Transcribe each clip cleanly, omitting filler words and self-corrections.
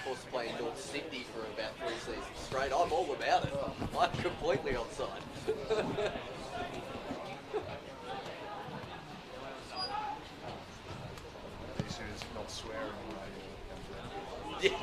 supposed to play in North Sydney for about 3 seasons straight. I'm all about it. I'm completely on side. As soon as not swearing Yeah.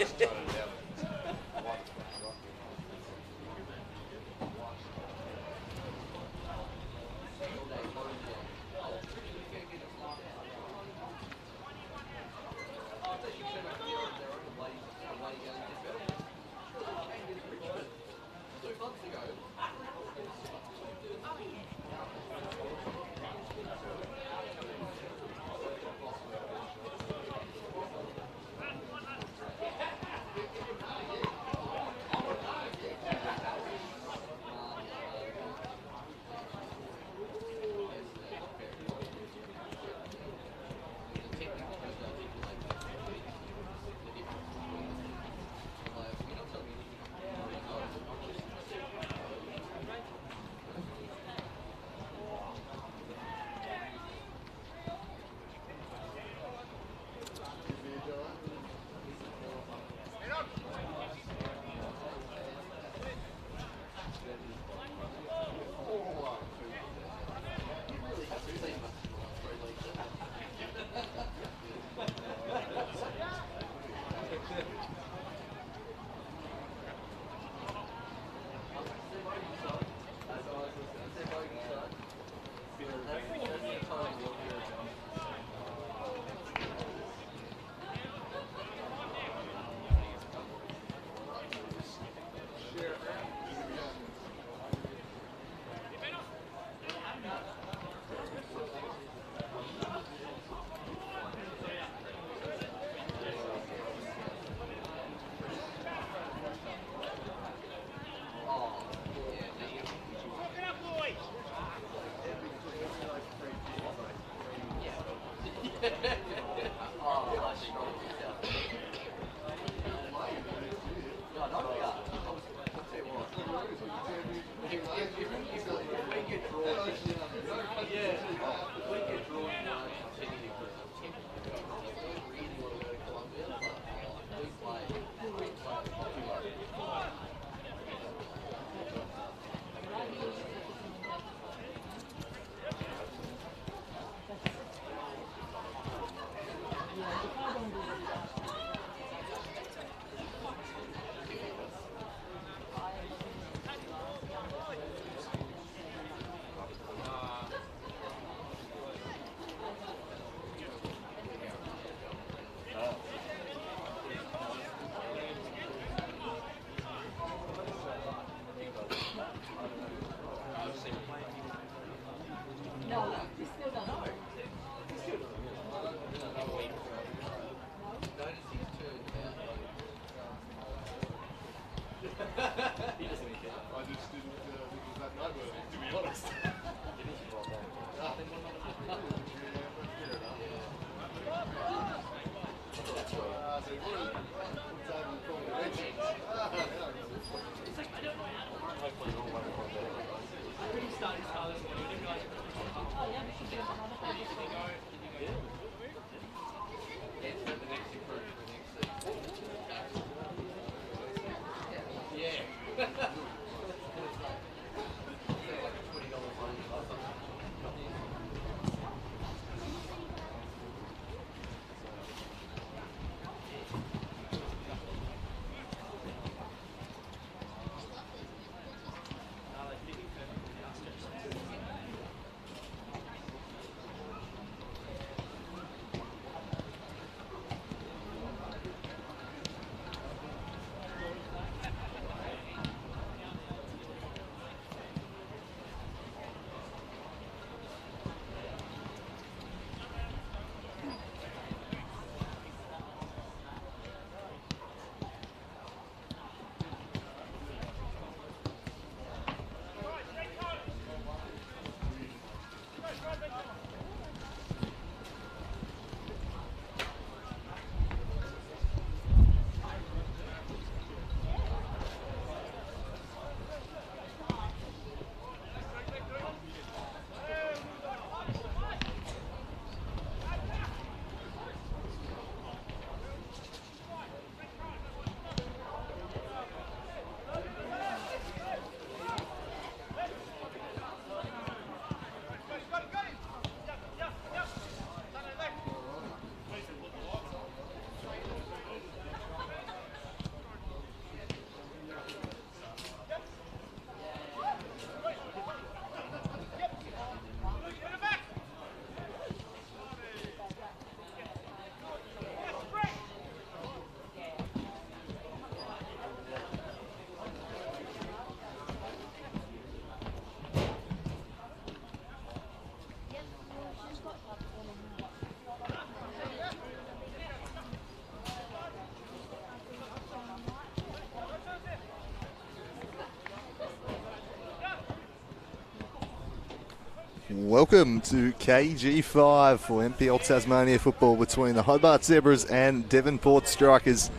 Welcome to KG5 for NPL Tasmania football between the Hobart Zebras and Devonport Strikers.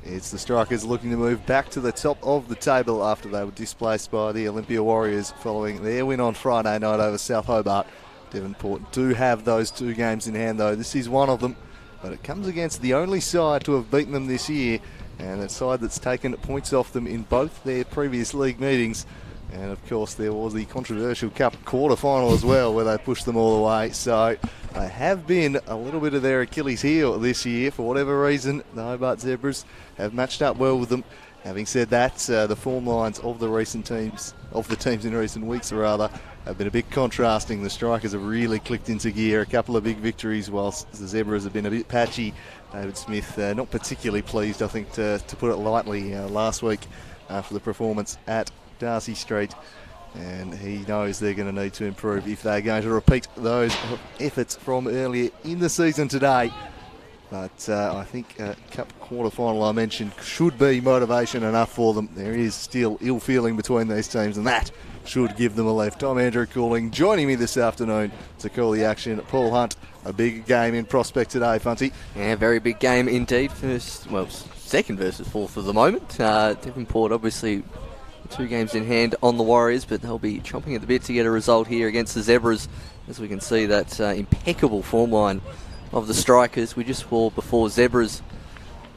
It's the Strikers looking to move back to the top of the table after they were displaced by the Olympia Warriors following their win on Friday night over South Hobart. Devonport do have those 2 games in hand though. This is one of them, but it comes against the only side to have beaten them this year, and a side that's taken points off them in both their previous league meetings. And of course there was the controversial Cup quarter-final as well, where they pushed them all the way. So they have been a little bit of their Achilles heel this year. For whatever reason, the Hobart Zebras have matched up well with them. Having said that, the form lines of the teams in recent weeks have been a bit contrasting. The Strikers have really clicked into gear. A couple of big victories, whilst the Zebras have been a bit patchy. David Smith not particularly pleased, I think, to put it lightly, last week after the performance at Darcy Street, and he knows they're going to need to improve if they're going to repeat those efforts from earlier in the season today. But I think Cup quarter-final I mentioned should be motivation enough for them. There is still ill feeling between these teams, and that should give them a lift. I'm Andrew Cooling, joining me this afternoon to call the action. Paul Hunt, a big game in prospect today, Funty. Yeah, very big game indeed. Second versus fourth at the moment. Devonport obviously 2 games in hand on the Warriors, but they'll be chomping at the bit to get a result here against the Zebras. As we can see, that impeccable form line of the Strikers. We just saw before Zebras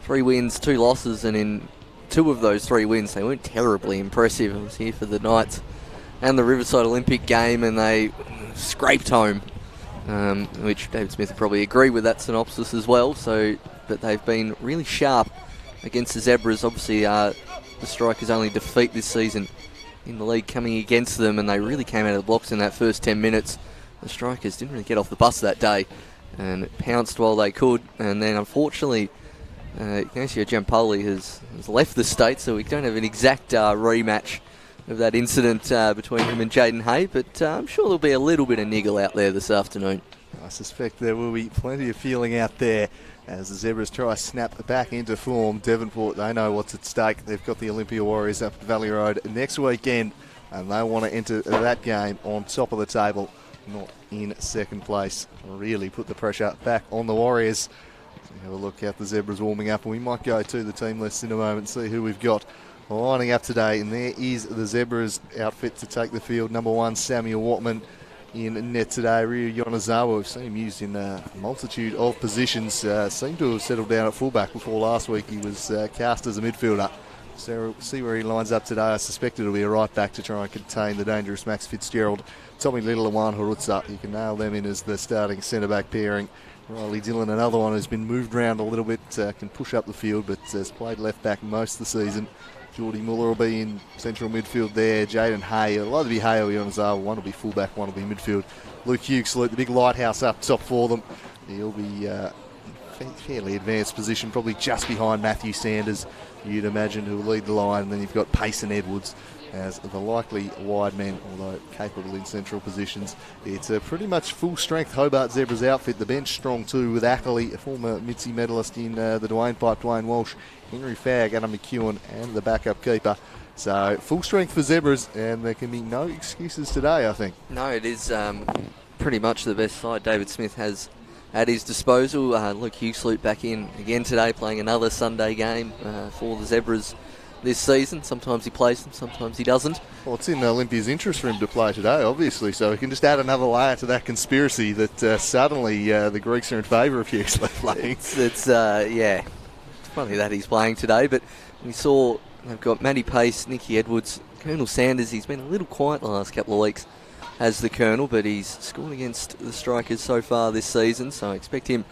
3 wins, 2 losses, and in 2 of those 3 wins they weren't terribly impressive. I was here for the Knights and the Riverside Olympic game, and they scraped home, which David Smith would probably agree with that synopsis as well. But they've been really sharp against the Zebras. Obviously, the Strikers' only defeat this season in the league coming against them, and they really came out of the blocks in that first 10 minutes. The Strikers didn't really get off the bus that day and pounced while they could, and then unfortunately Ignacio Giampoli has left the state, so we don't have an exact rematch of that incident between him and Jaden Hay, but I'm sure there'll be a little bit of niggle out there this afternoon. I suspect there will be plenty of feeling out there as the Zebras try to snap back into form. Devonport, they know what's at stake. They've got the Olympia Warriors up at Valley Road next weekend, and they want to enter that game on top of the table, not in second place. Really put the pressure back on the Warriors. Have a look at the Zebras warming up, and we might go to the team list in a moment and see who we've got lining up today. And there is the Zebras outfit to take the field. Number 1, Samuel Watman in net today. Ryu Yonezawa, we've seen him used in a multitude of positions. Seemed to have settled down at fullback before last week. He was cast as a midfielder. So we'll see where he lines up today. I suspect it'll be a right back to try and contain the dangerous Max Fitzgerald. Tommy Little and Juan Hurutza, you can nail them in as the starting centre-back pairing. Riley Dillon, another one who's been moved around a little bit, can push up the field, but has played left-back most of the season. Geordie Muller will be in central midfield there. Jaden Hay, it'll either be Hay or Yonezawa. One will be fullback, one will be midfield. Luke Hughes, the big lighthouse up top for them. He'll be fairly advanced position, probably just behind Matthew Sanders, you'd imagine, who will lead the line. And then you've got Payson Edwards as the likely wide men, although capable in central positions. It's a pretty much full-strength Hobart Zebras outfit. The bench strong too, with Ackley, a former Mitzi medalist in the Dwayne Pipe, Dwayne Walsh, Henry Fagg, Adam McEwen, and the backup keeper. So full strength for Zebras, and there can be no excuses today, I think. No, it is pretty much the best side David Smith has at his disposal. Luke Hughes back in again today, playing another Sunday game for the Zebras this season. Sometimes he plays them, sometimes he doesn't. Well, it's in Olympia's interest for him to play today, obviously, so we can just add another layer to that conspiracy that suddenly the Greeks are in favour of Hughes playing. Yeah, it's funny that he's playing today, but we saw they've got Matty Pace, Nicky Edwards, Colonel Sanders. He's been a little quiet the last couple of weeks as the Colonel, but he's scored against the Strikers so far this season, so I expect him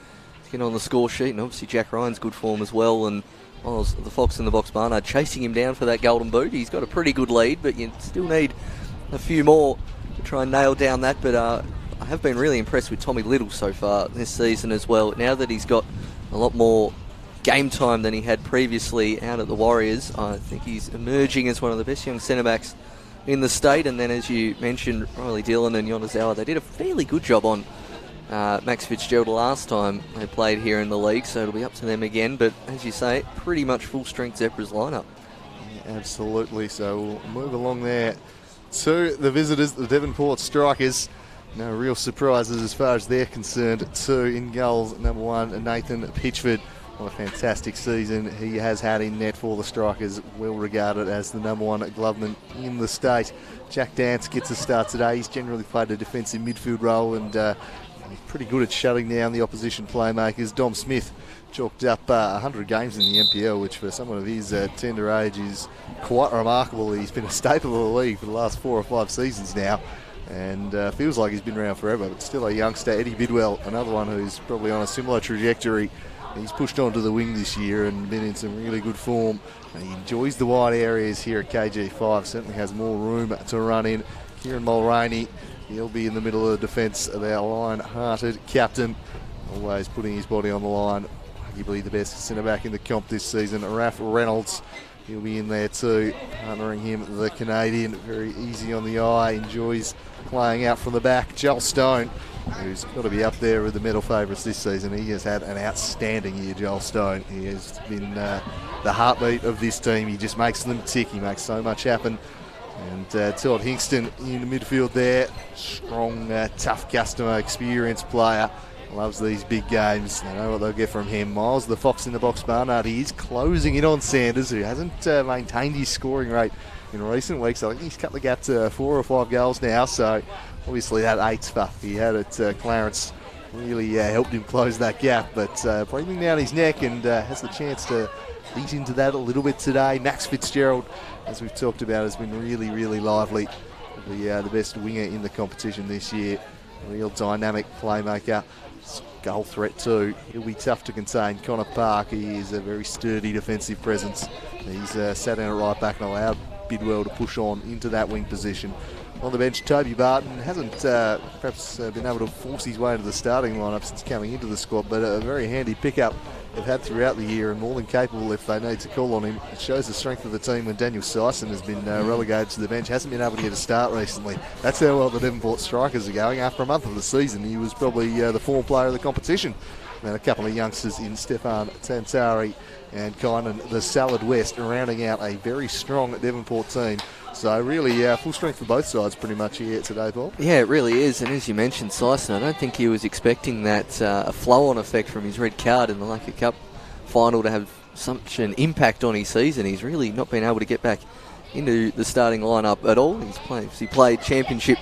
to get on the score sheet. And obviously Jack Ryan's good form as well, and the Fox in the Box Barnard chasing him down for that golden boot. He's got a pretty good lead, but you still need a few more to try and nail down that. But I have been really impressed with Tommy Little so far this season as well. Now that he's got a lot more game time than he had previously out at the Warriors, I think he's emerging as one of the best young centre-backs in the state. And then, as you mentioned, Riley Dillon and Yonezawa, they did a fairly good job on Max Fitzgerald last time they played here in the league, so it'll be up to them again. But as you say, pretty much full-strength Zebras lineup. Yeah, absolutely. So we'll move along there to the visitors, the Devonport Strikers. No real surprises as far as they're concerned. 2 in goals. Number 1, Nathan Pitchford. What a fantastic season he has had in net for the Strikers. Well regarded as the number 1 gloveman in the state. Jack Dance gets a start today. He's generally played a defensive midfield role and he's pretty good at shutting down the opposition playmakers. Dom Smith chalked up 100 games in the NPL, which for someone of his tender age is quite remarkable. He's been a staple of the league for the last 4 or 5 seasons now. And feels like he's been around forever, but still a youngster. Eddie Bidwell, another one who's probably on a similar trajectory. He's pushed onto the wing this year and been in some really good form. And he enjoys the wide areas here at KG5, certainly has more room to run in. Kieran Mulroney, he'll be in the middle of the defence of our lion-hearted captain, always putting his body on the line. Arguably the best centre-back in the comp this season. Raph Reynolds, he'll be in there too, partnering him, the Canadian. Very easy on the eye, enjoys playing out from the back. Joel Stone, who's got to be up there with the medal favourites this season. He has had an outstanding year, Joel Stone. He has been the heartbeat of this team. He just makes them tick. He makes so much happen. And Todd Hingston in the midfield there. Strong, tough customer, experienced player. Loves these big games. They know what they'll get from him. Miles, the fox in the box, Barnard. He is closing in on Sanders, who hasn't maintained his scoring rate in recent weeks. I think he's cut the gap to 4 or 5 goals now. So obviously that 8 stuff he had at Clarence really helped him close that gap. But breathing down his neck and has the chance to eat into that a little bit today. Max Fitzgerald, as we've talked about, has been really, really lively. The best winger in the competition this year. Real dynamic playmaker. Goal threat too. He'll be tough to contain. Connor Park, he is a very sturdy defensive presence. He's sat down at right back and allowed Bidwell to push on into that wing position. On the bench, Toby Barton hasn't perhaps been able to force his way into the starting lineup since coming into the squad, but a very handy pickup they've had throughout the year and more than capable if they need to call on him. It shows the strength of the team when Daniel Sison has been relegated to the bench, hasn't been able to get a start recently. That's how well the Devonport Strikers are going. After a month of the season, he was probably the form player of the competition. And a couple of youngsters in Stefan Tantari and Kynan, the Salad West, rounding out a very strong Devonport team. So really full strength for both sides pretty much here today, Paul. Yeah, it really is. And as you mentioned, Sison, I don't think he was expecting that a flow-on effect from his red card in the Laker Cup final to have such an impact on his season. He's really not been able to get back into the starting lineup at all. He played championship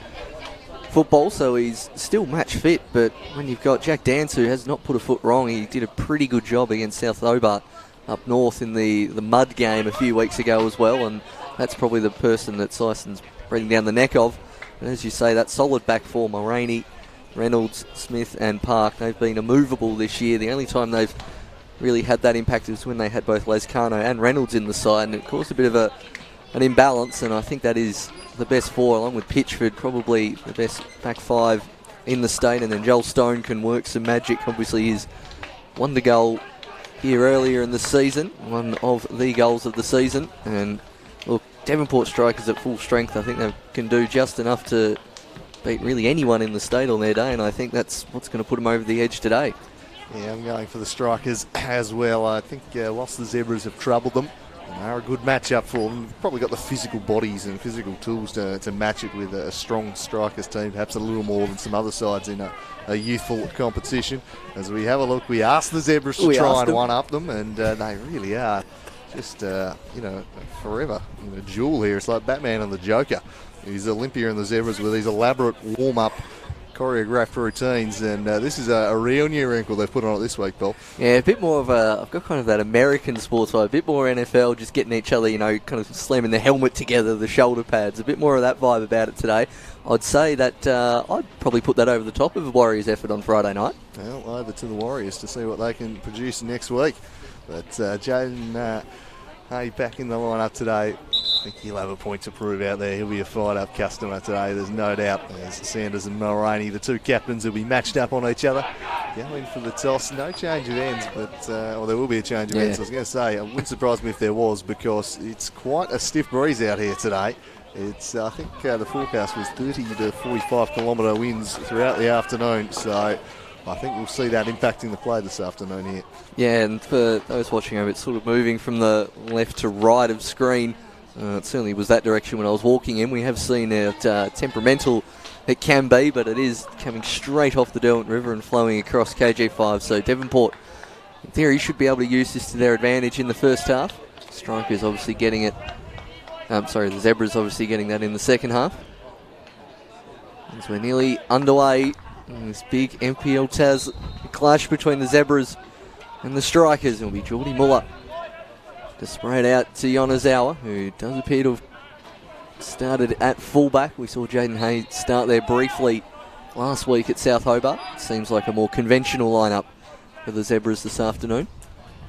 football, so he's still match fit. But when you've got Jack Dance, who has not put a foot wrong, he did a pretty good job against South Hobart up north in the mud game a few weeks ago as well. And that's probably the person that Sison's breathing down the neck of. And as you say, that solid back four, Mulroney, Reynolds, Smith and Park, they've been immovable this year. The only time they've really had that impact is when they had both Lescano and Reynolds in the side, and it caused a bit of an imbalance, and I think that is the best four, along with Pitchford, probably the best back five in the state, and then Joel Stone can work some magic. Obviously he's won the goal here earlier in the season, one of the goals of the season, and look, Devonport Strikers at full strength, I think they can do just enough to beat really anyone in the state on their day, and I think that's what's going to put them over the edge today. Yeah, I'm going for the Strikers as well. I think whilst the Zebras have troubled them, they are a good matchup for them. They've probably got the physical bodies and physical tools to match it with a strong Strikers team, perhaps a little more than some other sides in a youthful competition. As we have a look, we asked the Zebras to try and one-up them, and they really are just, forever in a duel here. It's like Batman and the Joker. He's Olympia and the Zebras with these elaborate warm-up choreographed routines, and this is a real new wrinkle they've put on it this week, Paul. Yeah, a bit more of I've got kind of that American sports vibe, a bit more NFL, just getting each other, kind of slamming the helmet together, the shoulder pads, a bit more of that vibe about it today. I'd say that I'd probably put that over the top of the Warriors' effort on Friday night. Well, over to the Warriors to see what they can produce next week. But Jaden Hay back in the lineup today. I think he'll have a point to prove out there. He'll be a fired-up customer today, there's no doubt. There's Sanders and Mulroney, the two captains will be matched up on each other. Going for the toss, no change of ends, but there will be a change of ends. I was going to say, it wouldn't surprise me if there was, because it's quite a stiff breeze out here today. It's I think the forecast was 30 to 45 kilometre winds throughout the afternoon, so I think we'll see that impacting the play this afternoon here. Yeah, and for those watching over, it's sort of moving from the left to right of screen. It certainly was that direction when I was walking in. We have seen it temperamental it can be, but it is coming straight off the Derwent River and flowing across KG5. So Devonport, in theory, should be able to use this to their advantage in the first half. Strikers obviously getting it. The Zebras obviously getting that in the second half. As we're nearly underway in this big NPL Taz clash between the Zebras and the Strikers. It'll be Geordie Muller to spray it out to Yonezawa, who does appear to have started at fullback. We saw Jaden Hayes start there briefly last week at South Hobart. Seems like a more conventional lineup for the Zebras this afternoon.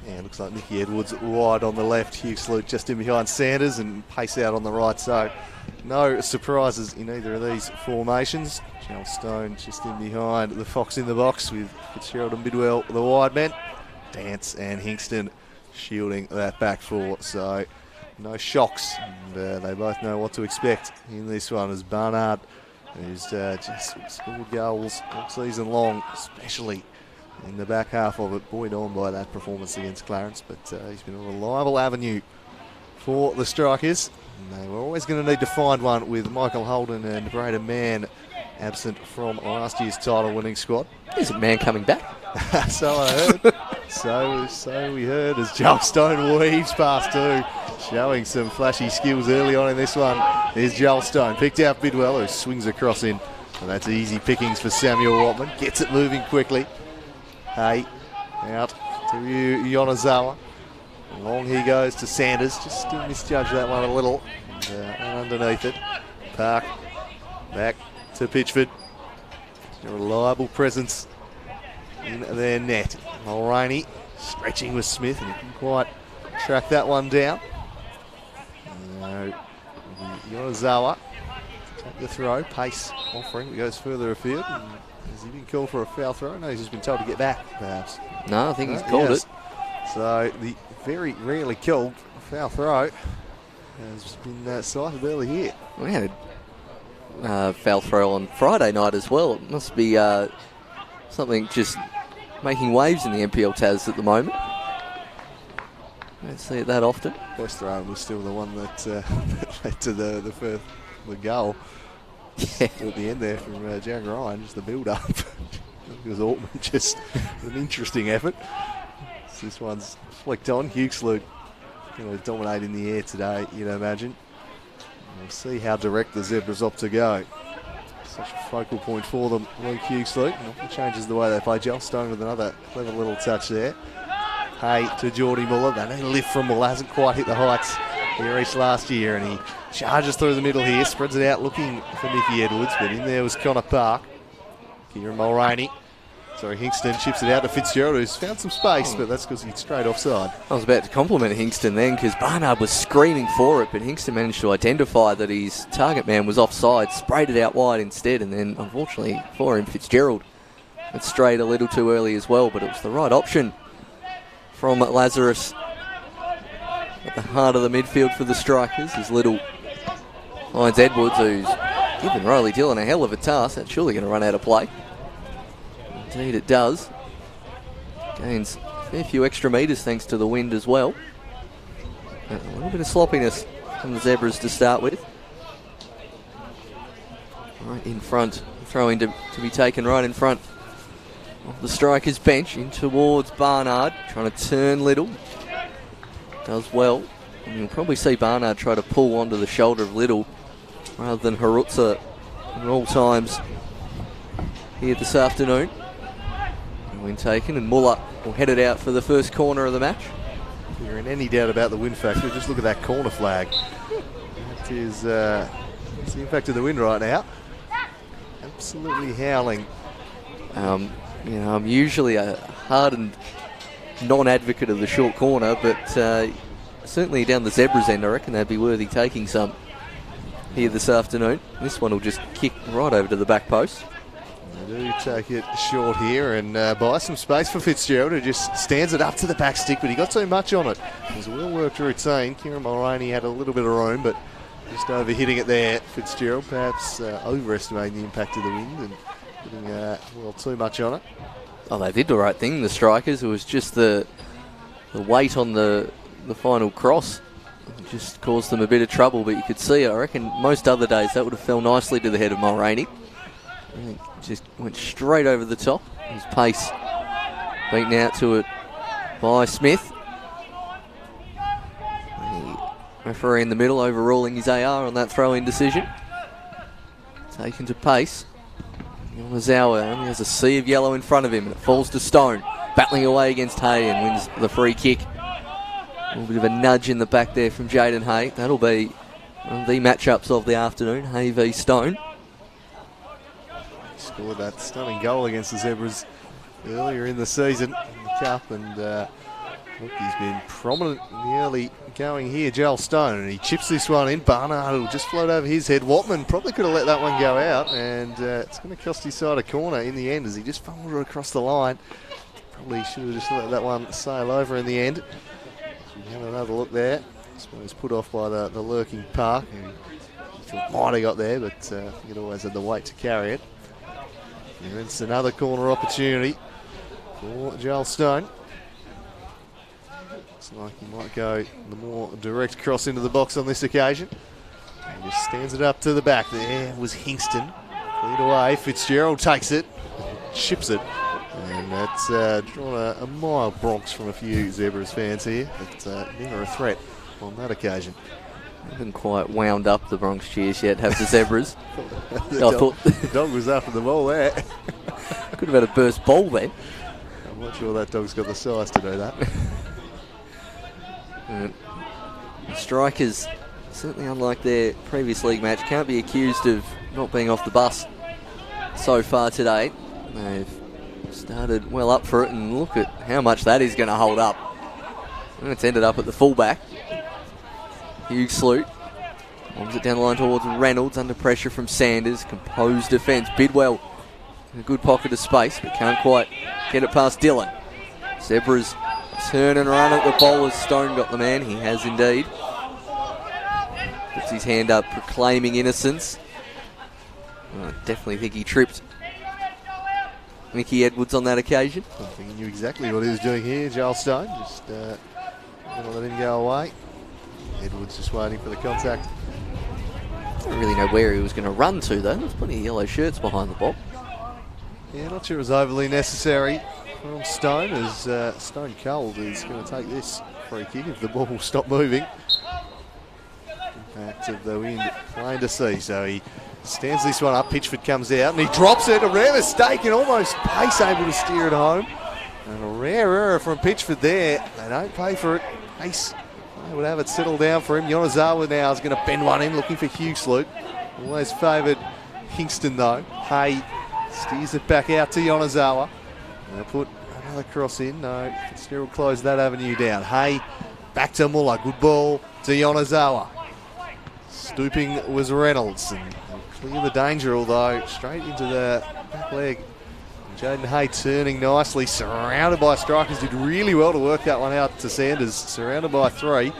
Yeah, looks like Nicky Edwards wide on the left, Hugh Sloot just in behind Sanders, and Pace out on the right. So no surprises in either of these formations. Joel Stone just in behind the Fox in the box with Fitzgerald and Bidwell, the wide men. Dance and Hingston shielding that back four. So no shocks, and they both know what to expect in this one, as Barnard, who's just scored goals all season long, especially in the back half of it, buoyed on by that performance against Clarence, but he's been a reliable avenue for the Strikers. And they were always going to need to find one with Michael Holden and Braden Mann absent from last year's title-winning squad. Is it Mann coming back? So I heard. so we heard as Joel Stone weaves past two, showing some flashy skills early on in this one. There's Joel Stone, picked out Bidwell, who swings across in, and that's easy pickings for Samuel Watman. Gets it moving quickly. Hey, out to Yonezawa. Long he goes to Sanders. Just misjudged that one a little. And underneath it. Park back to Pitchford. A reliable presence in their net. Mulroney stretching with Smith, and he couldn't quite track that one down. Yonezawa take the throw. Pace offering. It goes further afield. Has he been called for a foul throw? No, he's just been told to get back, perhaps. No, I think he's called it. So the very rarely killed foul throw has been cited early here. We had a foul throw on Friday night as well. It must be something just making waves in the NPL Taz at the moment. Don't see it that often. Best throw was still the one that led to the goal. Yeah. At the end there from Jack Ryan, just the build-up. It was Altman, just an interesting effort. This one's flicked on. Hughes-Luke going to dominate in the air today, you'd imagine. We'll see how direct the Zebras opt to go. Such a focal point for them, Luke Hughes-Luke. It changes the way they play. Joel Stone with another clever little touch there. Hey to Geordie Muller. They need a lift from Muller. Hasn't quite hit the heights he reached last year, and he charges through the middle here, spreads it out looking for Nicky Edwards, but in there was Connor Park. Kieran Mulroney. Sorry, Hingston chips it out to Fitzgerald, who's found some space, but that's because he's straight offside. I was about to compliment Hingston then, because Barnard was screaming for it, but Hingston managed to identify that his target man was offside, sprayed it out wide instead, and then unfortunately for him, Fitzgerald had strayed a little too early as well, but it was the right option from Lazarus at the heart of the midfield for the Strikers, as Little finds Edwards, who's given Riley Dillon a hell of a task. That's surely going to run out of play. Indeed it does. Gains a fair few extra metres thanks to the wind as well. A little bit of sloppiness from the Zebras to start with. Right in front, throw-in to be taken right in front of the Strikers bench, in towards Barnard, trying to turn Little. Does well. And you'll probably see Barnard try to pull onto the shoulder of Little rather than Harutza at all times here this afternoon. Win taken, and Muller will head it out for the first corner of the match. If you're in any doubt about the wind factor, just look at that corner flag. That is it's the impact of the wind right now. Absolutely howling. I'm usually a hardened non-advocate of the short corner, but certainly down the Zebras end, I reckon they'd be worthy taking some here this afternoon. This one will just kick right over to the back post. They do take it short here and buy some space for Fitzgerald, who just stands it up to the back stick, but he got too much on it. It was a well-worked routine. Kieran Mulroney had a little bit of room, but just over-hitting it there. Fitzgerald perhaps overestimating the impact of the wind and putting too much on it. Oh, they did the right thing, the Strikers. It was just the weight on the final cross. It just caused them a bit of trouble, but you could see it. I reckon most other days that would have fell nicely to the head of Mulroney. He just went straight over the top. His pace beaten out to it by Smith. The referee in the middle overruling his AR on that throw-in decision. Taken to pace. Yonezawa only has a sea of yellow in front of him, and it falls to Stone. Battling away against Hay and wins the free kick. A little bit of a nudge in the back there from Jaden Hay. That'll be one of the matchups of the afternoon, Hay v Stone. Scored that stunning goal against the Zebras earlier in the season in the Cup, and look, he's been prominent in the early going here, Joel Stone, and he chips this one in. Barnard will just float over his head. Watman probably could have let that one go out, and it's going to cost his side a corner in the end as he just fumbled it across the line. Probably should have just let that one sail over in the end. We have another look there. I suppose put off by the lurking Park, who might have got there, but I think it always had the weight to carry it. And it's another corner opportunity for Joel Stone. Looks like he might go the more direct cross into the box on this occasion. He just stands it up to the back. There was Hingston. Cleared away. Fitzgerald takes it, ships it. And that's drawn a mild bronx from a few Zebras fans here, but never a threat on that occasion. Haven't quite wound up the Bronx cheers yet, have the Zebras. The dog was after the ball there. Could have had a burst ball then. I'm not sure that dog's got the size to do that. Strikers, certainly unlike their previous league match, can't be accused of not being off the bus so far today. They've started well up for it, and look at how much that is going to hold up. And it's ended up at the fullback. Hugh Sloot bombs it down the line towards Reynolds, under pressure from Sanders. Composed defence. Bidwell in a good pocket of space, but can't quite get it past Dillon. Zebras turn and run at the ball as Stone got the man. He has indeed. Puts his hand up, proclaiming innocence. I definitely think he tripped Mickey Edwards on that occasion. I think he knew exactly what he was doing here, Joel Stone. Just going to let him go away. Edwards just waiting for the contact. I don't really know where he was going to run to, though. There's plenty of yellow shirts behind the ball. Yeah, not sure it was overly necessary from Stone, as Stone Cold is going to take this free kick if the ball will stop moving. Impact of the wind, plain to see. So he stands this one up. Pitchford comes out and he drops it. A rare mistake and almost Pace able to steer it home. And a rare error from Pitchford there. They don't pay for it. Pace, they would have it settle down for him. Yonezawa now is going to bend one in, looking for Hugh Sloot. Always favoured Hingston though. Hay steers it back out to Yonezawa. They'll put another cross in. No, Fitzgerald closed that avenue down. Hay back to Muller. Good ball to Yonezawa. Stooping was Reynolds, and clear the danger, although straight into the back leg. Jaden Hay turning nicely, surrounded by strikers, did really well to work that one out to Sanders, surrounded by three.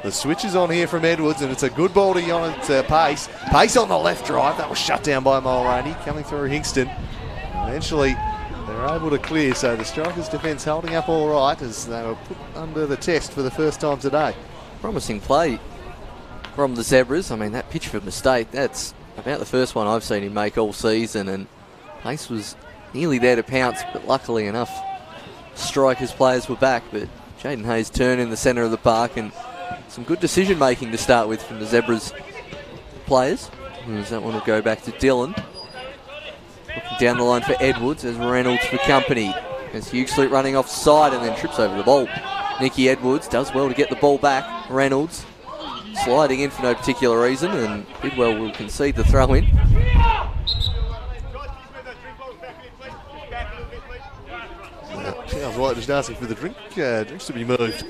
The switch is on here from Edwards, and it's a good ball to Pace. Pace on the left drive, that was shut down by Mulroney, coming through Hingston. Eventually, they're able to clear, so the strikers' defence holding up all right as they were put under the test for the first time today. Promising play from the Zebras. I mean, that Pitchford mistake, that's about the first one I've seen him make all season, and Pace was nearly there to pounce, but luckily enough, strikers players were back. But Jaden Hay's turn in the centre of the park, and some good decision making to start with from the Zebras players. As that one will go back to Dillon. Looking down the line for Edwards as Reynolds for company. As Hugh Sloot running offside and then trips over the ball. Nicky Edwards does well to get the ball back. Reynolds sliding in for no particular reason, and Bidwell will concede the throw in. Sounds like just asking for the drinks to be moved.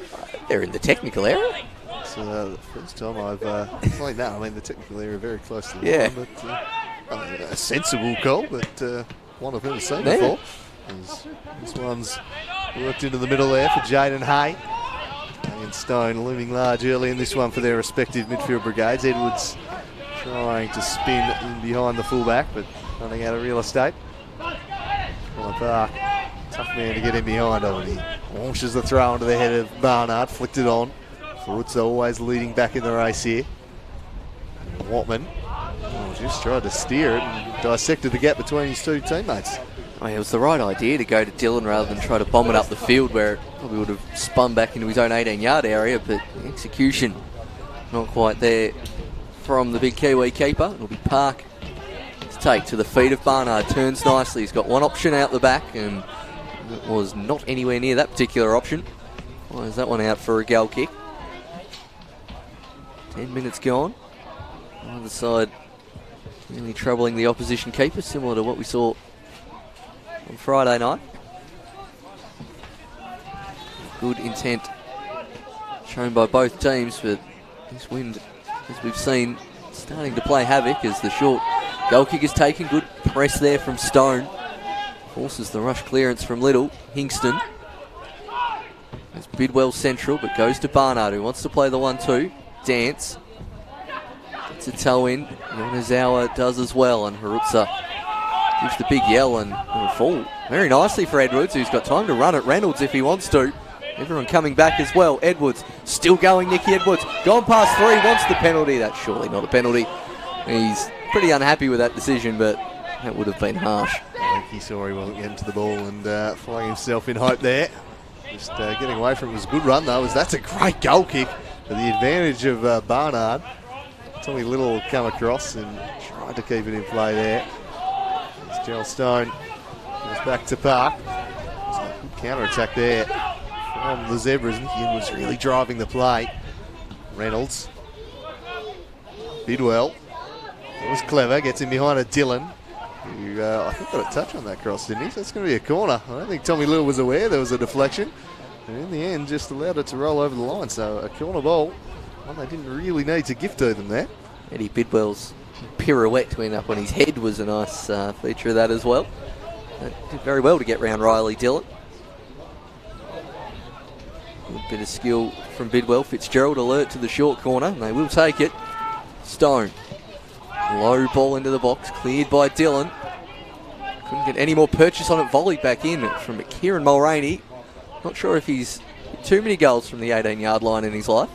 They're in the technical area. It's the first time I've played that. I mean, the technical area very close to the Yeah. line, but a sensible call, but one I've never seen before. This one's worked into the middle there for Jaden Hay. Hay and Stone looming large early in this one for their respective midfield brigades. Edwards trying to spin in behind the fullback, but running out of real estate. Park, tough man to get in behind on. He launches the throw into the head of Barnard, flicked it on. Farutza always leading back in the race here. Watman just tried to steer it and dissected the gap between his two teammates. Oh, it was the right idea to go to Dillon rather than try to bomb it up the field where it probably would have spun back into his own 18-yard area, but the execution not quite there from the big Kiwi keeper. It'll be Park to take to the feet of Barnard. Turns nicely. He's got one option out the back, and it was not anywhere near that particular option. Fires that one out for a goal kick. 10 minutes gone. Either side really troubling the opposition keeper, similar to what we saw on Friday night. Good intent shown by both teams, but this wind, as we've seen, starting to play havoc as the short goal kick is taken. Good press there from Stone. Forces the rush clearance from Little. Hingston. It's Bidwell central, but goes to Barnard, who wants to play the 1-2. Dance. Gets a toe in. Yonezawa does as well, and Harutsa gives the big yell and will fall very nicely for Edwards, who's got time to run at Reynolds if he wants to. Everyone coming back as well. Edwards still going. Nicky Edwards gone past 3, wants the penalty. That's surely not a penalty. He's pretty unhappy with that decision, but that would have been harsh. I think he saw he wasn't getting to the ball and flying himself in hope there. Just getting away from it was a good run though, as that's a great goal kick for the advantage of Barnard. Tommy Little come across and tried to keep it in play there. As Gerald Stone goes back to Park. There's a good counter-attack there from the Zebras. Nicky was really driving the play. Reynolds. Bidwell. That was clever, gets in behind a Dillon, who I think got a touch on that cross, didn't he? So it's going to be a corner. I don't think Tommy Little was aware there was a deflection, and in the end just allowed it to roll over the line. So a corner ball, one they didn't really need to give to them there. Eddie Bidwell's pirouette to end up on his head was a nice feature of that as well. Did very well to get round Riley Dillon. Good bit of skill from Bidwell. Fitzgerald alert to the short corner, and they will take it. Stone. Low ball into the box, cleared by Dillon. Couldn't get any more purchase on it, volleyed back in from Kieran Mulraney. Not sure if he's hit too many goals from the 18-yard line in his life.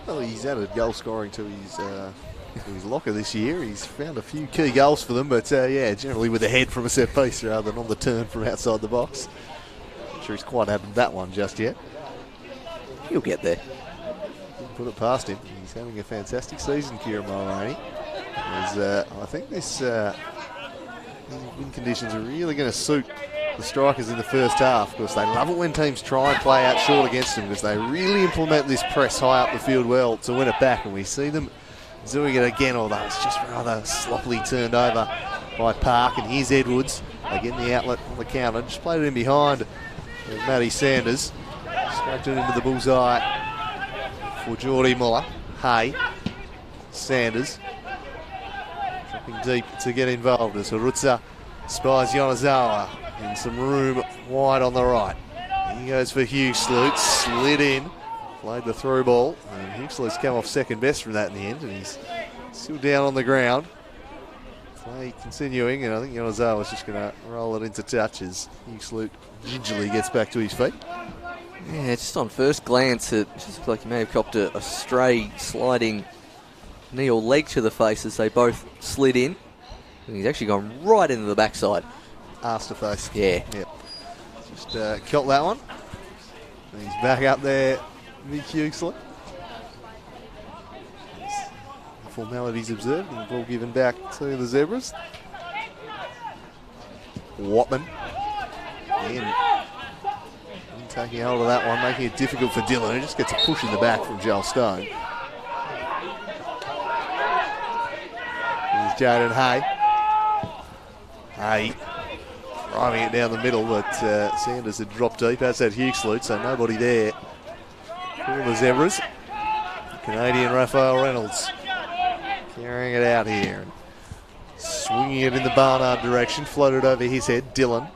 Well, he's added goal scoring to his locker this year. He's found a few key goals for them, but yeah, generally with the head from a set piece rather than on the turn from outside the box. Not sure he's quite added that one just yet. He'll get there. Didn't put it past him. He's having a fantastic season, Kieran Mulraney. I think these wind conditions are really going to suit the strikers in the first half, because they love it when teams try and play out short against them, because they really implement this press high up the field well to win it back, and we see them doing it again, although it's just rather sloppily turned over by Park. And here's Edwards, again the outlet on the counter, just played it in behind Matty Sanders, scraped it into the bullseye for Geordie Muller. Hay, Sanders, dropping deep to get involved as Harutsa spies Yonezawa in some room wide on the right. He goes for Hugh Sloot, slid in, played the through ball, and Hugh Sloot's come off second best from that in the end, and he's still down on the ground. Play continuing, and I think Yonezawa's just going to roll it into touch as Hugh Sloot gingerly gets back to his feet. Yeah, just on first glance, it just looked like he may have copped a stray sliding knee or leg to the face as they both slid in. And he's actually gone right into the backside. Arse to face. Yeah. Yep. Just caught that one. And he's back up there, Nick Huxley. Formalities observed and the ball given back to the Zebras. Watman. Again, taking hold of that one, making it difficult for Dillon, who just gets a push in the back from Joel Stone. Here's Jaden Hay. Hay driving it down the middle, but Sanders had dropped deep, as had Huxley, so nobody there for the Zebras. Canadian Raphael Reynolds carrying it out here. Swinging it in the Barnard direction, floated over his head, Dillon.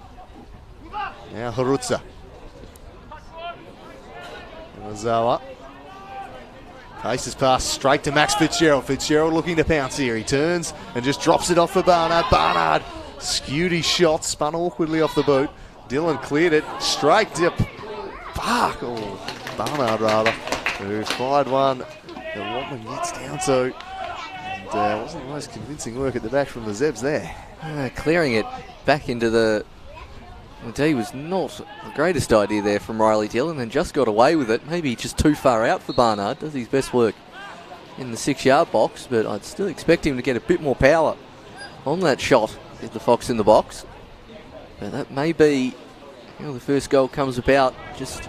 Now Harutsa. Yonezawa. Paces pass straight to Max Fitzgerald. Fitzgerald looking to pounce here. He turns and just drops it off for Barnard. Barnard skewed his shot, spun awkwardly off the boot. Dillon cleared it straight to Park, or Barnard rather, who fired one that Watman gets down to. And wasn't the most convincing work at the back from the Zebs there. Clearing it back into the D was not the greatest idea there from Riley Dillon, and just got away with it. Maybe just too far out for Barnard. Does his best work in the 6-yard box, but I'd still expect him to get a bit more power on that shot with the Fox in the box. But that may be how the first goal comes about, just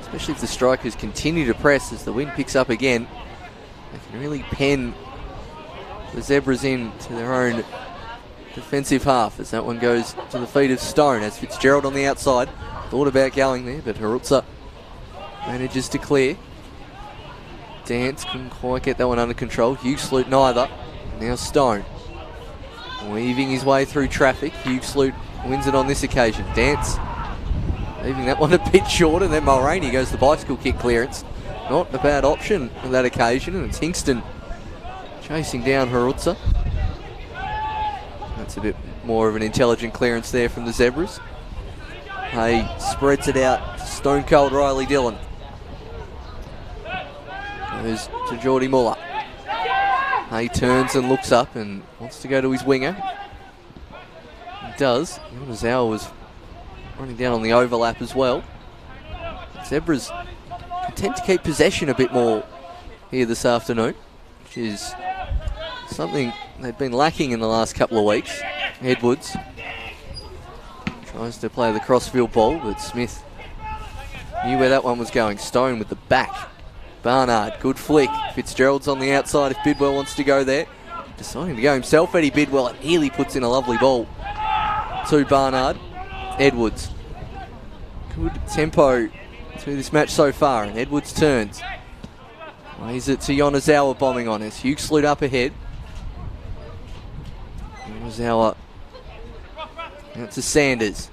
especially if the strikers continue to press as the wind picks up again. They can really pen the Zebras in to their own defensive half as that one goes to the feet of Stone as Fitzgerald on the outside. Thought about going there, but Harutza manages to clear. Dance couldn't quite get that one under control. Hugh Sloot neither. Now Stone weaving his way through traffic. Hugh Sloot wins it on this occasion. Dance leaving that one a bit shorter. Then Mulroney goes the bicycle kick clearance. Not a bad option on that occasion, and it's Hingston chasing down Harutza. That's a bit more of an intelligent clearance there from the Zebras. Hay spreads it out to Stone Cold Riley Dillon. Goes to Geordie Muller. Hay turns and looks up and wants to go to his winger. He does. Yonazawa was running down on the overlap as well. Zebras tend to keep possession a bit more here this afternoon, which is something they've been lacking in the last couple of weeks. Edwards tries to play the crossfield ball, but Smith knew where that one was going. Stone with the back. Barnard, good flick. Fitzgerald's on the outside if Bidwell wants to go there. Deciding to go himself, Eddie Bidwell, and nearly puts in a lovely ball to Barnard. Edwards. Good tempo to this match so far, and Edwards turns. Lays it to Yonazawa bombing on us. Hugh Sloot up ahead. Yonazawa out to Sanders.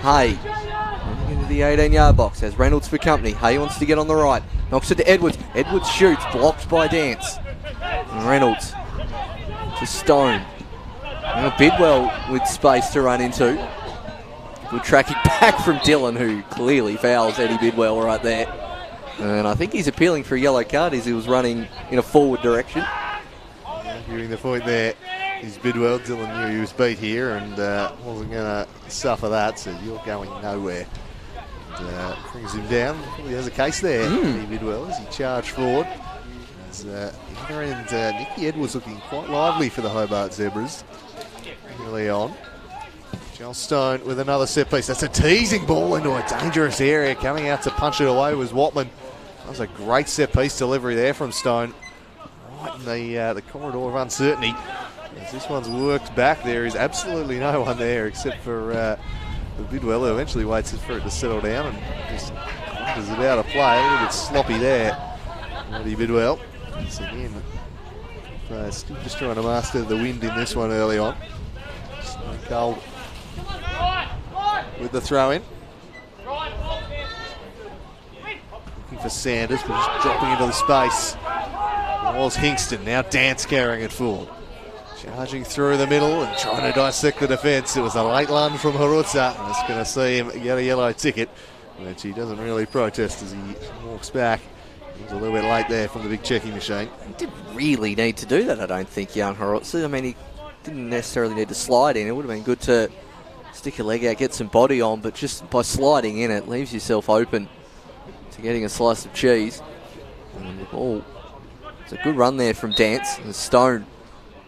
Hay running into the 18-yard box as Reynolds for company. Hay wants to get on the right. Knocks it to Edwards. Edwards shoots, blocked by Dance. And Reynolds to Stone. Now Bidwell with space to run into. Good tracking back from Dillon, who clearly fouls Eddie Bidwell right there. And I think he's appealing for a yellow card as he was running in a forward direction. Yeah, hearing the point there is Bidwell. Dillon knew he was beat here and wasn't going to suffer that, so you're going nowhere. And, brings him down. He has a case there, Eddie Bidwell, as he charged forward. As the other end, Nicky Edwards looking quite lively for the Hobart Zebras early on. Joel Stone with another set piece. That's a teasing ball into a dangerous area. Coming out to punch it away was Watman. That was a great set piece delivery there from Stone. Right in the corridor of uncertainty. As this one's worked back, there is absolutely no one there except for Bidwell, who eventually waits for it to settle down and just is about to play. A little bit sloppy there. Eddie Bidwell. Once again, still just trying to master the wind in this one early on. Stone Cold with the throw in. Looking for Sanders, but just dropping into the space. It was Hingston, now Dance carrying it forward. Charging through the middle and trying to dissect the defence. It was a late lunge from Harutza. That's going to see him get a yellow ticket, which he doesn't really protest as he walks back. He was a little bit late there from the big checking machine. He didn't really need to do that, I don't think, young Harutza. I mean, he didn't necessarily need to slide in. It would have been good to stick a leg out, get some body on, but just by sliding in it leaves yourself open to getting a slice of cheese. And the ball, it's a good run there from Dance. And Stone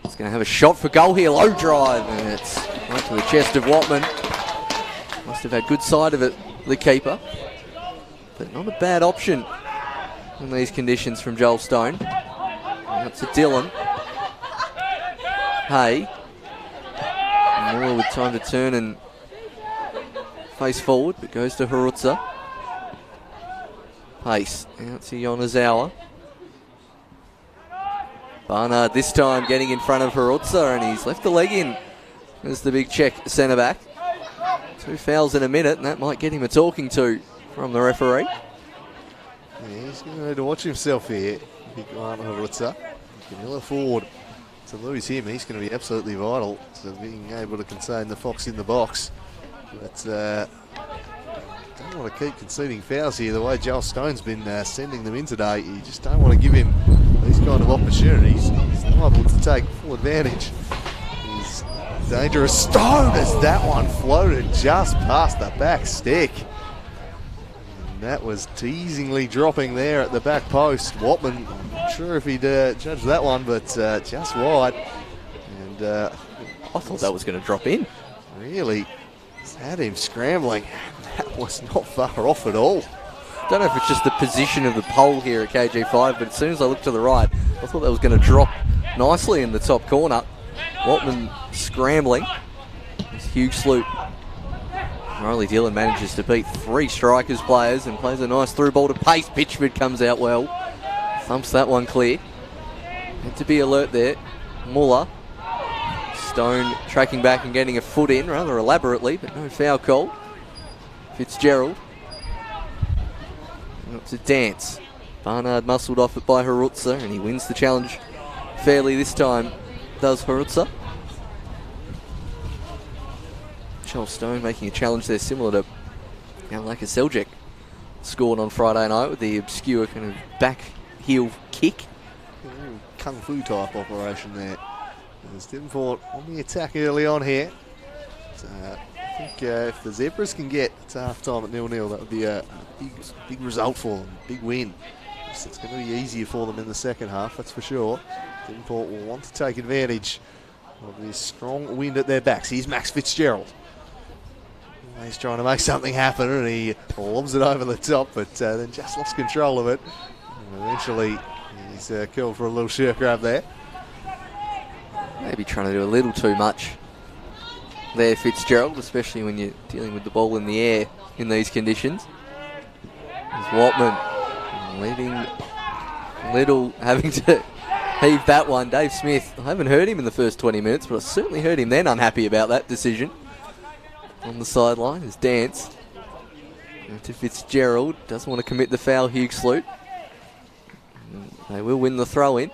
is going to have a shot for goal here, low drive, and it's right to the chest of Watman. Must have had good sight of it, the keeper, but not a bad option in these conditions from Joel Stone. Out to Dillon. Hay. Moore with time to turn and face forward, but goes to Harutza. Pace out to Yonazawa. Barnard this time getting in front of Harutza, and he's left the leg in as the big check centre back. 2 fouls in a minute, and that might get him a talking to from the referee. Yeah, he's going to need to watch himself here. Big Grant Harutza. He can ill afford to lose him. He's going to be absolutely vital to being able to contain the Fox in the box. But don't want to keep conceding fouls here. The way Joel Stone's been sending them in today, you just don't want to give him these kind of opportunities. He's liable to take full advantage. He's dangerous. Stone as that one floated just past the back stick. And that was teasingly dropping there at the back post. Watman, I'm not sure if he'd judged that one, but just wide. And I thought that was going to drop in. Really had him scrambling. That was not far off at all. Don't know if it's just the position of the pole here at KG5, but as soon as I looked to the right, I thought that was going to drop nicely in the top corner. Watman scrambling. This huge sloop. Riley Dillon manages to beat 3 Strikers players and plays a nice through ball to pace. Pitchford comes out well. Thumps that one clear. Had to be alert there. Muller. Stone tracking back and getting a foot in rather elaborately, but no foul call. Fitzgerald. Up to Dance. Barnard muscled off it by Harutza, and he wins the challenge fairly this time, does Harutza. Joel Stone making a challenge there similar to Laka Seljuk scored on Friday night with the obscure kind of back heel kick. Kung Fu type operation there. There's Devonport on the attack early on here. So, I think if the Zebras can get to half-time at 0-0, that would be a big result for them, big win. So it's going to be easier for them in the second half, that's for sure. Devonport will want to take advantage of this strong wind at their backs. Here's Max Fitzgerald. He's trying to make something happen, and he lobs it over the top, but then just lost control of it. And eventually, he's curled for a little shirt grab there. Maybe trying to do a little too much there, Fitzgerald, especially when you're dealing with the ball in the air in these conditions. There's Watman leading Little, having to heave that one. Dave Smith, I haven't heard him in the first 20 minutes, but I certainly heard him then unhappy about that decision. On the sideline is Dance. To Fitzgerald, doesn't want to commit the foul, Hugh Sloot. They will win the throw-in.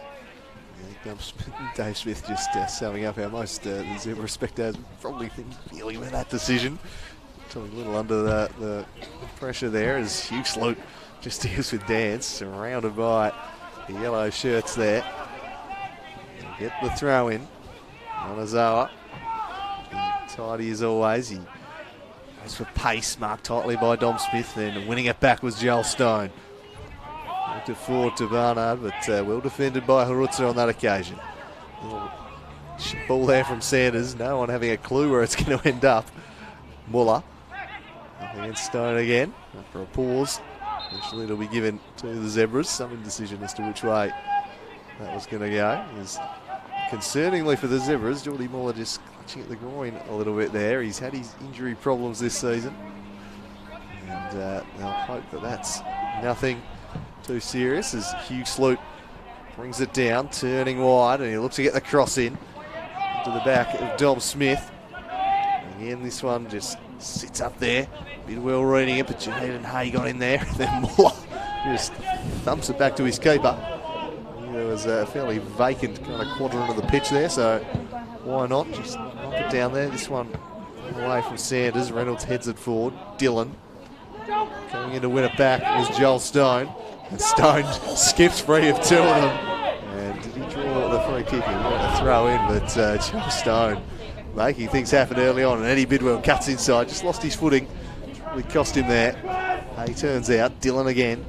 Dave Smith just summing up how most the Zebra spectators probably feeling about that decision. Talking a little under the pressure there as Hugh Sloot just deals with Dance, surrounded by the yellow shirts there. They'll get the throw in. Monazawa, tidy as always. He goes for pace, marked tightly by Dom Smith, then winning it back was Joel Stone. Looked it forward to Barnard, but well defended by Harutza on that occasion. Ball there from Sanders, no one having a clue where it's going to end up. Muller up against Stone again after a pause. Eventually it'll be given to the Zebras. Some indecision as to which way that was going to go. Is concerningly for the Zebras, Geordie Muller just clutching at the groin a little bit there. He's had his injury problems this season, and they'll hope that that's nothing too serious as Hugh Sloot brings it down, turning wide, and he looks to get the cross in to the back of Dom Smith. Again, this one just sits up there. Bidwell reading it, but Jaden Hay got in there. Then Muller just thumps it back to his keeper. There was a fairly vacant kind of quadrant of the pitch there, so why not just knock it down there. This one away from Sanders. Reynolds heads it forward. Dillon coming in to win it back was Joel Stone. And Stone skips free of 2 of them. And did he draw the free kick? He wanted to throw in, but Joel Stone making things happen early on. And Eddie Bidwell cuts inside, just lost his footing. Really cost him there. He turns out. Dillon again.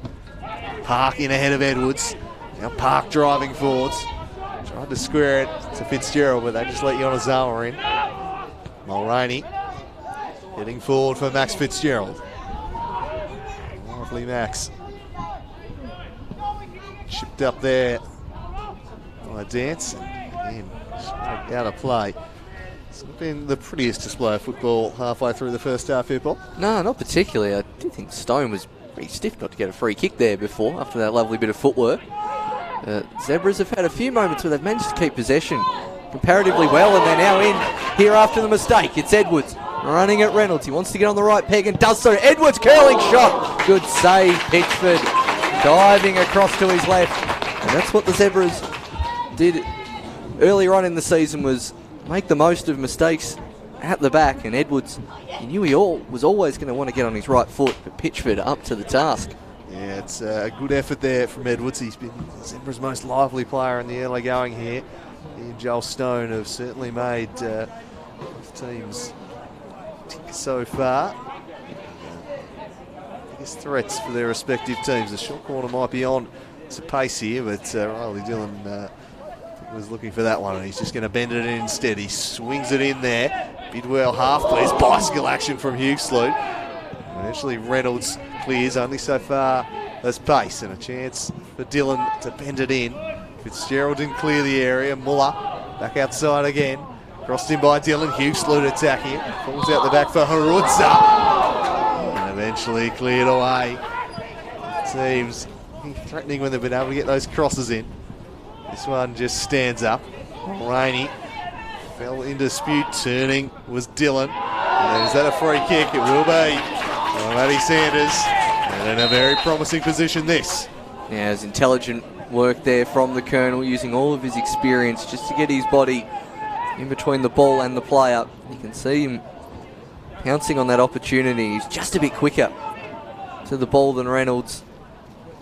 Park in ahead of Edwards. Now Park driving forwards. Tried to square it to Fitzgerald, but they just let Yonazawa in. Mulroney heading forward for Max Fitzgerald. Lovely Max. Chipped up there by Dance. Again, out of play. It's not been the prettiest display of football halfway through the first half, people. No, not particularly. I did think Stone was pretty stiff not to get a free kick there before, after that lovely bit of footwork. Zebras have had a few moments where they've managed to keep possession comparatively well, and they're now in here after the mistake. It's Edwards running at Reynolds. He wants to get on the right peg and does so. Edwards curling shot. Good save, Pitchford. Diving across to his left. And that's what the Zebras did earlier on in the season, was make the most of mistakes at the back, and Edwards, he knew he was always going to want to get on his right foot, but Pitchford up to the task. Yeah, it's a good effort there from Edwards. He's been Zebra's most lively player in the early going here. He and Joel Stone have certainly made teams tick so far. Biggest threats for their respective teams. The short corner might be on to pace here, but Riley Dillon was looking for that one, and he's just going to bend it in instead. He swings it in there. Bidwell half clears, bicycle action from Hughes-Sloot. Eventually Reynolds clears, only so far as pace, and a chance for Dillon to bend it in. Fitzgerald didn't clear the area. Muller back outside again. Crossed in by Dillon. Hughes-Sloot attacking it. Falls out the back for Harutza. And eventually cleared away. Teams threatening when they've been able to get those crosses in. This one just stands up. Rainey fell in dispute. Turning was Dillon. And is that a free kick? It will be. Matty Sanders. And in a very promising position this. Yeah, it's intelligent work there from the Colonel, using all of his experience just to get his body in between the ball and the player. You can see him pouncing on that opportunity. He's just a bit quicker to the ball than Reynolds.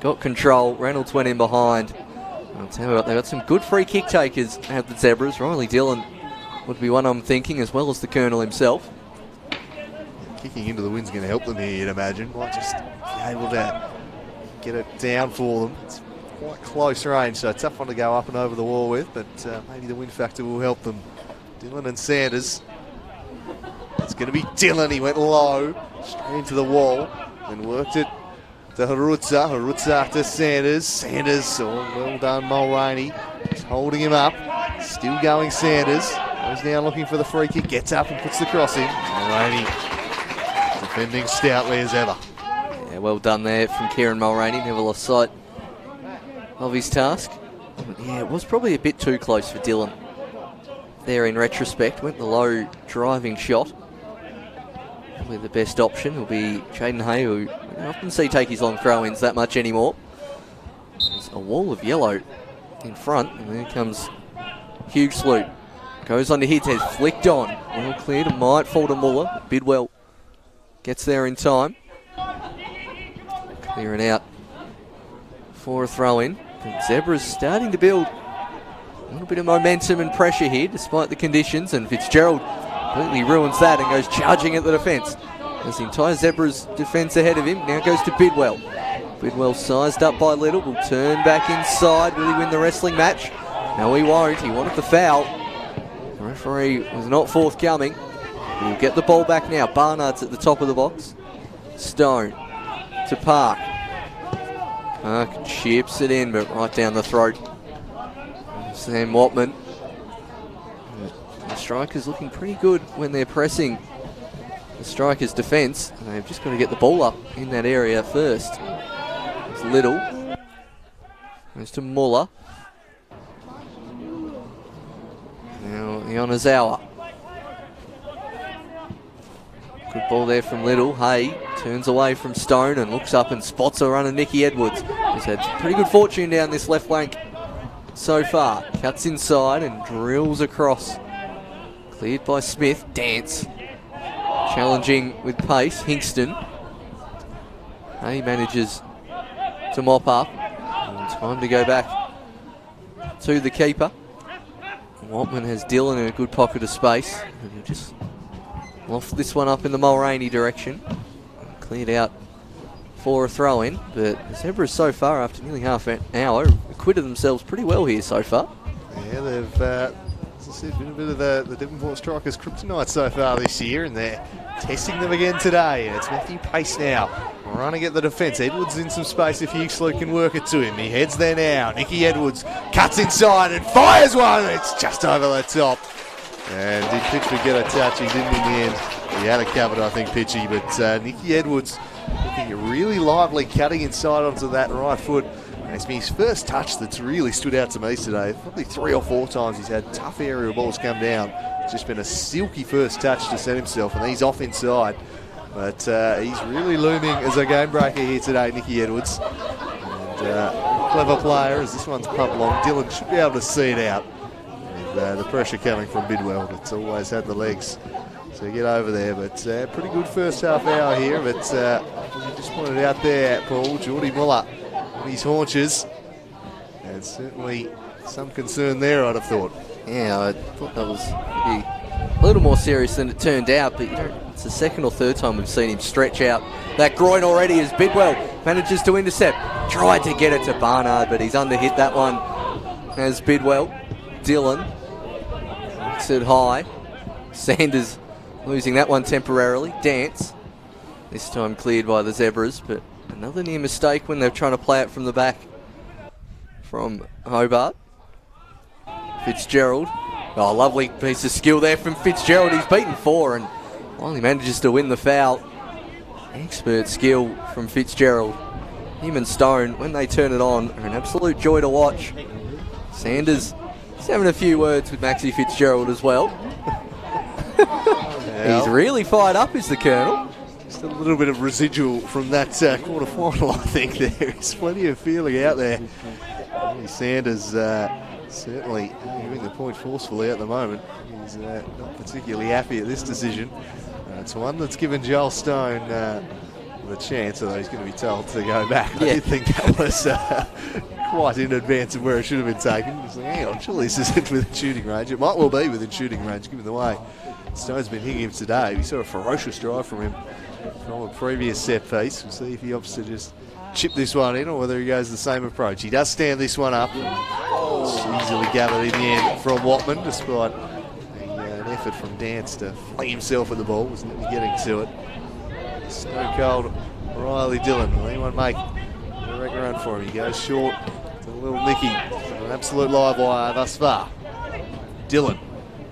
Got control. Reynolds went in behind. I'll tell you what, they've got some good free kick takers at the Zebras. Riley Dillon would be one I'm thinking, as well as the Colonel himself. Kicking into the wind's going to help them here, you'd imagine. Might just be able to get it down for them. It's quite close range, so a tough one to go up and over the wall with, but maybe the wind factor will help them. Dillon and Sanders. It's going to be Dillon. He went low, straight into the wall, and worked it to Harutza. Harutza to Sanders. Sanders, well done, Mulroney. Just holding him up. Still going Sanders. He's now looking for the free kick. Gets up and puts the cross in. Mulroney defending stoutly as ever. Yeah, well done there from Kieran Mulroney. Never lost sight of his task. Yeah, it was probably a bit too close for Dillon there in retrospect. Went the low driving shot. Probably the best option will be Jaden Hay, who I often see take his long throw-ins that much anymore. There's a wall of yellow in front, and there comes Hughes-Sloot. Goes on to his head, flicked on. Well cleared, and might fall to Muller. Bidwell gets there in time. Clearing out for a throw-in. Zebra's starting to build a little bit of momentum and pressure here, despite the conditions, and Fitzgerald completely ruins that and goes charging at the defence. There's the entire Zebra's defence ahead of him. Now goes to Bidwell. Bidwell sized up by Little. Will turn back inside. Will he win the wrestling match? No, he won't. He wanted the foul. The referee was not forthcoming. He'll get the ball back now. Barnard's at the top of the box. Stone to Park. Park chips it in, but right down the throat. Sam Watman. The strikers looking pretty good when they're pressing the strikers' defence. They've just got to get the ball up in that area first. It's Little. Goes to Muller. Now Ionazawa. Good ball there from Little. Hay turns away from Stone and looks up and spots a run of Nicky Edwards. He's had pretty good fortune down this left flank so far. Cuts inside and drills across. Cleared by Smith. Dance. Challenging with pace. Hingston. Hay manages to mop up. And time to go back to the keeper. Watman has Dillon in a good pocket of space. And he'll just loft this one up in the Mulroney direction. Cleared out for a throw-in. But the Zebras so far, after nearly half an hour, acquitted themselves pretty well here so far. Yeah, they've as I said, been a bit of the Devonport strikers' kryptonite so far this year, and they're testing them again today. And it's Matthew Pace now running at the defence. Edwards in some space if Hughes-Sloot can work it to him. He heads there now. Nicky Edwards cuts inside and fires one. It's just over the top. And did Pitchford get a touch? He didn't in the end. He had it covered, I think, Pitchy. But Nicky Edwards looking really lively, cutting inside onto that right foot. And it's been his first touch that's really stood out to me today. Probably 3 or 4 times he's had tough aerial balls come down. It's just been a silky first touch to set himself, and he's off inside. But he's really looming as a game breaker here today, Nicky Edwards. And clever player, as this one's pumped long. Dillon should be able to see it out. With the pressure coming from Bidwell, that's always had the legs. So to get over there. But pretty good first half hour here. But you just pointed out there, Paul, Geordie Muller on his haunches. And certainly some concern there, I'd have thought. Yeah, I thought that was maybe a little more serious than it turned out, but it's the second or third time we've seen him stretch out that groin already as Bidwell manages to intercept. Tried to get it to Barnard, but he's underhit that one as Bidwell. Dillon makes it high. Sanders losing that one temporarily. Dance, this time cleared by the Zebras, but another near mistake when they're trying to play it from the back from Hobart. Fitzgerald. Oh, lovely piece of skill there from Fitzgerald. He's beaten 4 and finally manages to win the foul. Expert skill from Fitzgerald. Him and Stone, when they turn it on, are an absolute joy to watch. Sanders is having a few words with Maxie Fitzgerald as well. He's really fired up, is the Colonel. Just a little bit of residual from that quarter final, I think. There's plenty of feeling out there. Sanders certainly giving the point forcefully at the moment. He's not particularly happy at this decision. It's one that's given Joel Stone the chance, although he's going to be told to go back. I did think that was quite in advance of where it should have been taken. He's like, hang on, surely this isn't within shooting range. It might well be within shooting range, given the way Stone's been hitting him today. We saw a ferocious drive from him from a previous set piece. We'll see if he opts to just chip this one in or whether he goes the same approach. He does stand this one up. It's easily gathered in the end from Watman, despite an effort from Dance to fling himself at the ball. Wasn't getting to it. Snow cold Riley Dillon. Will anyone make a direct run for him? He goes short to little Nicky. An absolute live wire thus far. Dillon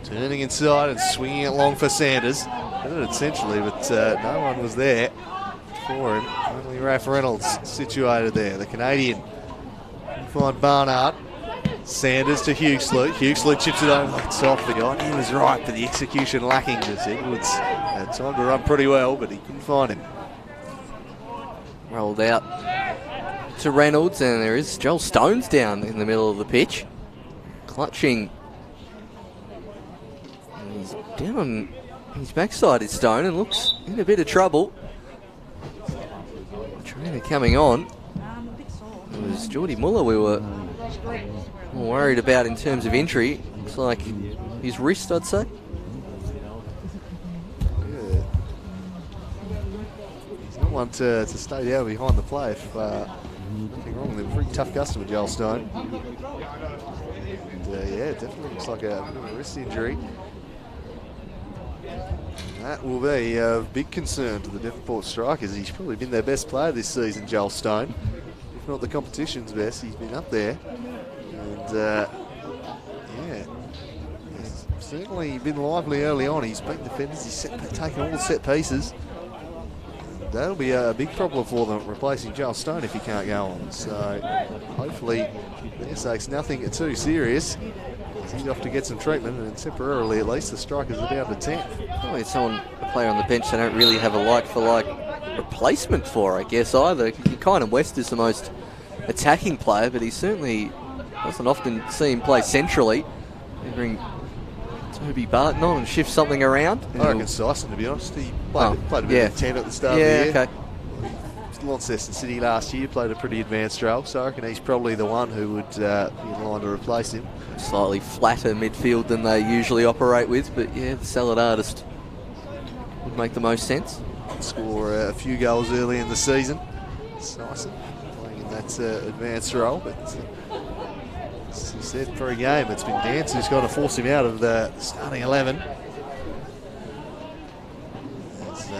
turning inside and swinging it long for Sanders. Did it essentially, but no one was there for him. Only Raph Reynolds situated there. The Canadian can find Barnard. Sanders to Huxley. Huxley chips it over the top. The guy, he was right, but the execution lacking. As Edwards had time to run pretty well, but he couldn't find him. Rolled out to Reynolds, and there is Joel Stones down in the middle of the pitch. Clutching. He's down on his backside is Stone and looks in a bit of trouble. Trainer coming on. It was Geordie Muller we were more worried about in terms of injury. Looks like his wrist, I'd say. Yeah. He's not one to stay down behind the play if nothing wrong with him. Pretty tough customer, Joel Stone. And, yeah, definitely looks like a wrist injury. That will be a big concern to the Devonport strikers. He's probably been their best player this season, Joel Stone. If not the competition's best, he's been up there. And, yeah, he's certainly been lively early on. He's beaten defenders, he's taken all the set pieces. That'll be a big problem for them, replacing Joel Stone if he can't go on. So, hopefully, for their sakes, nothing too serious. He's off to get some treatment, and temporarily at least, the strikers are down to 10. Probably a player on the bench they don't really have a like-for-like replacement for, I guess, either. Kind of West is the most attacking player, but he certainly doesn't often see him play centrally. They bring Toby Barton on and shift something around. I reckon Syson, to be honest. He played a bit of 10 at the start of the year. Okay. Launceston City last year played a pretty advanced role, so I reckon he's probably the one who would be in line to replace him. Slightly flatter midfield than they usually operate with, but yeah, the salad artist would make the most sense. Score a few goals early in the season. Syson playing in that advanced role, but as you said, for a game, it's been Dance who's got to force him out of the starting 11. As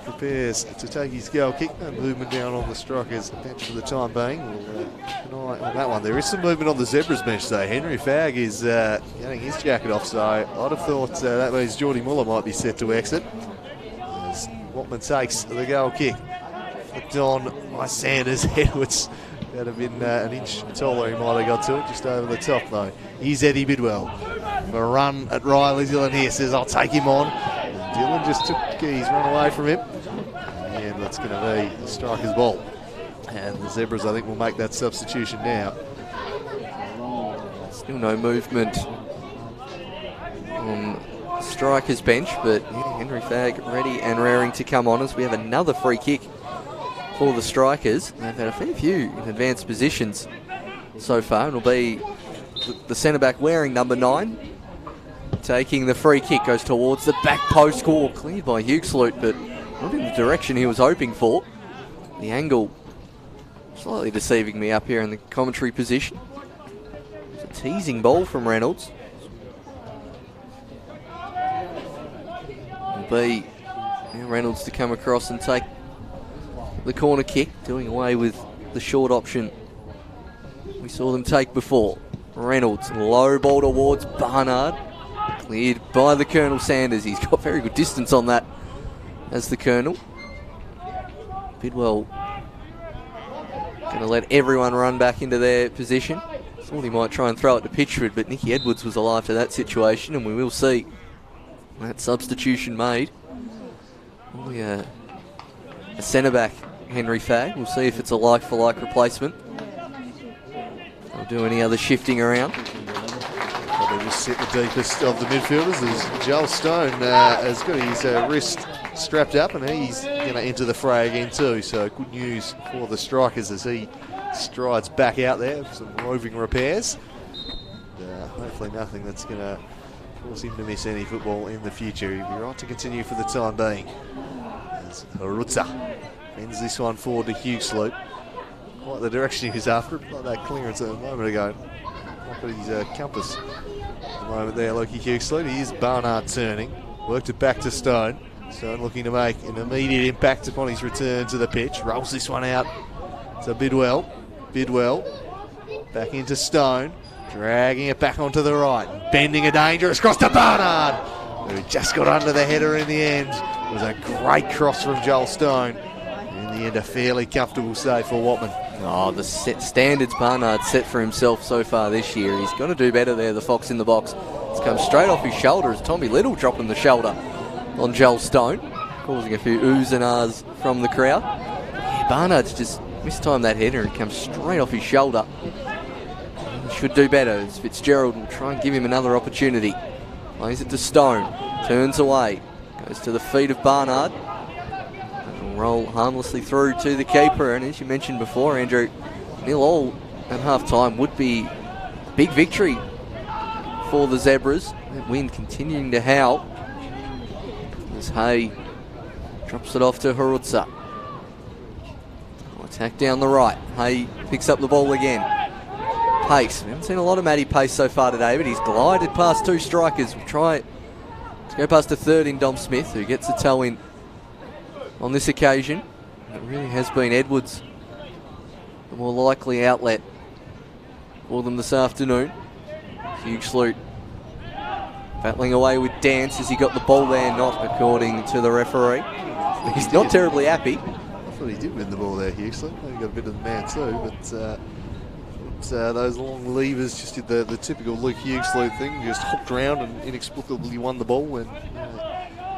prepares to take his goal kick. No movement down on the strikers bench for the time being. We'll keep an eye on that one. There is some movement on the Zebras bench though. Henry Fagg is getting his jacket off, so I'd have thought that means Geordie Muller might be set to exit. As Watman takes the goal kick. Flipped on by Sanders. Edwards. That'd have been an inch taller, he might have got to it, just over the top though. Here's Eddie Bidwell. For a run at Riley Dillon here, says I'll take him on. Dillon just took his run away from him. And that's going to be the striker's ball. And the Zebras, I think, will make that substitution now. Still no movement on strikers bench, but yeah, Henry Fagg ready and raring to come on as we have another free kick for the strikers. They've had a fair few in advanced positions so far. It'll be the centre-back wearing number 9. Taking the free kick, goes towards the back post. Score cleared by Huxlute, but not in the direction he was hoping for. The angle slightly deceiving me up here in the commentary position. It's a teasing ball from Reynolds. It'll be Reynolds to come across and take the corner kick, doing away with the short option we saw them take before. Reynolds, low ball towards Barnard. Cleared by the Colonel Sanders. He's got very good distance on that as the Colonel. Bidwell going to let everyone run back into their position. Thought he might try and throw it to Pitchford, but Nicky Edwards was alive to that situation, and we will see that substitution made. Only a centre-back, Henry Fagg. We'll see if it's a like-for-like replacement. They'll do any other shifting around. Probably just sit the deepest of the midfielders as Joel Stone has got his wrist strapped up, and he's going to enter the fray again too. So good news for the strikers as he strides back out there for some roving repairs. Hopefully nothing that's going to force him to miss any football in the future. He'll be right to continue for the time being. As Harutza bends this one forward to Huxlute. Quite the direction he was after, like that clearance a moment ago. Look at his compass at the moment there, Loki Huxlute. He is Barnard turning. Worked it back to Stone. Stone looking to make an immediate impact upon his return to the pitch. Rolls this one out to Bidwell. Bidwell back into Stone. Dragging it back onto the right. Bending a dangerous cross to Barnard, who just got under the header in the end. It was a great cross from Joel Stone. In the end, a fairly comfortable save for Watman. Oh, the standards Barnard set for himself so far this year. He's got to do better there, the Fox in the box. It's come straight off his shoulder as Tommy Little dropping the shoulder on Joel Stone, causing a few oohs and ahs from the crowd. Yeah, Barnard's just mistimed that header and comes straight off his shoulder. He should do better as Fitzgerald will try and give him another opportunity. Plays it to Stone, turns away, goes to the feet of Barnard. Roll harmlessly through to the keeper, and as you mentioned before, Andrew, 0-0 at half-time would be a big victory for the Zebras. That wind continuing to howl as Hay drops it off to Harutza. Attack down the right. Hay picks up the ball again. Pace. We haven't seen a lot of Matty Pace so far today, but he's glided past 2 strikers. We'll try to go past a third in Dom Smith, who gets a toe in on this occasion. It really has been Edwards the more likely outlet for them this afternoon. Huxlute battling away with Dance as he got the ball there, not according to the referee. He's not terribly happy. I thought he did win the ball there, Huxley. He got a bit of the man too, but those long levers just did the typical Luke Huxley thing, just hooked around and inexplicably won the ball when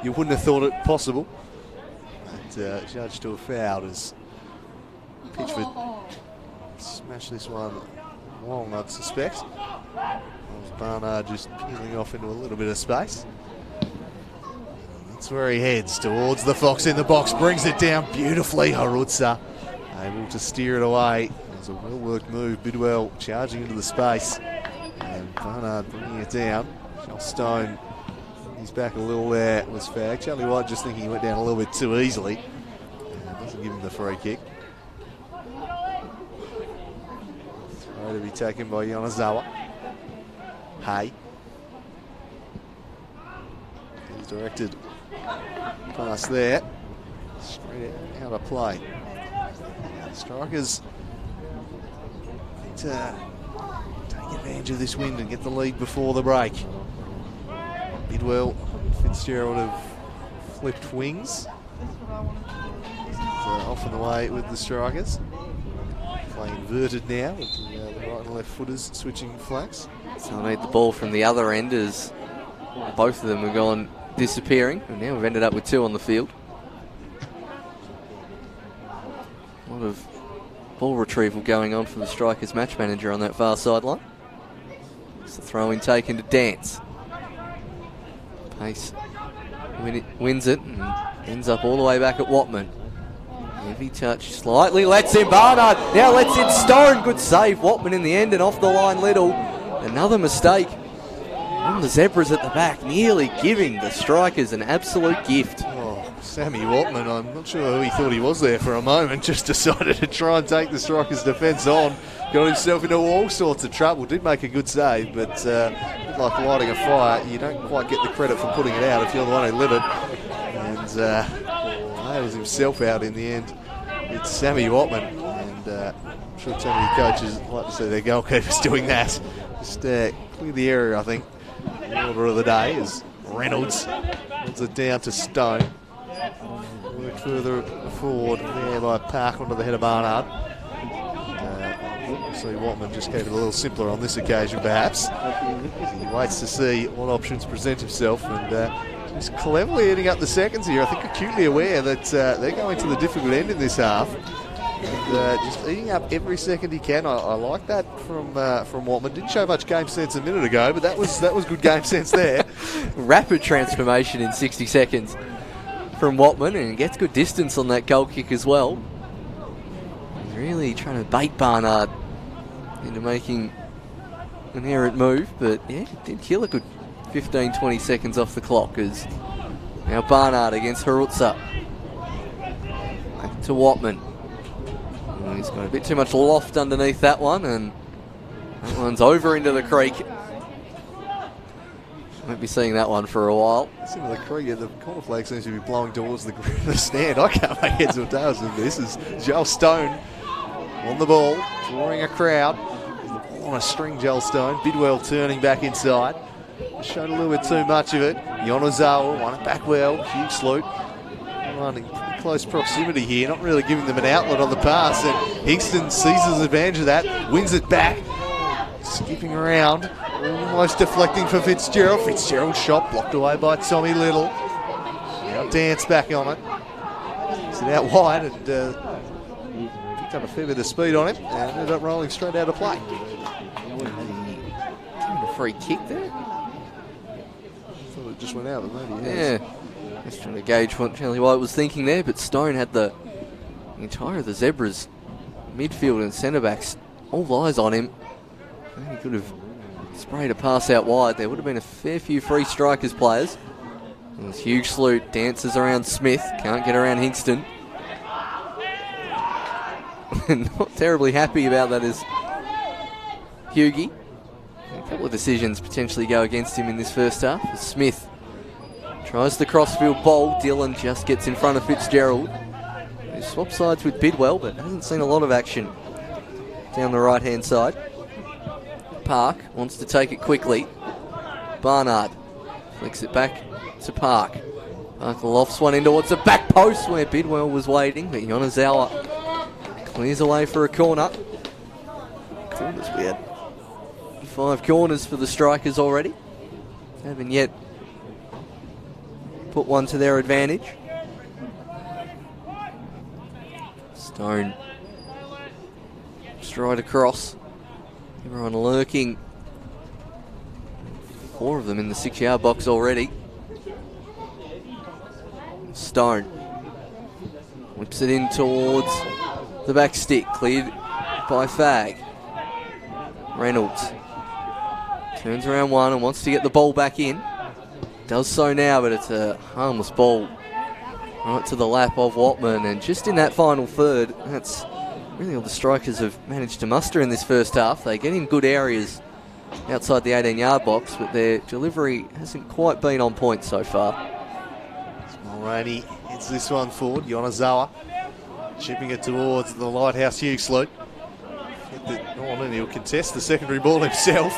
you wouldn't have thought it possible. Judged to a foul as Pitchford smashed this one long, I'd suspect. Barnard just peeling off into a little bit of space. That's where he heads, towards the Fox in the box, brings it down beautifully. Harutza able to steer it away. It was a well-worked move. Bidwell charging into the space, and Barnard bringing it down. Joel Stone, he's back a little there, was Fagg. Charlie White just thinking he went down a little bit too easily. Doesn't give him the free kick. Throw to be taken by Yonezawa. Hay. He's directed pass there. Straight out of play. Strikers need to take advantage of this wind and get the lead before the break. Bidwell, Fitzgerald have flipped wings. Off and away with the strikers. Play inverted now with the right and left footers switching flanks. So I need the ball from the other end as both of them have gone disappearing, and now we've ended up with 2 on the field. A lot of ball retrieval going on for the strikers match manager on that far sideline. It's the throw in taken to Dance. Pace wins it and ends up all the way back at Watman. Heavy touch, slightly lets in Barnard, now lets in Stone. Good save, Watman in the end, and off the line Little. Another mistake on the Zebras at the back, nearly giving the Strikers an absolute gift. Oh, Sammy Watman, I'm not sure who he thought he was there for a moment, just decided to try and take the Strikers' defence on. Got himself into all sorts of trouble, did make a good save, but like lighting a fire, you don't quite get the credit for putting it out if you're the one who lit it. And nails himself out in the end. It's Sammy Watman, and I'm sure so many coaches like to see their goalkeepers doing that. Just clear the area, I think. The order of the day is Reynolds holds it down to Stone. Work further forward there by Park onto the head of Barnard. See Watman just keep it a little simpler on this occasion, perhaps. He waits to see what options present himself, and just cleverly eating up the seconds here. I think acutely aware that they're going to the difficult end in this half. And, just eating up every second he can. I like that from Watman. Didn't show much game sense a minute ago, but that was good game sense there. Rapid transformation in 60 seconds from Watman, and gets good distance on that goal kick as well. He's really trying to bait Barnard into making an errant move, but yeah, did kill a good 15-20 seconds off the clock. As now Barnard against Harutsa. Back to Watman. And he's got a bit too much loft underneath that one, and that one's over into the creek. Won't be seeing that one for a while. Some of the creek, the corner flag seems to be blowing towards the stand. I can't make heads or tails of this. Is Joel Stone on the ball, drawing a crowd. On a string, Joel Stone. Bidwell turning back inside. Showed a little bit too much of it. Yonazawa won it back well. Huge salute. Running pretty close proximity here. Not really giving them an outlet on the pass. And Hingston seizes advantage of that. Wins it back. Skipping around. Almost deflecting for Fitzgerald. Fitzgerald's shot blocked away by Tommy Little. Now Dance back on it. Gets it out wide and picked up a fair bit of speed on it and ended up rolling straight out of play. A free kick there? I thought it just went out, but maybe it has. Yeah. Just trying to gauge what Charlie White was thinking there, but Stone had the entire of the Zebras midfield and centre backs all eyes on him. He could have sprayed a pass out wide. There would have been a fair few free Strikers players. And this huge salute dances around Smith, can't get around Hingston. Not terribly happy about that is Hughie. A couple of decisions potentially go against him in this first half. Smith tries the crossfield ball. Dillon just gets in front of Fitzgerald. He swaps sides with Bidwell, but hasn't seen a lot of action down the right-hand side. Park wants to take it quickly. Barnard flicks it back to Park. Park lofts one in towards the back post where Bidwell was waiting, but Yonazawa clears away for a corner. Corners, we had 5 corners for the Strikers already. Haven't yet put one to their advantage. Stone stride across. Everyone lurking. 4 of them in the 6-yard box already. Stone whips it in towards the back stick, cleared by Fag. Reynolds turns around one and wants to get the ball back in. Does so now, but it's a harmless ball right to the lap of Watman. And just in that final third, that's really all the Strikers have managed to muster in this first half. They get in good areas outside the 18-yard box, but their delivery hasn't quite been on point so far. Mulroney hits this one forward. Yonazawa chipping it towards the Lighthouse Hughes salute. And he'll contest the secondary ball himself.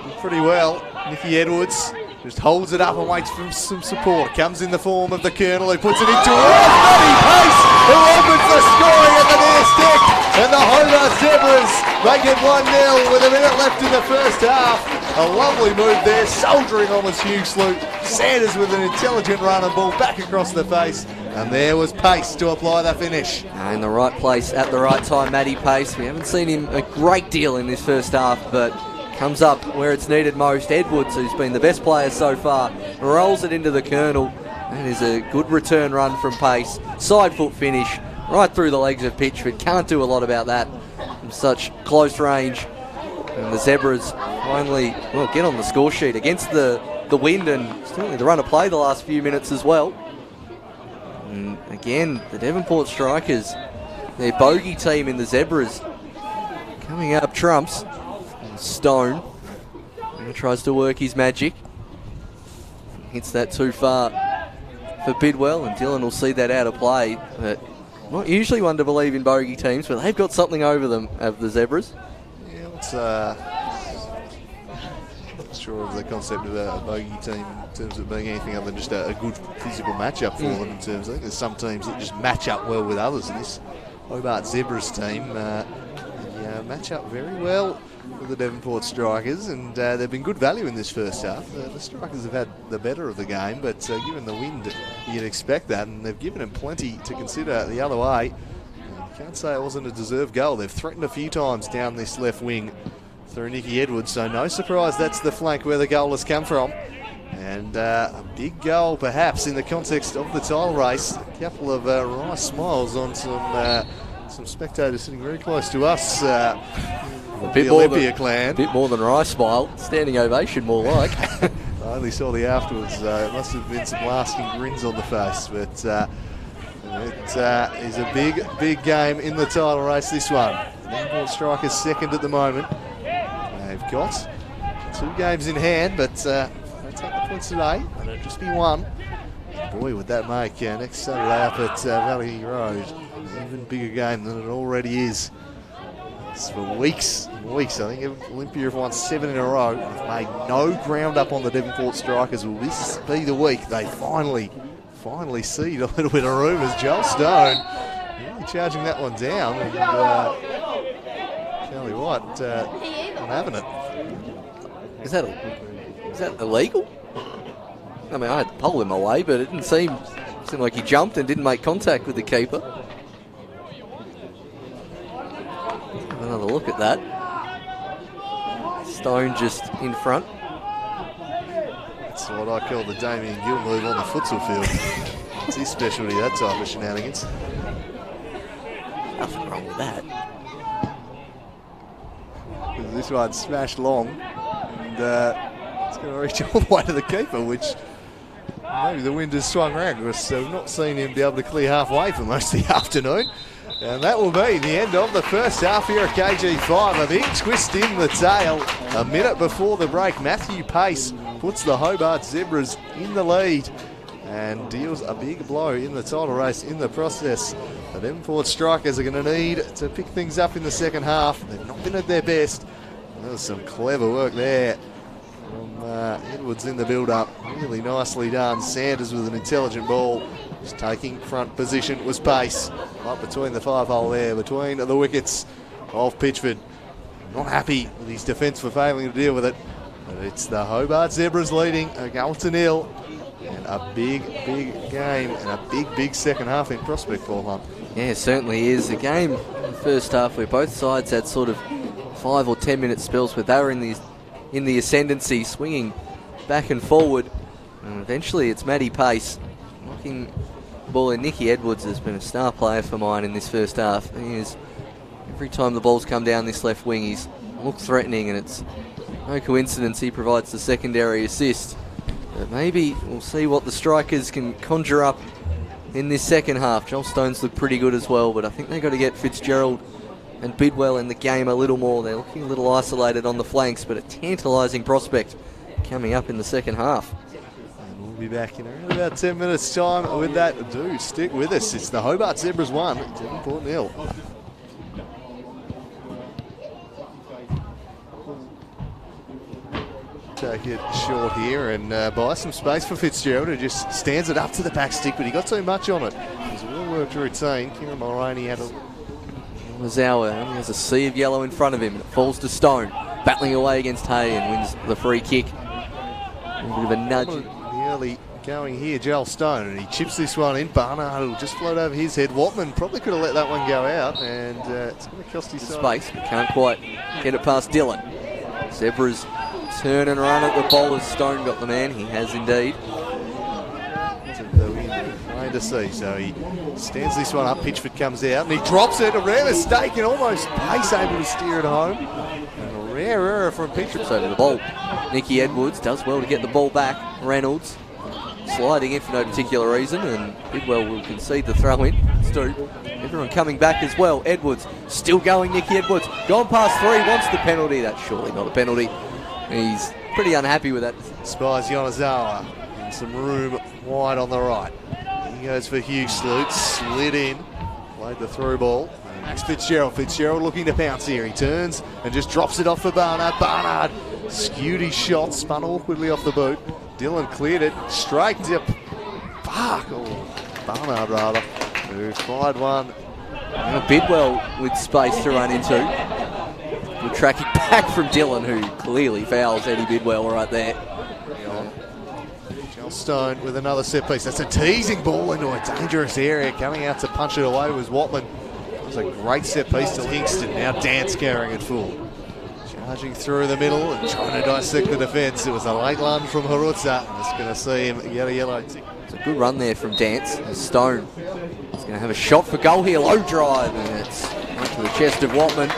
Did pretty well. Nicky Edwards just holds it up and waits for some support. Comes in the form of the Colonel, who puts it into Matty Pace, who opens the scoring at the near stick. And the Hobart Zebras make it 1-0 with a minute left in the first half. A lovely move there, soldiering on was Hughes Sloot. Sanders with an intelligent run and ball back across the face. And there was Pace to apply the finish. In the right place at the right time, Matty Pace. We haven't seen him a great deal in this first half, but comes up where it's needed most. Edwards, who's been the best player so far, rolls it into the Colonel. That is a good return run from pace. Side foot finish right through the legs of Pitchford. Can't do a lot about that from such close range. And the Zebras finally get on the score sheet against the wind, and certainly the run of play the last few minutes as well. And again, the Devonport Strikers, their bogey team in the Zebras, coming up trumps. And Stone tries to work his magic. Hits that too far for Bidwell, and Dylan will see that out of play. But not usually one to believe in bogey teams, but they've got something over them, of the Zebras. Yeah, it's not sure of the concept of a bogey team in terms of being anything other than just a good physical matchup for them. In terms, I think there's some teams that just match up well with others, and this Hobart Zebras team match up very well with the Devonport Strikers, and they've been good value in this first half. The Strikers have had the better of the game, but given the wind, you'd expect that, and they've given them plenty to consider the other way. You can't say it wasn't a deserved goal. They've threatened a few times down this left wing through Nicky Edwards, so no surprise that's the flank where the goal has come from. And a big goal perhaps in the context of the title race. A couple of nice smiles on some spectators sitting very close to us. The Olympia clan. A bit more than a smile. Standing ovation, more like. I only saw the afterwards. It must have been some lasting grins on the face. But it is a big game in the title race, this one. The Devonport Strikers second at the moment. They've got 2 games in hand, but they take the points today. It'll just be one. Boy, would that make next Saturday up at Valley Road an even bigger game than it already is. It's for weeks and weeks. I think Olympia have won 7 in a row. They've made no ground up on the Devonport Strikers. Will this be the week they finally cede a little bit of room, as Joel Stone really charging that one down? And tell you what, I'm having it. Is that illegal? I mean, I had the pole in my way, but it didn't seem like he jumped and didn't make contact with the keeper. Have another look at that. Stone just in front. That's what I call the Damien Gill move on the futsal field. It's his specialty, that type of shenanigans. Nothing wrong with that. This one smashed long, and it's going to reach all the way to the keeper, which maybe the wind has swung around, because we've not seen him be able to clear halfway for most of the afternoon. And that will be the end of the first half here at KG5. A big twist in the tail. A minute before the break, Matthew Pace puts the Hobart Zebras in the lead and deals a big blow in the title race in the process. The Devonport Strikers are going to need to pick things up in the second half. They've not been at their best. There was some clever work there from Edwards in the build-up. Really nicely done. Sanders with an intelligent ball. Just taking front position was Pace. Right between the 5-hole there, between the wickets of Pitchford. Not happy with his defence for failing to deal with it. But it's the Hobart Zebras leading a goal to nil. And a big game and a big second half in prospect, Paul Hunt. Yeah, it certainly is. A game in the first half where both sides had sort of 5 or 10 minute spells where they were in the ascendancy, swinging back and forward. And eventually it's Matty Pace knocking the ball in. Nicky Edwards has been a star player for mine in this first half. He is, every time the ball's come down this left wing, he's looked threatening, and it's no coincidence he provides the secondary assist. But maybe we'll see what the Strikers can conjure up in this second half. Joel Stone's looked pretty good as well, but I think they've got to get Fitzgerald and Bidwell in the game a little more. They're looking a little isolated on the flanks, but a tantalising prospect coming up in the second half. And we'll be back in around about 10 minutes' time with that. Do stick with us. It's the Hobart Zebras 1, Devonport 0. Take it short here and buy some space for Fitzgerald, who just stands it up to the back stick, but he got too much on it. It was a well-worked routine. Kieran Mulroney had a... Mazawa only has a sea of yellow in front of him. It falls to Stone, battling away against Hay, and wins the free kick. A bit of a nudge. Nearly going here, Joel Stone, and he chips this one in. Barnard will just float over his head. Watman probably could have let that one go out, and it's going to cost his space, but can't quite get it past Dylan. Zebras turn and run at the ball as Stone got the man. He has indeed. Plain to see. So he stands this one up. Pitchford comes out and he drops it. A rare mistake and almost pace able to steer it home. And a rare error from Pitchford. Over the ball. Nicky Edwards does well to get the ball back. Reynolds sliding in for no particular reason, and Bidwell will concede the throw in. Stu. Everyone coming back as well. Edwards still going. Nicky Edwards gone past 3, wants the penalty. That's surely not a penalty. He's pretty unhappy with that. Spies Yonezawa in some room wide on the right. He goes for Hugh Sloot, slid in, played the through ball. Max Fitzgerald. Fitzgerald looking to pounce here. He turns and just drops it off for Barnard. Barnard skewed his shot, spun awkwardly off the boot. Dillon cleared it straight to Park, or Barnard rather, who fired one. Now Bidwell with space to run into. Good tracking back from Dillon, who clearly fouls Eddie Bidwell right there. Joel Stone with another set piece. That's a teasing ball into a dangerous area. Coming out to punch it away was Watman. It was a great set piece to Kingston. Now Dance carrying it full. Charging through the middle and trying to dissect the defence. It was a late lunge from Harutza. Just going to see him get a yellow tick. It's a good run there from Dance. Stone is going to have a shot for goal here. Low drive, and it's right to the chest of Watman.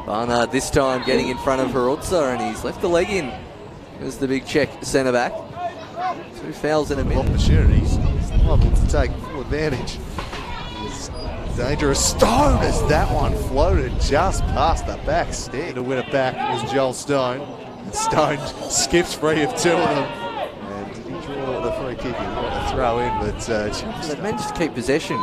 Barnard this time getting in front of Harutza, and he's left the leg in. There's the big check centre back. 2 fouls in a minute. Opportunities. He's liable to take full advantage. Dangerous Stone as that one floated just past the back stick. To win it back was Joel Stone. And Stone skips free of 2 of them. And did he draw the free kick? He got a throw in, but they've managed to keep possession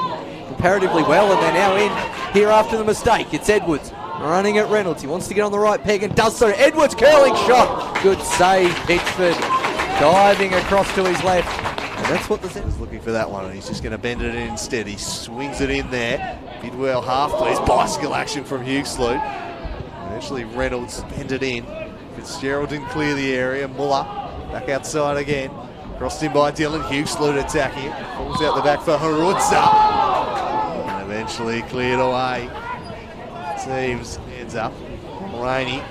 comparatively well, and they're now in here after the mistake. It's Edwards running at Reynolds. He wants to get on the right peg and does so. Edwards curling shot. Good save, Pitchford diving across to his left. And that's what the Zen's looking for that one, and he's just going to bend it in instead. He swings it in there. Bidwell half plays bicycle action from Hugh Sloot. Eventually Reynolds bend it in. Fitzgerald didn't clear the area. Muller back outside again. Crossed in by Dillon. Hugh Sloot attacking. Falls out the back for Harutza. And eventually cleared away. Teams ends up. Rainey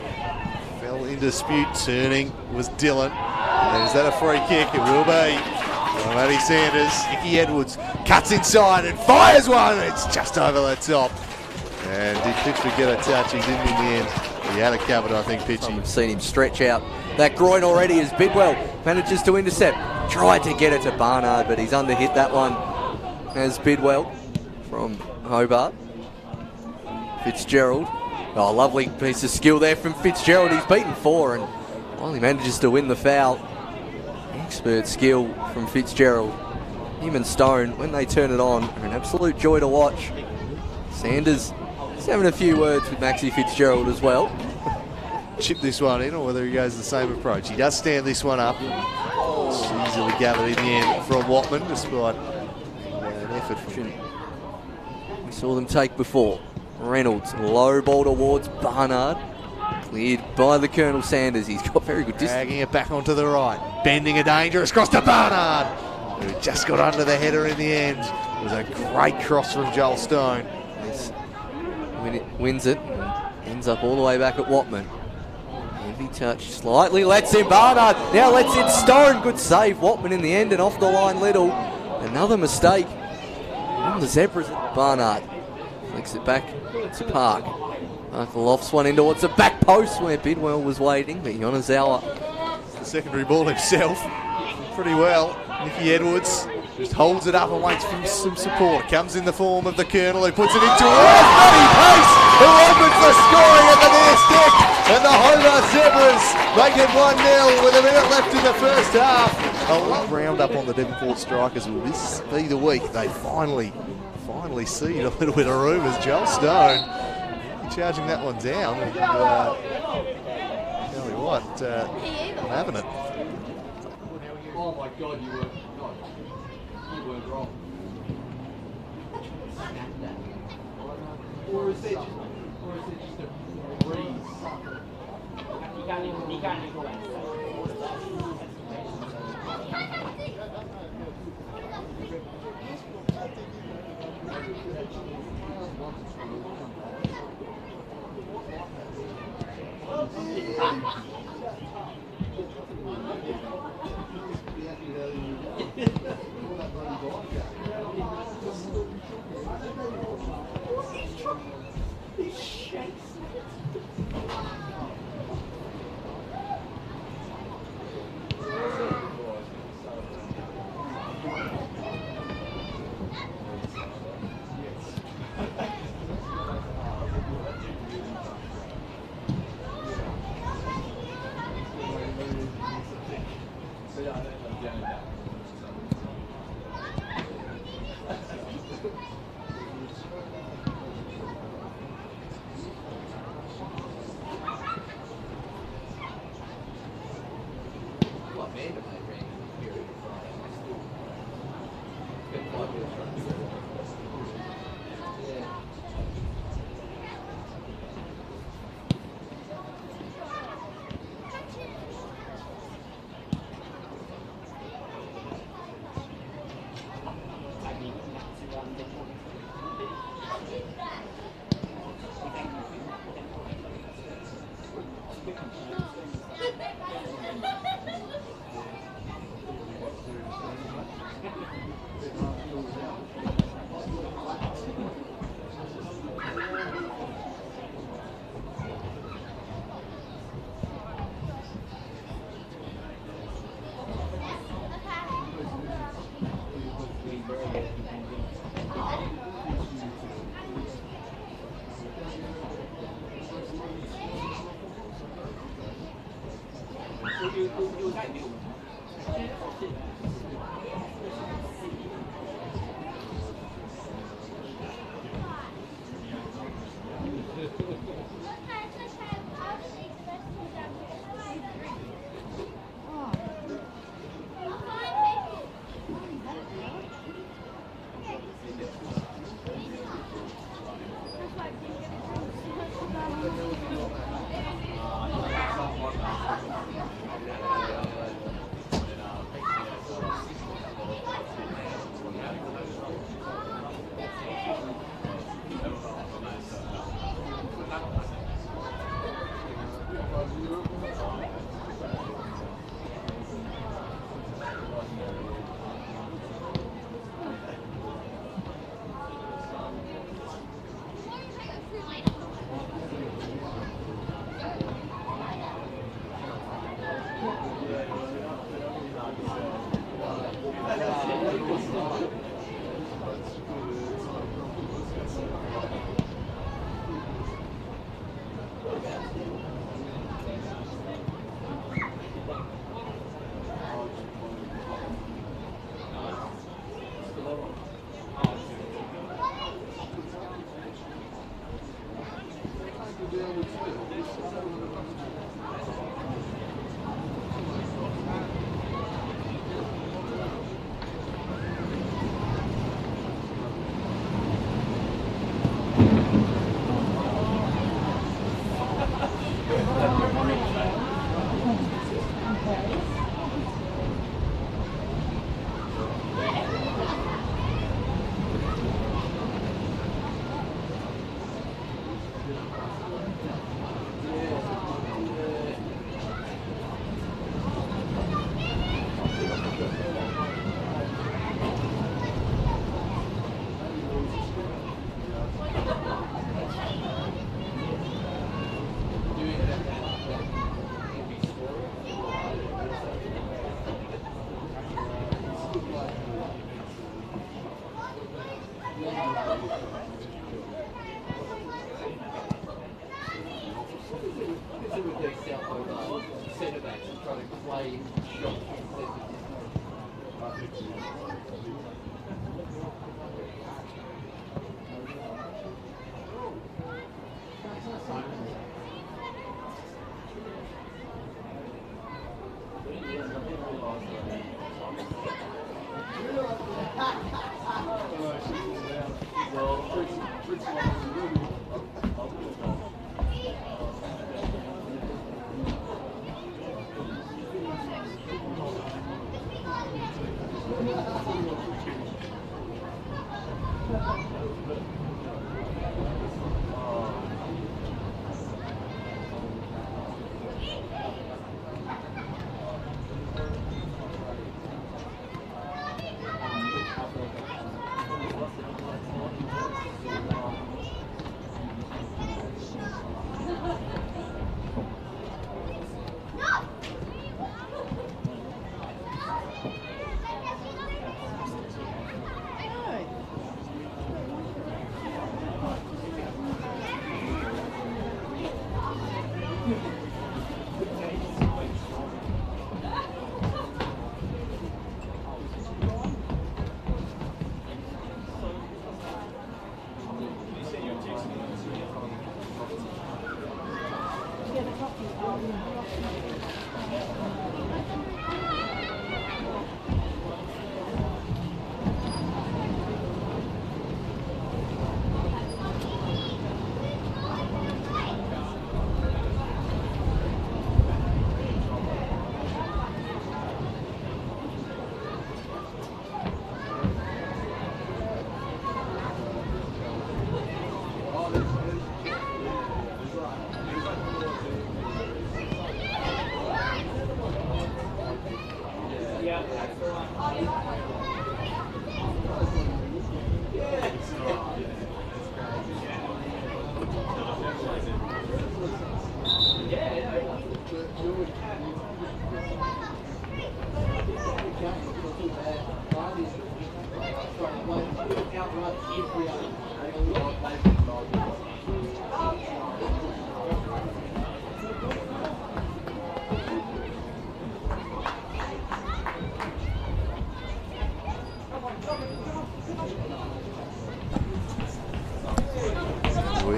fell in dispute. Turning was Dillon. And is that a free kick? It will be. Matty Sanders, Nicky Edwards cuts inside and fires one. It's just over the top. And did Pitchford get a touch? He didn't in the end. He had it covered, I think, Pitchy. I've seen him stretch out that groin already as Bidwell manages to intercept. Tried to get it to Barnard, but he's underhit that one as Bidwell from Hobart. Fitzgerald. Oh, lovely piece of skill there from Fitzgerald. He's beaten 4 and finally manages to win the foul. Expert skill from Fitzgerald. Him and Stone, when they turn it on, are an absolute joy to watch. Sanders is having a few words with Maxie Fitzgerald as well. Chip this one in, or whether he goes the same approach. He does stand this one up. It's easily gathered in the end from Watman, despite an effort from him. We saw them take before. Reynolds, low ball towards Barnard. Cleared by the Colonel Sanders. He's got very good distance. Dragging it back onto the right. Bending a dangerous cross to Barnard, who just got under the header in the end. It was a great cross from Joel Stone. Wins it and ends up all the way back at Watman. Heavy touch, slightly lets in Barnard. Now lets in Stone. Good save, Watman in the end, and off the line Little. Another mistake on the Zebras. Barnard flicks it back to Park. Park lofts one in towards the back post where Bidwell was waiting, but Yonezawa. The secondary ball himself pretty well. Nicky Edwards just holds it up and waits for some support. Comes in the form of the Colonel, who puts it into Matty Pace, who opens the scoring at the near stick. And the Hobart Zebras make it 1-0 with a minute left in the first half. A long round up on the Devonport Strikers. Will this be the week they finally see a little bit of room as Joel Stone charging that one down? And, tell you what, I'm having it. Oh my God, you were wrong. Or is it just a breeze? You can't go outside.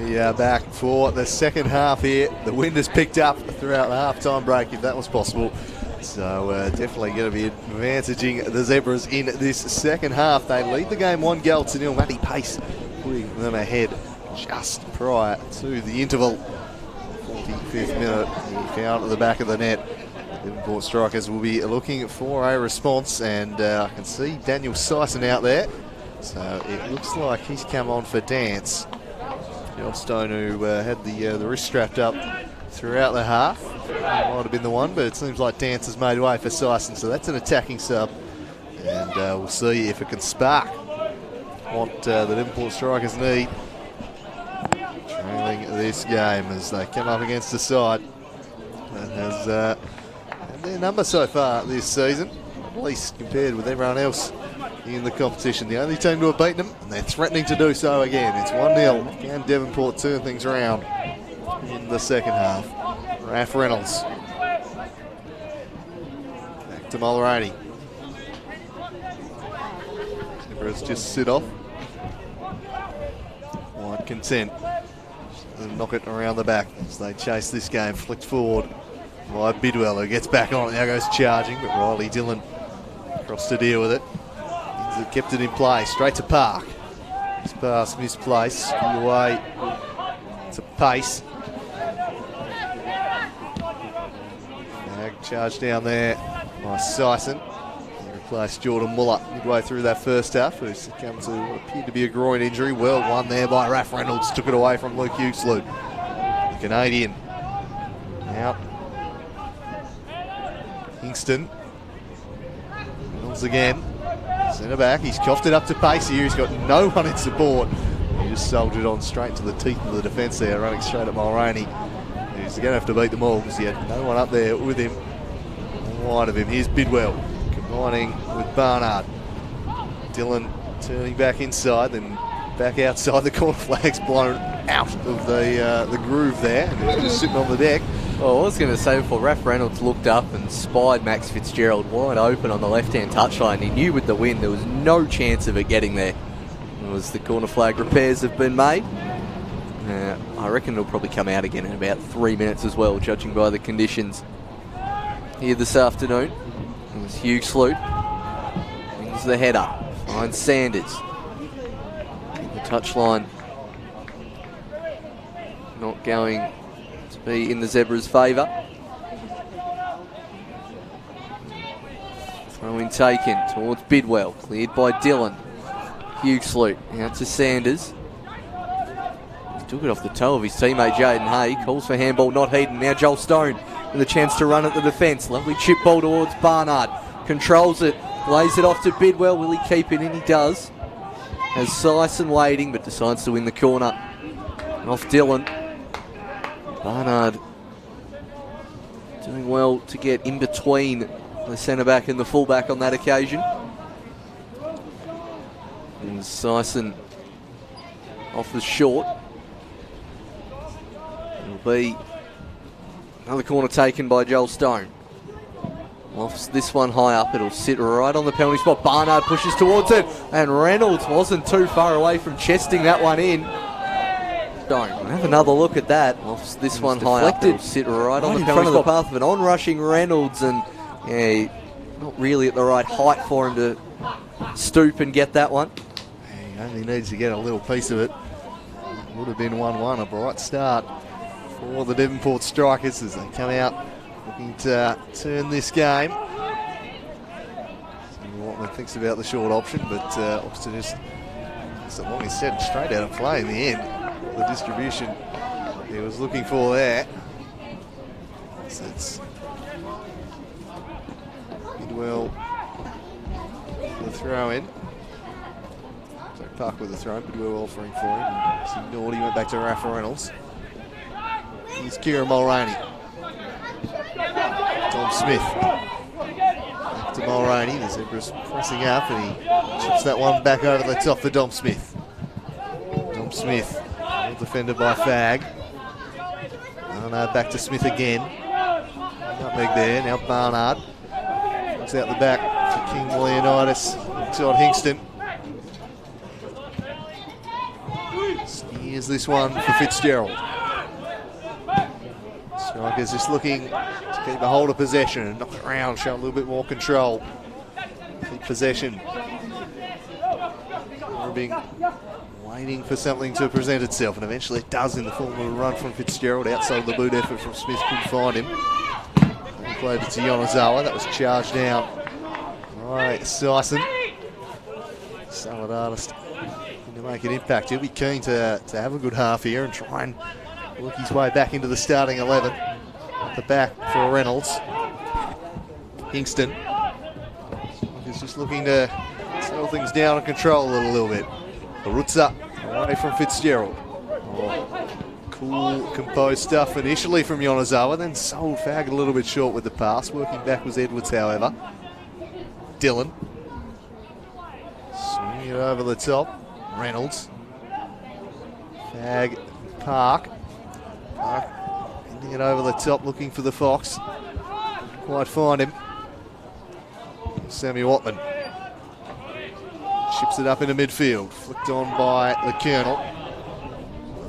We are back for the second half here. The wind has picked up throughout the half-time break, if that was possible. So definitely going to be advantaging the Zebras in this second half. They lead the game 1-0. Matty Pace putting them ahead just prior to the interval. 45th minute, he found at the back of the net. Devonport strikers will be looking for a response, and I can see Daniel Sison out there. So it looks like he's come on for Dance. Johnstone, who had the wrist strapped up throughout the half. Might have been the one, but it seems like Dance has made way for Sison, so that's an attacking sub. And we'll see if it can spark what the Devonport strikers need. Trailing this game as they come up against the side that has had their number so far this season, at least compared with everyone else in the competition. The only team to have beaten them, and they're threatening to do so again. It's 1-0. Can Devonport turn things around in the second half? Raph Reynolds. Back to Mulroney. Zebras just sit off. Quite content. And knock it around the back as they chase this game. Flicked forward by Bidwell, who gets back on it. Now goes charging, but Riley Dillon across to deal with it. Kept it in play, straight to Park. This pass misplaced, skewed away to Pace. Charge down there by Sison. He replaced Jordan Muller midway through that first half, who succumbed to what appeared to be a groin injury. Well won there by Raph Reynolds, took it away from Luke Huxley. The Canadian. Out. Kingston. Reynolds again. Centre back, he's coughed it up to Pace here. He's got no one in support. He just soldiered on straight to the teeth of the defence there, running straight at Mulroney. He's going to have to beat them all because he had no one up there with him. Wide of him. Here's Bidwell combining with Barnard. Dillon turning back inside, then back outside. The corner flag's blown out of the groove there. And he's just sitting on the deck. Well, I was going to say before, Raph Reynolds looked up and spied Max Fitzgerald wide open on the left-hand touchline. He knew with the wind there was no chance of it getting there. It was the corner flag repairs have been made. I reckon it'll probably come out again in about 3 minutes as well, judging by the conditions here this afternoon. It was Hugh Sloot. Brings the header. Finds Sanders. The touchline not going to be in the Zebras' favour. Throw in taken towards Bidwell. Cleared by Dillon. Hugh Sloot out to Sanders. Took it off the toe of his teammate Jaden Hay. Calls for handball, not Heaton. Now Joel Stone with a chance to run at the defence. Lovely chip ball towards Barnard. Controls it. Lays it off to Bidwell. Will he keep it in? He does. Has Sison waiting, but decides to win the corner. Off Dillon. Barnard doing well to get in between the centre-back and the full-back on that occasion. And Sison off the short. It'll be Another corner taken by Joel Stone. Lofts this one high up. It'll sit right on the penalty spot. Barnard pushes towards it, and Reynolds wasn't too far away from chesting that one in. Stone, we'll have another look at that. Lofts this one high up. It'll sit right on the penalty spot. Path of an on-rushing Reynolds, and yeah, not really at the right height for him to stoop and get that one. He only needs to get a little piece of it. Would have been 1-1, a bright start for the Devonport Strikers as they come out looking to turn this game. See what one thinks about the short option, but Oxford just as long as set straight out of play in the end. The distribution he was looking for there. So it's Bidwell the throw in. So Park with the throw, Bidwell offering for him. It's ignored, he went back to Rafa Reynolds. Here's Kieran Mulroney. Tom Smith. Back to Mulroney. The Zebras pressing up, and he chips that one back over the top for Dom Smith. Dom Smith, well defended by Fag. Barnard back to Smith again. Nutmeg there, now Barnard. It's out the back for King Leonidas. Todd Hingston. Here's this one for Fitzgerald. Strikers just looking to keep a hold of possession and knock it around, show a little bit more control. Keep possession. Being waiting for something to present itself, and eventually it does in the form of a run from Fitzgerald. Outside the boot effort from Smith, couldn't find him. He played it to Yonezawa, that was charged down by Sison. Solid artist to make an impact. He'll be keen to have a good half here and try and work his way back into the starting 11. At the back for Reynolds. Hingston is just looking to settle things down and control it a little bit. Barutza away from Fitzgerald. Oh, cool, composed stuff initially from Yonezawa, then sold Fag a little bit short with the pass. Working back was Edwards, however. Dillon. Swinging it over the top. Reynolds. Fag, Park. Park ending it over the top, looking for the Fox. Quite find him. Sammy Watman. Ships it up into midfield. Flicked on by the Colonel.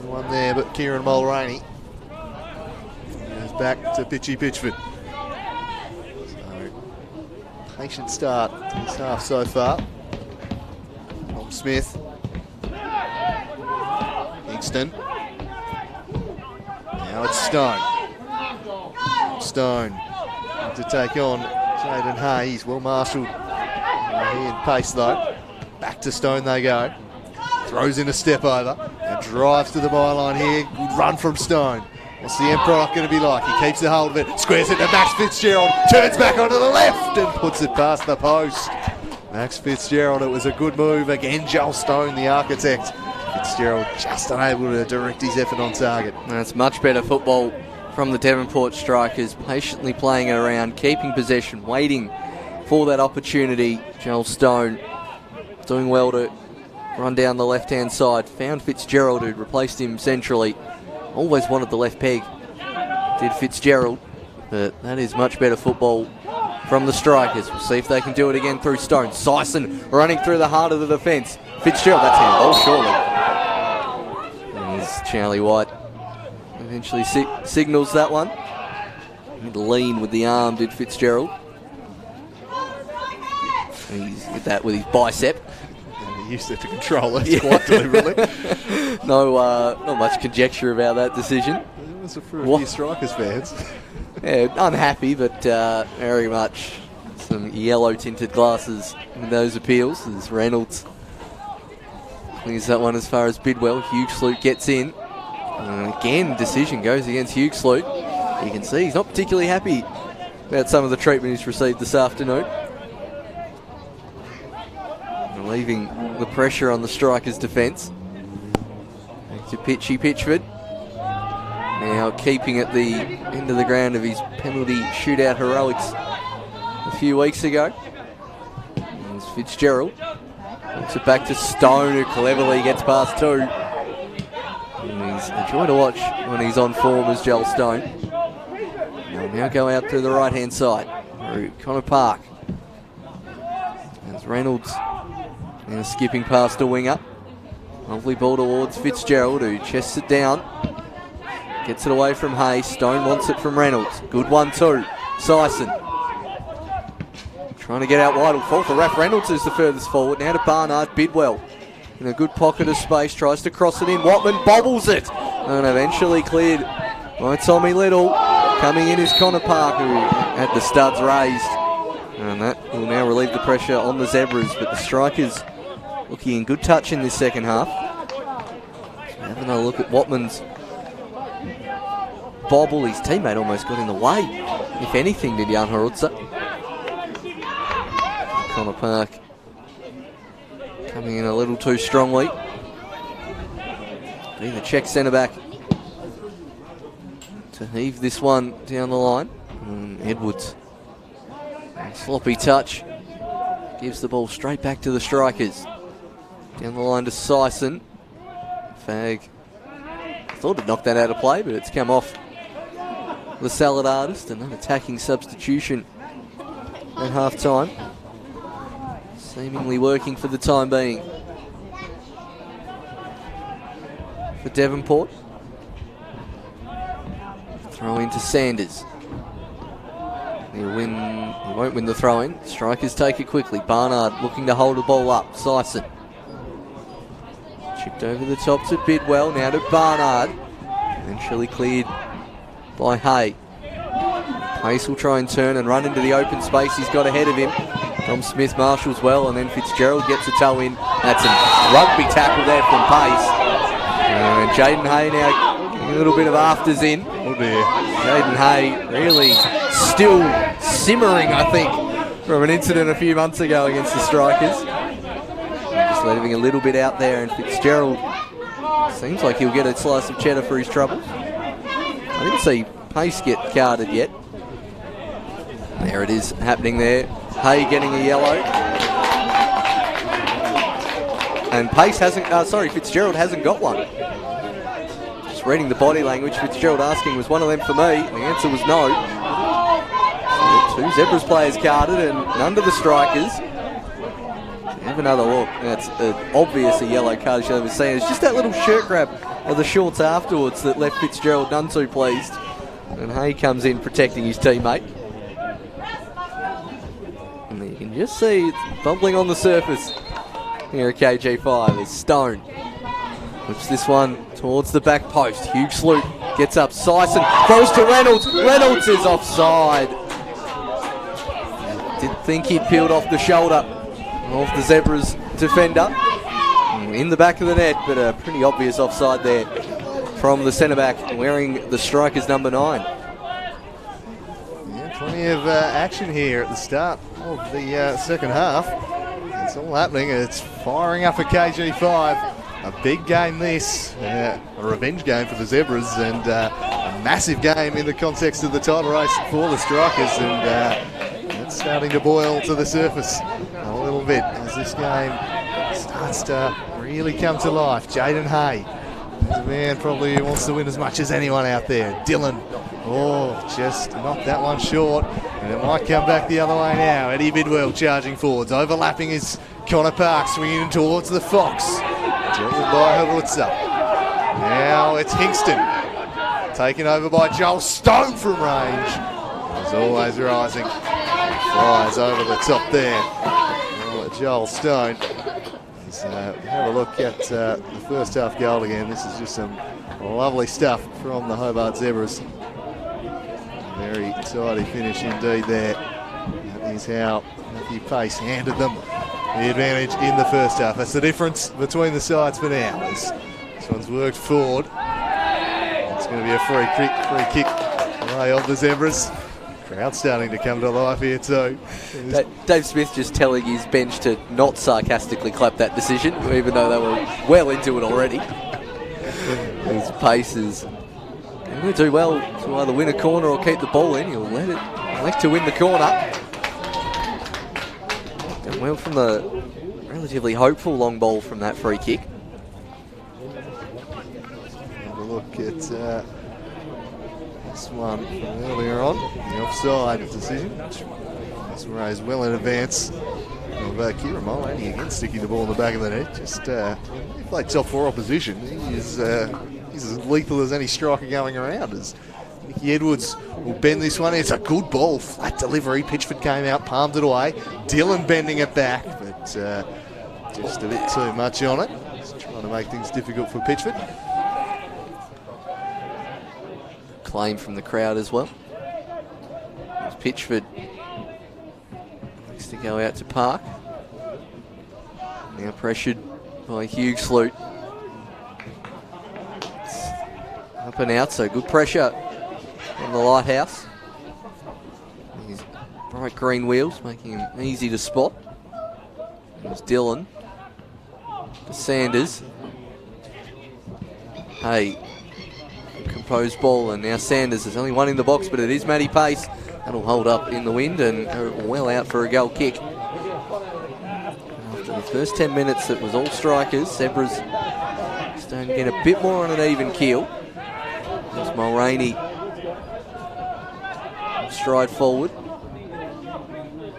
No one there but Kieran Mulroney. Goes back to Pitchy Pitchford. So, patient start to this half so far. Tom Smith. Hingston. Now it's Stone. Stone to take on Jaden Hayes. Well marshalled here in pace though. Back to Stone they go. Throws in a step over and drives to the byline here. Good run from Stone. What's the end product going to be like? He keeps a hold of it. Squares it to Max Fitzgerald. Turns back onto the left and puts it past the post. Max Fitzgerald, it was a good move. Again, Joel Stone, the architect. Fitzgerald just unable to direct his effort on target. That's much better football from the Devonport Strikers, patiently playing it around, keeping possession, waiting for that opportunity. Joel Stone doing well to run down the left-hand side. Found Fitzgerald, who'd replaced him centrally. Always wanted the left peg, did Fitzgerald, but that is much better football from the Strikers. We'll see if they can do it again through Stone. Sison running through the heart of the defence. Fitzgerald, that's handball, surely. And as Charlie White eventually signals that one. He'd lean with the arm, did Fitzgerald. He's did that with his bicep. And he used it to control it quite deliberately. Not much conjecture about that decision. It was for a few Strikers fans. Yeah, unhappy, but very much some yellow tinted glasses in those appeals as Reynolds clears that one as far as Bidwell. Hugh Sloot gets in. Again, decision goes against Hugh Sloot. You can see he's not particularly happy about some of the treatment he's received this afternoon. Relieving the pressure on the Strikers' defence. Back to Pitchy Pitchford. Now keeping at the end of the ground of his penalty shootout heroics a few weeks ago. There's Fitzgerald. Looks it back to Stone, who cleverly gets past two. And he's a joy to watch when he's on form as Joel Stone. They'll now go out to the right-hand side. Through Connor Park. As Reynolds now skipping past a winger. Lovely ball towards Fitzgerald, who chests it down. Gets it away from Hay. Stone wants it from Reynolds. Good one too. Sison. Trying to get out wide. Will fall for Raph Reynolds, who's the furthest forward. Now to Barnard. Bidwell in a good pocket of space. Tries to cross it in. Watman bobbles it. And eventually cleared by Tommy Little. Coming in is Connor Park, who had the studs raised. And that will now relieve the pressure on the Zebras. But the Strikers looking in good touch in this second half. So having a look at Watman's bobble. His teammate almost got in the way, if anything, did Jan Harutza. Connor Park coming in a little too strongly. Being the Czech centre-back to heave this one down the line. And Edwards, a sloppy touch, gives the ball straight back to the Strikers. Down the line to Sison. Fag thought he'd knocked that out of play, but it's come off the salad artist. And an attacking substitution at half-time. Seemingly working for the time being for Devonport. Throw into Sanders. He won't win the throw-in. Strikers take it quickly. Barnard looking to hold the ball up. Sison. Chipped over the top to Bidwell. Now to Barnard. Eventually cleared by Hay. Pace will try and turn and run into the open space he's got ahead of him. Tom Smith marshals well, and then Fitzgerald gets a toe in. That's a rugby tackle there from Pace. And Jaden Hay now getting a little bit of afters in. Oh dear. Jaden Hay really still simmering, I think, from an incident a few months ago against the Strikers. Just leaving a little bit out there, and Fitzgerald seems like he'll get a slice of cheddar for his trouble. I didn't see Pace get carded yet. There it is happening there. Hay getting a yellow. And Fitzgerald hasn't got one. Just reading the body language, Fitzgerald asking, was one of them for me? And the answer was no. So 2 Zebras players carded and none to the Strikers. Have another look. That's obvious a yellow card you've ever seen. It's just that little shirt grab of the shorts afterwards that left Fitzgerald none too pleased. And Hay comes in protecting his teammate. And you can just see it's bubbling on the surface here at KG5 as Stone whips this one towards the back post. Huge sloop gets up. Sison throws to Reynolds. Reynolds is offside. Didn't think he peeled off the shoulder of the Zebras defender. In the back of the net, but a pretty obvious offside there from the centre-back wearing the Strikers number 9. Yeah, plenty of action here at the start of the second half. It's all happening. It's firing up at KG5. A big game this, a revenge game for the Zebras, and a massive game in the context of the title race for the Strikers, and it's starting to boil to the surface a little bit as this game starts to really come to life. Jaden Hay, the man probably who wants to win as much as anyone out there. Dylan, just knocked that one short, and it might come back the other way now. Eddie Bidwell charging forwards, overlapping is Connor Park, swinging towards the Fox. Dribbled by Harutza. Now it's Hingston, taken over by Joel Stone from range. As always rising, flies over the top there. Joel Stone. Have a look at the first half goal again. This is just some lovely stuff from the Hobart Zebras. Very tidy finish indeed there. That is how Matthew Pace handed them the advantage in the first half. That's the difference between the sides for now. This one's worked forward. It's going to be a free kick away of the Zebras. Crowd starting to come to life here too. Dave Smith just telling his bench to not sarcastically clap that decision, even though they were well into it already. His pace is going to do well to either win a corner or keep the ball in. He'll elect to win the corner. Done well from the relatively hopeful long ball from that free kick. Have a look at this one from earlier on, the offside decision. This raised well in advance of Kieran Mullaney again sticking the ball in the back of the net. Just he played top 4 opposition. He's as lethal as any striker going around. As Nicky Edwards will bend this one. It's a good ball, flat delivery. Pitchford came out, palmed it away. Dylan bending it back, but just a bit too much on it. Just trying to make things difficult for Pitchford. Claim from the crowd as well. As Pitchford looks to go out to Park. Now pressured by Hugh Sloot. Up and out, so good pressure on the Lighthouse. His bright green wheels making him easy to spot. There's Dylan. To Sanders. Hey, composed ball, and now Sanders. There's only one in the box, but it is Matty Pace. That'll hold up in the wind and go well out for a goal kick. After the first 10 minutes, it was all strikers. Zebras starting to get a bit more on an even keel. There's Mulroney. Stride forward.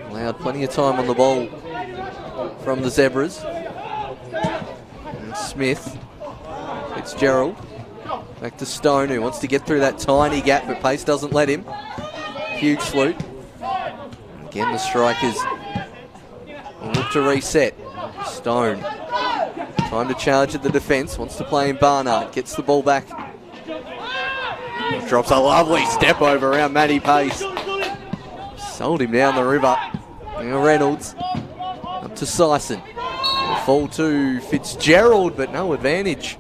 Allowed plenty of time on the ball from the Zebras. And Smith. Fitzgerald. Back to Stone, who wants to get through that tiny gap, but Pace doesn't let him. Huge flute. Again, the strikers will look to reset. Stone. Time to charge at the defence. Wants to play in Barnard. Gets the ball back. Drops a lovely step over around Matty Pace. Sold him down the river. Now Reynolds. Up to Sison. Fall to Fitzgerald, but no advantage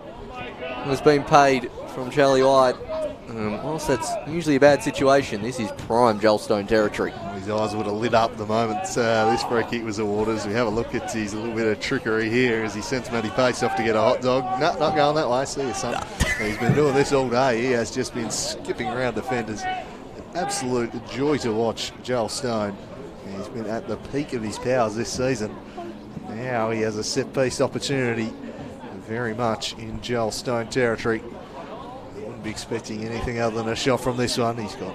was being paid from Charlie White. Whilst that's usually a bad situation, this is prime Joel Stone territory. His eyes would have lit up the moment this free kick was awarded. As we have a look at his little bit of trickery here as he sends Matty Pace off to get a hot dog. No, not going that way. See you, son. He's been doing this all day. He has just been skipping around defenders. An absolute joy to watch Joel Stone. He's been at the peak of his powers this season. Now he has a set-piece opportunity, very much in Joel Stone territory. I wouldn't be expecting anything other than a shot from this one. He's got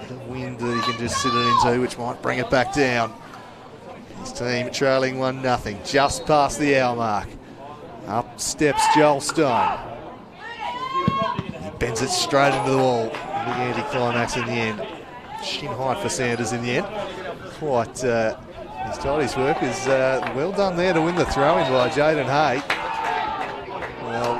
the wind that he can just sit it into, which might bring it back down. His team trailing 1-0, just past the hour mark. Up steps Joel Stone. He bends it straight into the wall. Big anti-climax in the end. Shin height for Sanders in the end. Quite his tidy's work is well done there to win the throw-in by Jaden Hay. Well,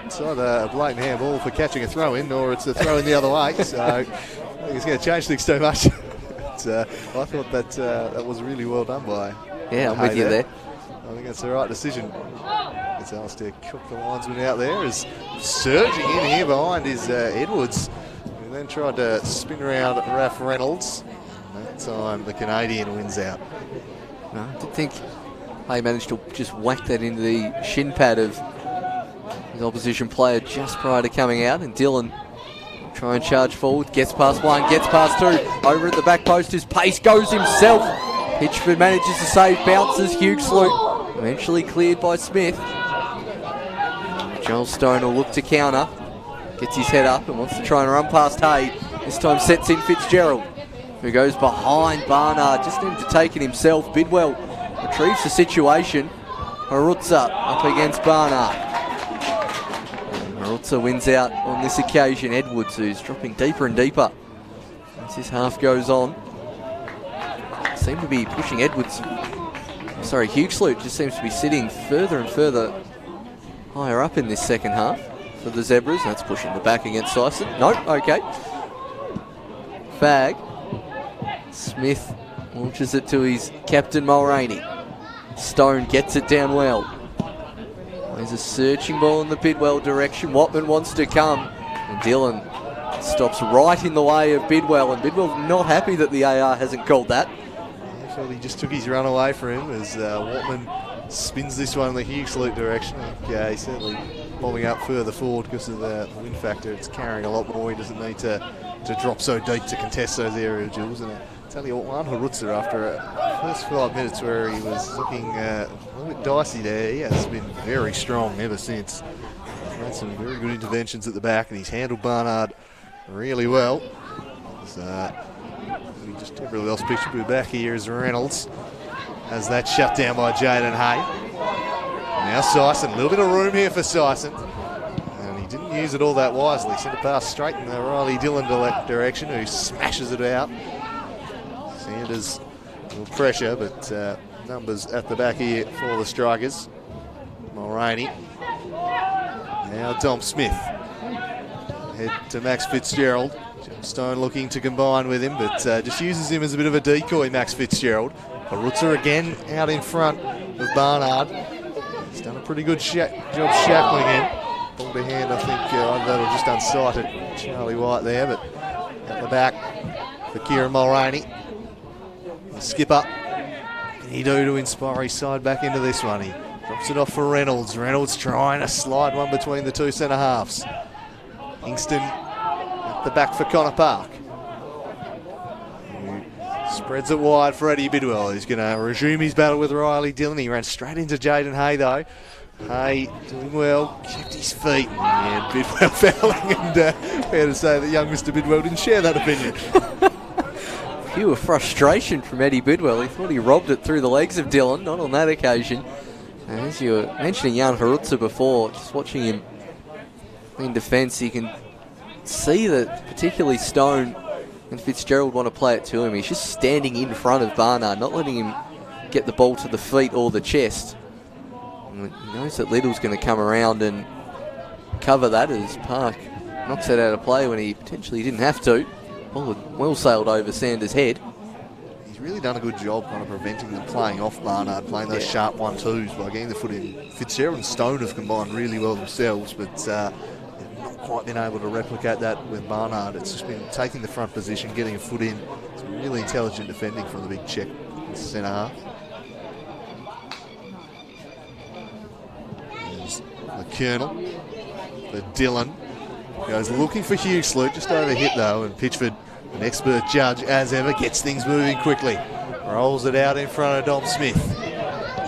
it's either a blatant handball for catching a throw-in or it's a throw-in the other way. So I think it's going to change things too much. But, I thought that was really well done by Yeah, I'm with you there. I think that's the right decision. It's Alistair Cook, the linesman out there, is surging in here behind his Edwards, who then tried to spin around Ralph Reynolds. And that time the Canadian wins out. No, I did think Hay managed to just whack that into the shin pad of his opposition player just prior to coming out, and Dylan try and charge forward, gets past one, gets past two, over at the back post as Pace goes himself. Pitchford manages to save, bounces, Hugh Sloot, eventually cleared by Smith. Joel Stone will look to counter, gets his head up and wants to try and run past Hay. This time sets in Fitzgerald, who goes behind Barnard, just needed to take it himself. Bidwell retrieves the situation. Marutza up against Barnard. Marutza wins out on this occasion. Edwards, who's dropping deeper and deeper as this half goes on. Seem to be pushing Edwards. Sorry, Hugh Sloot just seems to be sitting further and further higher up in this second half for the Zebras. That's pushing the back against Sison. No, okay. Fag. Smith launches it to his captain Mulroney. Stone gets it down well. There's a searching ball in the Bidwell direction. Watman wants to come, and Dylan stops right in the way of Bidwell, and Bidwell not happy that the AR hasn't called that. I felt he just took his run away from him as Watman spins this one in the Hughes Sloot direction. Okay, he's certainly bobbing up further forward because of the wind factor. It's carrying a lot more. He doesn't need to drop so deep to contest those aerial duels. And tell you what, Harutza, after first 5 minutes where he was looking a little bit dicey there, he has been very strong ever since. He's made some very good interventions at the back, and he's handled Barnard really well. We just temporarily lost picture, but back here is Reynolds. As that shut down by Jaden Hay. Now Syson, a little bit of room here for Syson. And he didn't use it all that wisely. Sent a pass straight in the Riley Dillon direction, who smashes it out. Sanders, a little pressure, but numbers at the back here for the strikers. Mulroney. Now Dom Smith. Head to Max Fitzgerald. Stone looking to combine with him, but just uses him as a bit of a decoy, Max Fitzgerald. Rutzer again out in front of Barnard. He's done a pretty good job shackling him. Ball to hand, I think, either that or just unsighted Charlie White there, but at the back for Kieran Mulroney. The skipper. What can he do to inspire his side back into this one? He drops it off for Reynolds. Reynolds trying to slide one between the two centre halves. Kingston at the back for Connor Park. Spreads it wide for Eddie Bidwell. He's going to resume his battle with Riley Dillon. He ran straight into Jaden Hay though. Hay doing well, kept his feet. And Bidwell fouling, and fair to say that young Mr. Bidwell didn't share that opinion. Pure frustration from Eddie Bidwell. He thought he robbed it through the legs of Dillon, not on that occasion. And as you were mentioning Jan Harutza before, just watching him in defence, you can see that particularly Stone and Fitzgerald want to play it to him. He's just standing in front of Barnard, not letting him get the ball to the feet or the chest. And he knows that Little's going to come around and cover that as Park knocks it out of play when he potentially didn't have to. Ball had well sailed over Sanders' head. He's really done a good job kind of preventing them playing off Barnard, playing those sharp 1-2s by getting the foot in. Fitzgerald and Stone have combined really well themselves, but not quite been able to replicate that with Barnard. It's just been taking the front position, getting a foot in. It's really intelligent defending from the big check centre half. There's the Colonel, the Dillon. Goes looking for Hughesley, just overhit though, and Pitchford, an expert judge as ever, gets things moving quickly. Rolls it out in front of Dom Smith.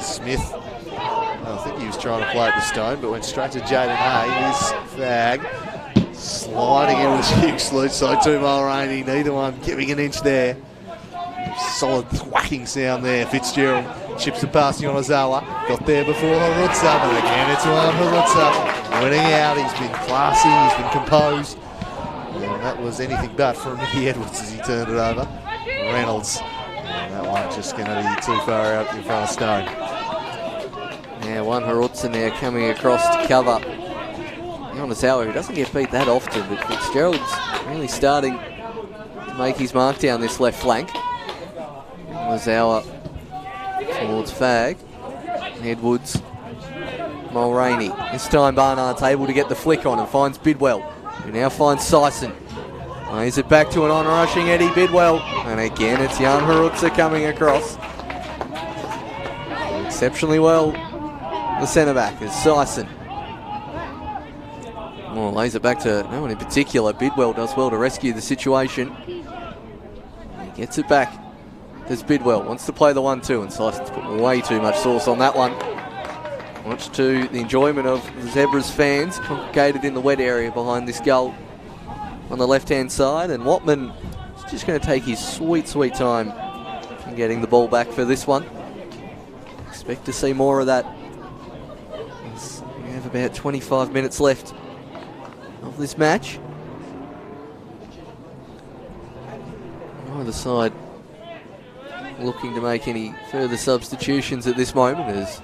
Smith, I think he was trying to play it to Stone, but went straight to Jaden Hay. His fag sliding in with Hughesley, so too Mulroney, neither one giving an inch there. Solid thwacking sound there. Fitzgerald chips it past Yonezawa. Got there before Harutza, but again it's on Harutza. Winning out, he's been classy, he's been composed. And that was anything but from Mickey Edwards as he turned it over. Reynolds. And that one just going to be too far out in front of Stone. Yeah, one Harutza now coming across to cover Yonezawa, who doesn't get beat that often, but Fitzgerald's really starting to make his mark down this left flank. Yonezawa towards Fag. Edwards. Mulroney. This time Barnard's able to get the flick on and finds Bidwell, who now finds Syson. Lays it back to an on-rushing Eddie Bidwell. And again, it's Jan Harutza coming across. Exceptionally well, the centre-back is Syson. Oh, lays it back to no one in particular. Bidwell does well to rescue the situation. He gets it back. There's Bidwell, wants to play the 1-2, and Syson's put way too much sauce on that one. Much to the enjoyment of the Zebras fans, congregated in the wet area behind this goal on the left-hand side. And Watman is just going to take his sweet, sweet time in getting the ball back for this one. Expect to see more of that. We have about 25 minutes left of this match. Neither side looking to make any further substitutions at this moment as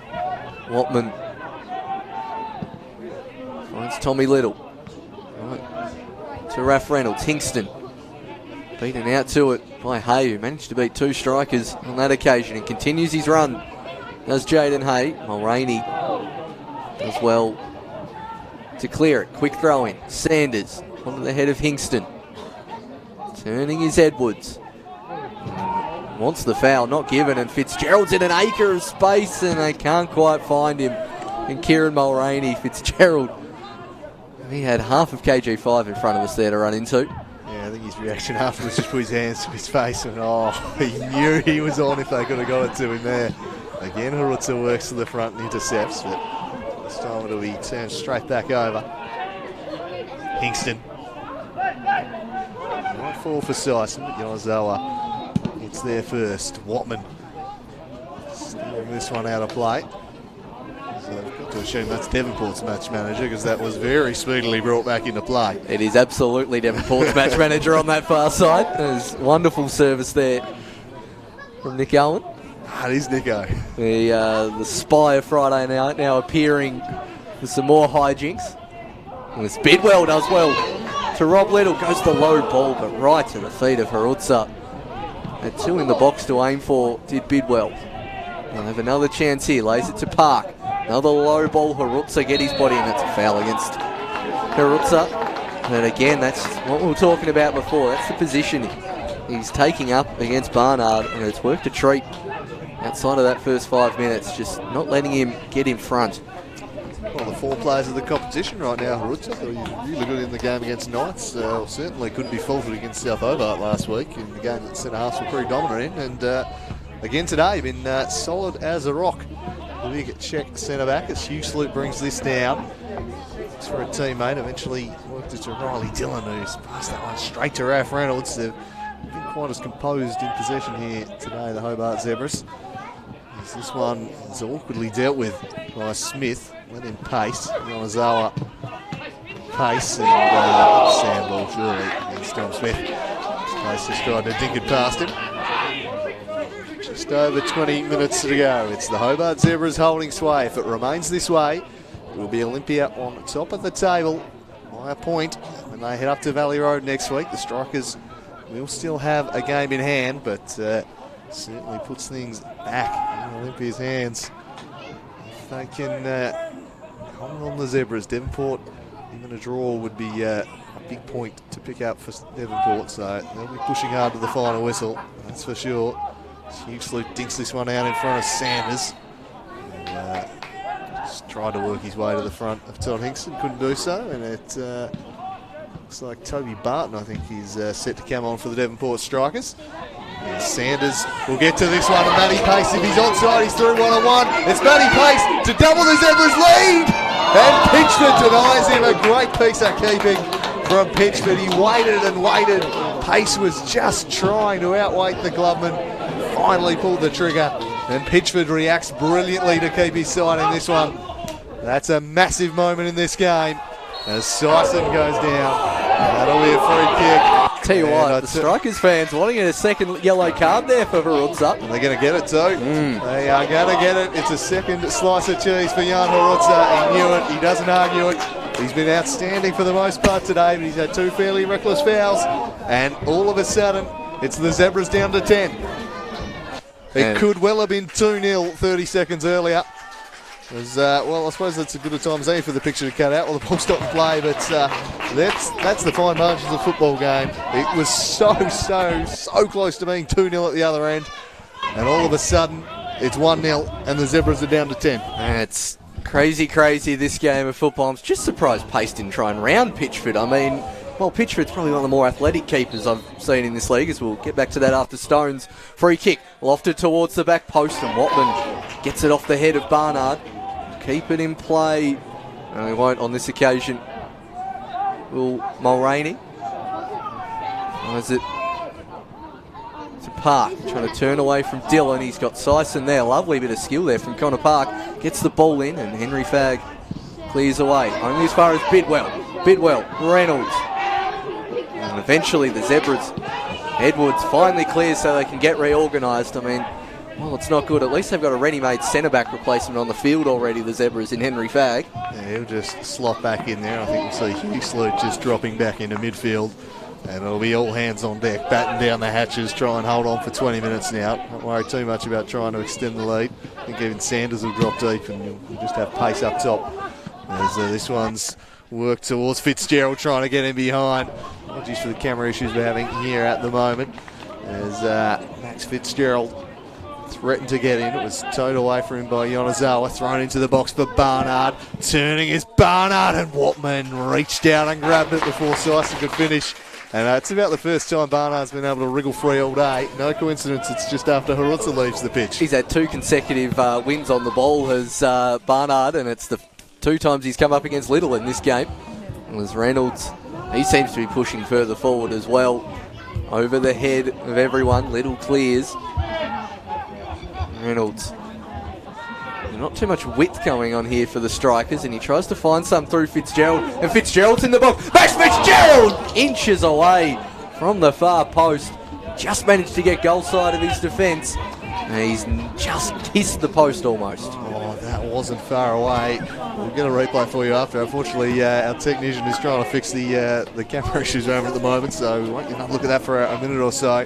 Watman finds Tommy Little. Right to Raph Reynolds. Hingston beaten out to it by Hay, who managed to beat two strikers on that occasion and continues his run. Does Jaden Hay. Mulroney does well to clear it. Quick throw in. Sanders onto the head of Hingston. Turning is Edwards. Wants the foul, not given, and Fitzgerald's in an acre of space and they can't quite find him. And Kieran Mulroney, Fitzgerald, he had half of KG5 in front of us there to run into. Yeah, I think his reaction afterwards just put his hands to his face and he knew he was on if they could have got it to him there. Again, Harutza works to the front and intercepts, but this time it'll be turned straight back over. Hingston. for Syson, but Yonazawa hits there first. Watman steering this one out of play. So I've got to assume that's Devonport's match manager, because that was very speedily brought back into play. It is absolutely Devonport's match manager on that far side. There's wonderful service there from Nick Owen. That is Nico. The spy of Friday night now appearing with some more hijinks. And this Bidwell does well to Rob Little. Goes the low ball, but right to the feet of Harutsa. And 2 in the box to aim for, did Bidwell. They'll have another chance here. Lays it to Park. Another low ball. Harutsa get his body, and that's a foul against Harutsa. And again, that's what we were talking about before. That's the positioning he's taking up against Barnard, and it's worked a treat outside of that first 5 minutes, just not letting him get in front. Well, the 4 players of the competition right now, Harutsa, he was really good in the game against Knights. Certainly couldn't be faulted against South Hobart last week in the game that centre halves were pretty dominant in. And again today, been solid as a rock. The big Czech centre back as Hugh Sloop brings this down. Looks for a teammate, eventually worked it to Riley Dillon, who's passed that one straight to Ralph Reynolds. They've been quite as composed in possession here today, the Hobart Zebras. As this one is awkwardly dealt with by Smith. Let him pace. Yonazawa pace, and sandball surely against Tom Smith. Pace just tried to dink it past him. Just over 20 minutes to go. It's the Hobart Zebras holding sway. If it remains this way, it will be Olympia on top of the table by a point when they head up to Valley Road next week. The Strikers will still have a game in hand, but certainly puts things back in Olympia's hands. If they can hold on the Zebras, Devonport, even a draw would be a big point to pick up for Devonport, so they'll be pushing hard to the final whistle, that's for sure. Hugh Sloop dinks this one out in front of Sanders. And, just tried to work his way to the front of Todd Hingston, couldn't do so, and it looks like Toby Barton, I think, is set to come on for the Devonport Strikers. And Sanders will get to this one, and Matty Pace, if he's onside, he's through 1-on-1. It's Matty Pace to double the Zebras' lead! And Pitchford denies him. A great piece of keeping from Pitchford. He waited and waited. Pace was just trying to outweight the Gloveman. Finally pulled the trigger, and Pitchford reacts brilliantly to keep his side in this one. That's a massive moment in this game as Syson goes down. That'll be a free kick. Tell you what, the Strikers fans wanting a second yellow card there for Harutsa. And they're going to get it too. They are going to get it. It's a second slice of cheese for Jan Harutsa. He knew it. He doesn't argue it. He's been outstanding for the most part today, but he's had 2 fairly reckless fouls. And all of a sudden, it's the Zebras down to 10. It could well have been 2-0 30 seconds earlier. Well, I suppose that's as good a time as any for the picture to cut out while the ball stopped play, but that's the fine margins of the football game. It was so close to being 2-0 at the other end, and all of a sudden it's 1-0 and the Zebras are down to 10. It's crazy, this game of football. I'm just surprised Pace didn't try and round Pitchford. I mean, well, Pitchford's probably one of the more athletic keepers I've seen in this league, as we'll get back to that after Stone's free kick. Lofted towards the back post, and Watman gets it off the head of Barnard. Keep it in play. No, he won't on this occasion. Will Mulroney. Is it to Park, trying to turn away from Dillon. He's got Syson there. Lovely bit of skill there from Connor Park. Gets the ball in, and Henry Fagg clears away. Only as far as Bidwell, Reynolds. And eventually the Zebras, Edwards finally clears so they can get reorganised. I mean, well, it's not good. At least they've got a ready-made centre-back replacement on the field already, the Zebras, in Henry Fagg. Yeah, he'll just slot back in there. I think we'll see Hugh Sloot just dropping back into midfield. And it'll be all hands on deck, batten down the hatches, try and hold on for 20 minutes now. Don't worry too much about trying to extend the lead. I think even Sanders will drop deep, and you'll just have pace up top. As this one's worked towards Fitzgerald, trying to get him behind. Apologies for the camera issues we're having here at the moment. As Max Fitzgerald threatened to get in. It was towed away from him by Yonazawa, thrown into the box for Barnard. Turning is Barnard, and Watman reached down and grabbed it before Syson could finish. And it's about the first time Barnard's been able to wriggle free all day. No coincidence, it's just after Harutsa leaves the pitch. He's had 2 consecutive wins on the ball as Barnard, and it's the 2 times he's come up against Little in this game. It was Reynolds. He seems to be pushing further forward as well. over the head of everyone. Little clears. Reynolds. Not too much width going on here for the strikers, and he tries to find some through Fitzgerald, and Fitzgerald's in the box. Max Fitzgerald inches away from the far post. Just managed to get goal side of his defence. And he's just kissed the post almost. Oh, that wasn't far away. We'll get a replay for you after. Unfortunately, our technician is trying to fix the camera issues over at the moment, so we won't get another look at that for a minute or so.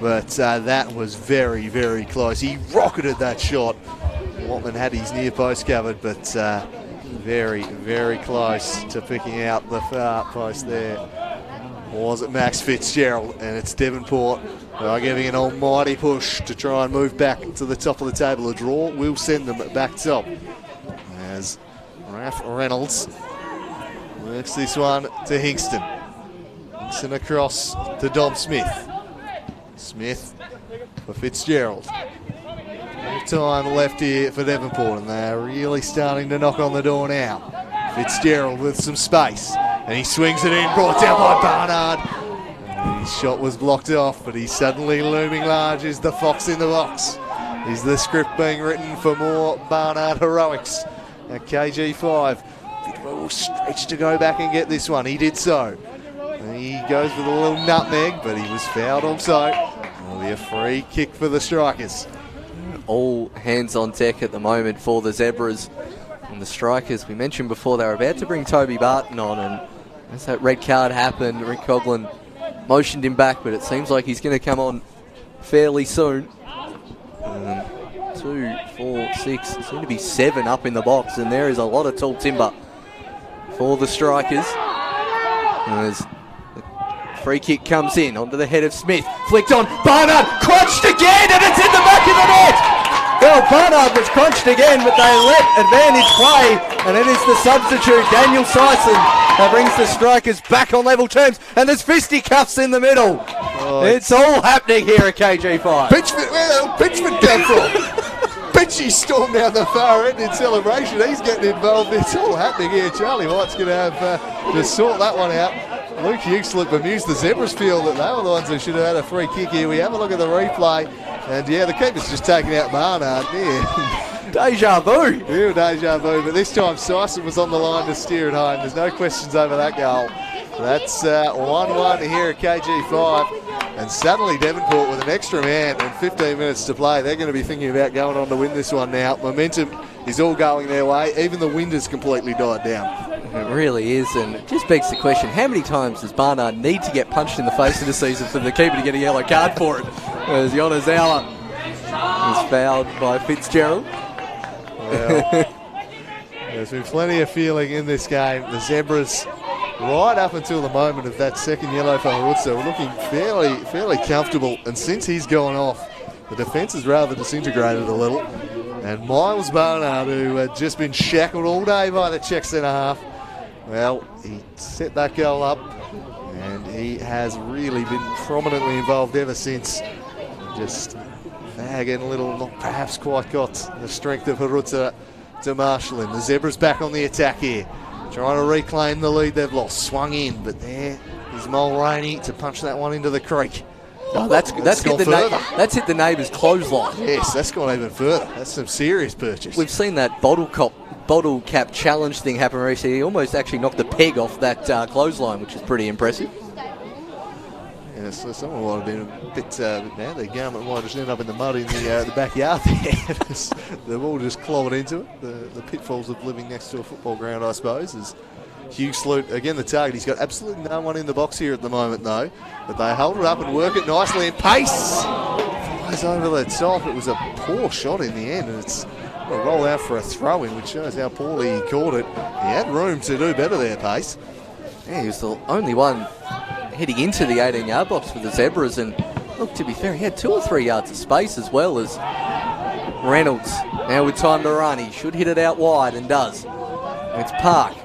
But that was very, very close. He rocketed that shot. Watman had his near post covered, but very, very close to picking out the far post there. Or was it Max Fitzgerald? And it's Devonport. They are giving an almighty push to try and move back to the top of the table. A draw will send them back top. As Raph Reynolds works this one to Hingston. Hingston across to Dom Smith. Smith for Fitzgerald. Time left here for Devonport, and they're really starting to knock on the door now. Fitzgerald with some space, and he swings it in, brought down by Barnard. And his shot was blocked off, but he's suddenly looming large as the fox in the box. Is the script being written for more Barnard heroics at KG5? Bidwell will stretch to go back and get this one. He did so. And he goes with a little nutmeg, but he was fouled also. It'll be a free kick for the strikers. All hands on deck at the moment for the Zebras. And the strikers, we mentioned before, they were about to bring Toby Barton on, and as that red card happened, Rick Coughlin motioned him back, but it seems like he's going to come on fairly soon. 2, 4, 6, soon to be 7 up in the box, and there is a lot of tall timber for the strikers. As the free kick comes in onto the head of Smith, flicked on, Barnard crunched again, and it's in the back of the net! Well, Barnard was crunched again, but they let advantage play, and it is the substitute, Daniel Sison, that brings the strikers back on level terms, and there's fisticuffs in the middle. Oh, it's all happening here at KG5. Pitchford come from? Pitchy stormed down the far end in celebration. He's getting involved. It's all happening here. Charlie White's going to have to sort that one out. Luke Hughes looked bemused. The Zebras feel that they were the ones who should have had a free kick here. We have a look at the replay, and yeah, the keeper's just taking out Barnard. Yeah. Deja vu. Real deja vu, but this time Sison was on the line to steer it home. There's no questions over that goal. That's 1-1 here at KG5, and suddenly Devonport with an extra man and 15 minutes to play. They're going to be thinking about going on to win this one now. Momentum is all going their way. Even the wind has completely died down. It really is, and it just begs the question, how many times does Barnard need to get punched in the face in the season for the keeper to get a yellow card for it? As Yonezawa is fouled by Fitzgerald. Well, there's been plenty of feeling in this game. The Zebras, right up until the moment of that second yellow for Harutsa, were looking fairly comfortable, and since he's gone off, the defence has rather disintegrated a little. And Miles Barnard, who had just been shackled all day by the Czech centre-half, well, he set that goal up, and he has really been prominently involved ever since. Just again, a little, not perhaps quite got the strength of Harutsa to marshal him. The Zebras back on the attack here, trying to reclaim the lead they've lost. Swung in, but there is Mulroney to punch that one into the creek. Oh, that's hit the neighbour's clothesline. Yes, that's gone even further. That's some serious purchase. We've seen that bottle cap challenge thing happen recently. He almost actually knocked the peg off that clothesline, which is pretty impressive. Yes, so someone might have been a bit mad. Their garment might just end up in the mud in the backyard there. They've all just clawed into it. The pitfalls of living next to a football ground, I suppose, is Hugh Sloot, again the target. He's got absolutely no one in the box here at the moment though, but they hold it up and work it nicely, and pace flies over the top. It was a poor shot in the end, and it's a roll out for a throw-in, which shows how poorly he caught it. He had room to do better there, Pace. Yeah, he was the only one heading into the 18-yard box for the Zebras, and look, to be fair, he had 2 or 3 yards of space as well as Reynolds. Now with time to run, he should hit it out wide, and does. And it's Park.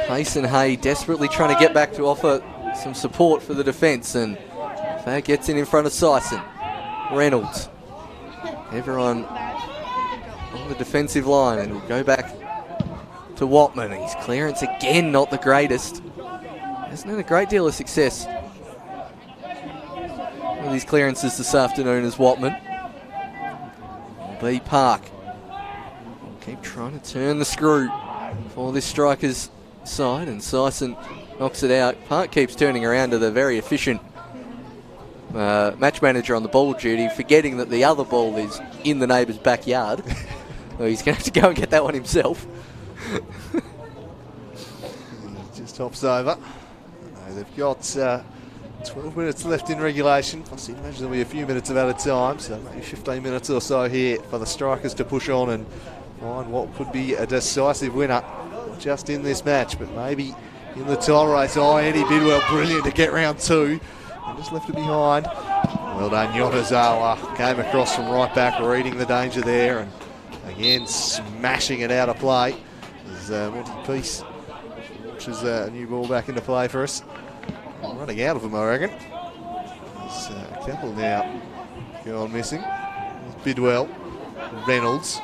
Mason Hay desperately trying to get back to offer some support for the defence, and that gets in front of Sison. Reynolds. Everyone on the defensive line, and we'll go back to Watman. His clearance again not the greatest. Hasn't had a great deal of success with his clearances this afternoon is Watman. B. Park. Keep trying to turn the screw for this striker's side, and Syson knocks it out. Park keeps turning around to the very efficient match manager on the ball duty, forgetting that the other ball is in the neighbour's backyard. Well, he's going to have to go and get that one himself. Just hops over. They've got 12 minutes left in regulation. I imagine there'll be a few minutes of added time, so maybe 15 minutes or so here for the Strikers to push on and find what could be a decisive winner, not just in this match, but maybe in the title race. Oh, Eddie Bidwell, brilliant to get round 2. And just left it behind. Well done, Yonezawa. Came across from right back, reading the danger there, and again smashing it out of play. As Monty Peace launches a new ball back into play for us. Running out of them, I reckon. There's a couple now going missing. There's Bidwell, Reynolds.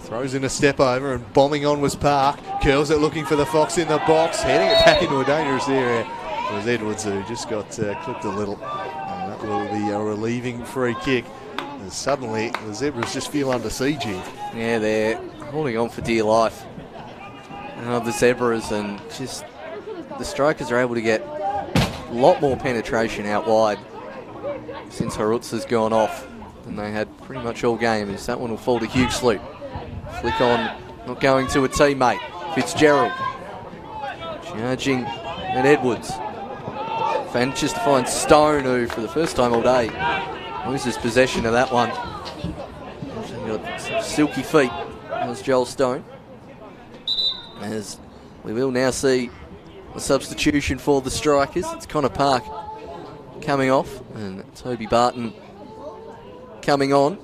Throws in a step over, and bombing on was Park. Curls it, looking for the Fox in the box. Heading it back into a dangerous area. It was Edwards who just got clipped a little. And that will be a relieving free kick. And suddenly, the Zebras just feel under siege here. Yeah, they're holding on for dear life. The Zebras, and just the Strikers are able to get a lot more penetration out wide since Harutz has gone off than they had pretty much all game. As that one will fall to Hughesley. Flick on, not going to a teammate. Fitzgerald charging at Edwards. Manages to find Stone, who for the first time all day loses possession of that one. Got some silky feet as Joel Stone. As we will now see a substitution for the Strikers. It's Connor Park coming off and Toby Barton coming on.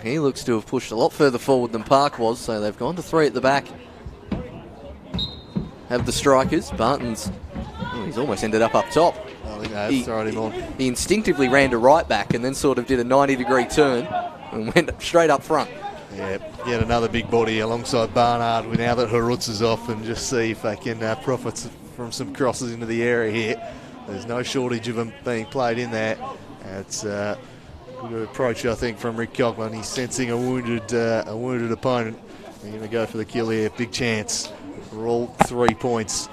He looks to have pushed a lot further forward than Park was, so they've gone to 3 at the back. Have the Strikers. Barton's, he's almost ended up top. I think they've thrown him on. He instinctively ran to right back and then sort of did a 90-degree turn and went straight up front. Yeah, yet another big body alongside Barnard now that Harutz is off, and just see if they can profit from some crosses into the area here. There's no shortage of them being played in there. It's a good approach, I think, from Rick Coughlin. He's sensing a wounded opponent. They're going to go for the kill here. Big chance for all 3 points,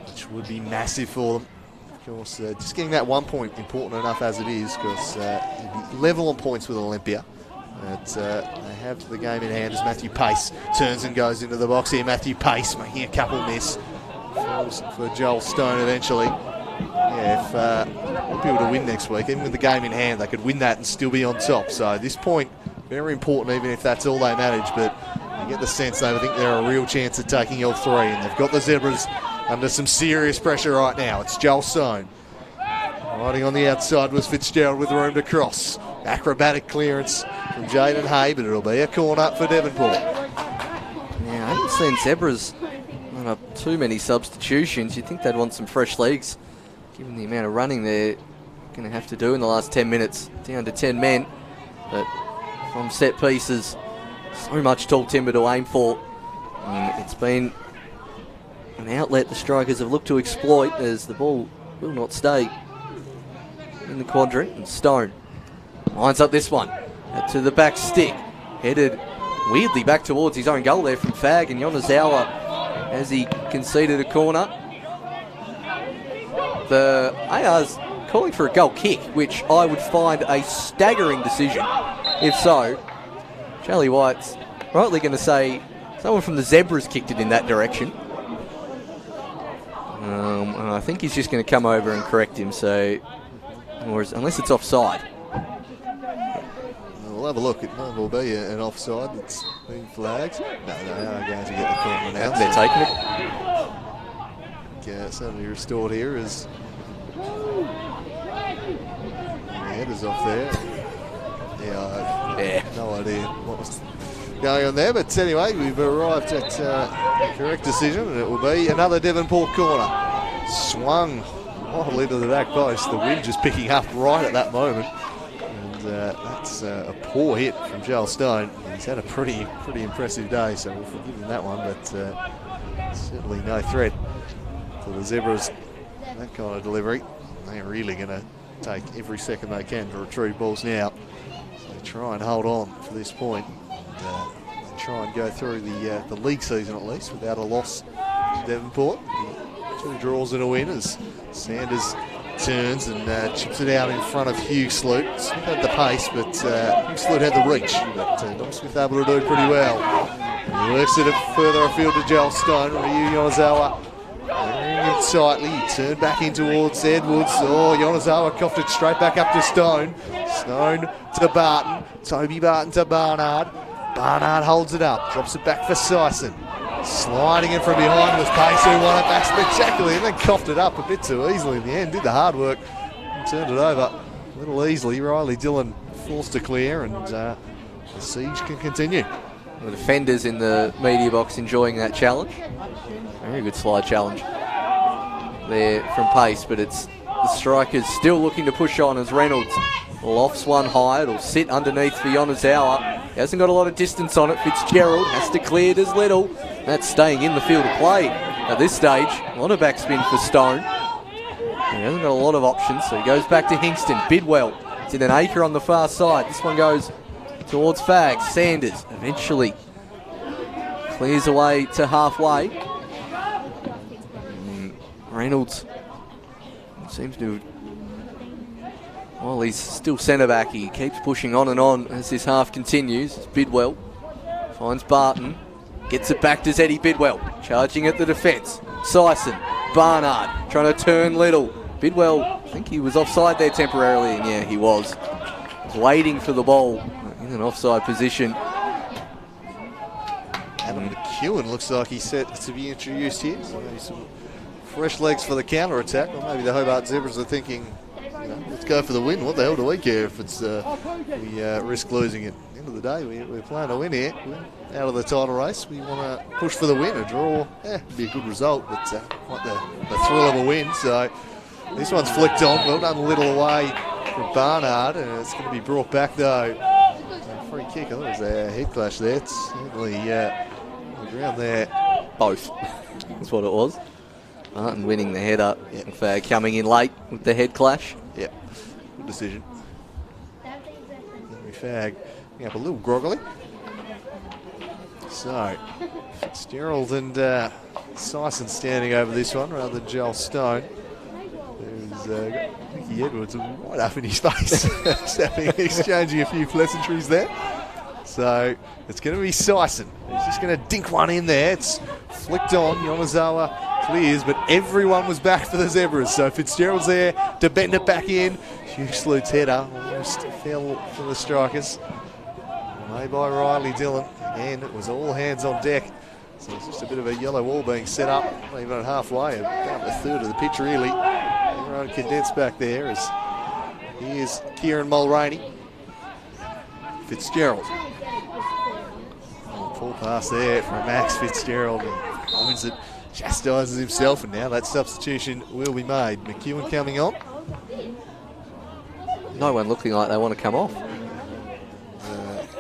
which would be massive for them. Of course, just getting that 1 point important enough as it is, because you'd be level on points with Olympia. But they have the game in hand as Matthew Pace turns and goes into the box here. Matthew Pace making a couple miss. Falls for Joel Stone eventually. Yeah, if we'll be able to win next week, even with the game in hand, they could win that and still be on top. So this point, very important, even if that's all they manage. But you get the sense they think they're a real chance at taking all 3. And they've got the Zebras under some serious pressure right now. It's Joel Stone. Riding on the outside was Fitzgerald with room to cross. Acrobatic clearance from Jaden Hay, but it'll be a corner for Devonport. Yeah, I haven't seen Zebras run up too many substitutions. You'd think they'd want some fresh legs, given the amount of running they're going to have to do in the last 10 minutes. Down to 10 men, but from set pieces, so much tall timber to aim for. It's been an outlet the Strikers have looked to exploit, as the ball will not stay in the quadrant. And Stone lines up this one to the back stick, headed weirdly back towards his own goal there from Fag, and Yonezawa, as he conceded a corner. The AR's calling for a goal kick, which I would find a staggering decision. If so, Charlie White's rightly going to say someone from the Zebras kicked it in that direction. I think he's just going to come over and correct him, so, unless it's offside. We'll have a look. It might well be an offside that's been flagged. No, they are going to get the corner now. They're taking it. Yeah, certainly restored here as the header's off there. Yeah, no idea what was going on there, but anyway, we've arrived at the correct decision, and it will be another Devonport corner. Swung wildly to the back post. The wind just picking up right at that moment. That's a poor hit from Joel Stone. He's had a pretty impressive day, so we'll forgive him that one, but certainly no threat to the Zebras that kind of delivery. They're really going to take every second they can to retrieve balls now. So they try and hold on for this point. And, they try and go through the league season at least without a loss to Devonport. 2 draws and a win as Sanders turns and chips it out in front of Hugh Sloot. Smith had the pace, but Hugh Sloot had the reach. But Dom Smith able to do pretty well. He works it further afield to Joel Stone. Ryu Yonezawa bringing him tightly. He turned back in towards Edwards. Oh, Yonezawa coughed it straight back up to Stone. Stone to Barton. Toby Barton to Barnard. Barnard holds it up. Drops it back for Sison. Sliding in from behind was Pace, who won it back spectacularly and then coughed it up a bit too easily in the end. Did the hard work and turned it over a little easily. Riley Dillon forced to clear, and the siege can continue. The defenders in the media box enjoying that challenge. Very good slide challenge there from Pace, but it's the strikers still looking to push on as Reynolds lofts one high. It'll sit underneath for Yonezawa. He hasn't got a lot of distance on it. Fitzgerald has to clear. Does Little. That's staying in the field of play at this stage. A lot of backspin for Stone. He hasn't got a lot of options, so he goes back to Hingston. Bidwell. It's in an acre on the far side. This one goes towards Fags. Sanders eventually clears away to halfway. Reynolds seems to, well, he's still centre back. He keeps pushing on and on as this half continues. Bidwell finds Barton, gets it back to Zeddy Bidwell, charging at the defence. Sison, Barnard trying to turn Little. Bidwell, I think he was offside there temporarily, and yeah, he was. Waiting for the ball in an offside position. Adam McEwen looks like he's set to be introduced here. So maybe some fresh legs for the counter attack, or maybe the Hobart Zebras are thinking, let's go for the win. What the hell do we care if it's we risk losing it? At the end of the day, we're playing to win here. We're out of the title race. We want to push for the win. A draw, would be a good result, but quite the thrill of a win. So this one's flicked on. Well done, Little away from Barnard, and it's going to be brought back though. Free kick. I thought it was a head clash there. It's certainly on the ground there. Both. That's what it was. Barton winning the header. Yep. Coming in late with the head clash. Yep. Good decision. Henry Fagg up a little groggily. So Fitzgerald and Sison standing over this one rather than Joel Stone. There's Nicky Edwards right up in his face, exchanging a few pleasantries there. So it's going to be Sison. He's just going to dink one in there. It's flicked on. Yonezawa clears, but everyone was back for the Zebras. So Fitzgerald's there to bend it back in. Hugh Sloot's header almost fell for the strikers. Made by Riley Dillon. Again, it was all hands on deck. So it's just a bit of a yellow wall being set up, not even at halfway, down a third of the pitch really. Everyone condensed back there as here's Kieran Mulroney. Fitzgerald. Full pass there from Max Fitzgerald, and owns it, chastises himself, and now that substitution will be made. McEwen coming on. No one looking like they want to come off.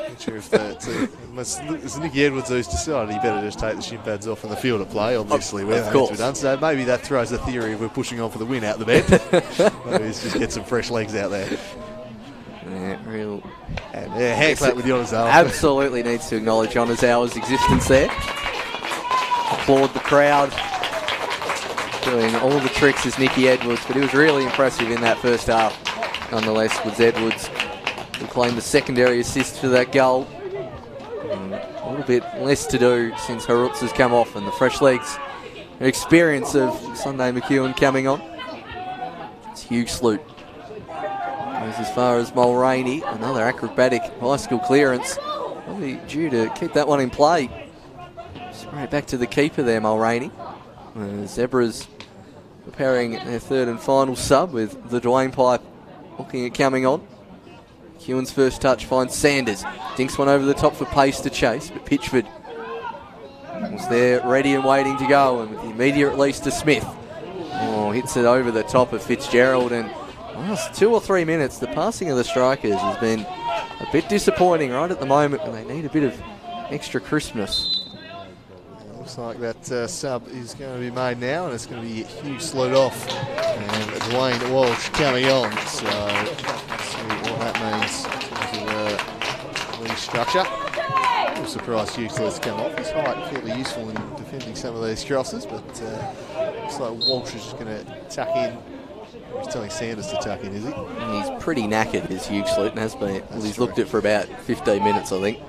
Not sure if it's Nicky Edwards who's decided he better just take the shin pads off in the field of play, obviously. Of course. Done. So maybe that throws the theory of we're pushing on for the win out the bed. Maybe it's just get some fresh legs out there. Yeah, real. And hand clap with Yonezawa. Absolutely needs to acknowledge Yonezawa's existence there. Applaud the crowd. Doing all the tricks as Nicky Edwards, but he was really impressive in that first half. Nonetheless, was Edwards who claimed the secondary assist for that goal. A little bit less to do since Harutz has come off, and the fresh legs experience of Sunday McEwen coming on. It's Hugh Sloot. Goes as far as Mulroney. Another acrobatic high school clearance. Probably due to keep that one in play. Straight back to the keeper there, Mulroney. Zebras preparing their third and final sub with the Dwayne Pipe looking at coming on. McEwen's first touch finds Sanders. Dinks one over the top for pace to chase, but Pitchford was there ready and waiting to go, and with the immediate release to Smith. Oh, hits it over the top of Fitzgerald, and last 2 or 3 minutes, the passing of the strikers has been a bit disappointing right at the moment, and they need a bit of extra crispness. Looks like that sub is going to be made now, and it's going to be Hugh Sloot off and Dwayne Walsh coming on. So let's see what that means in terms of the structure. I'm surprised Hugh Sloot's come off. His height fairly useful in defending some of these crosses, but looks like Walsh is just going to tuck in. He's telling Sanders to tuck in, is he? He's pretty knackered, is Hugh Sloot, and has been. Well, he's looked at it for about 15 minutes, I think.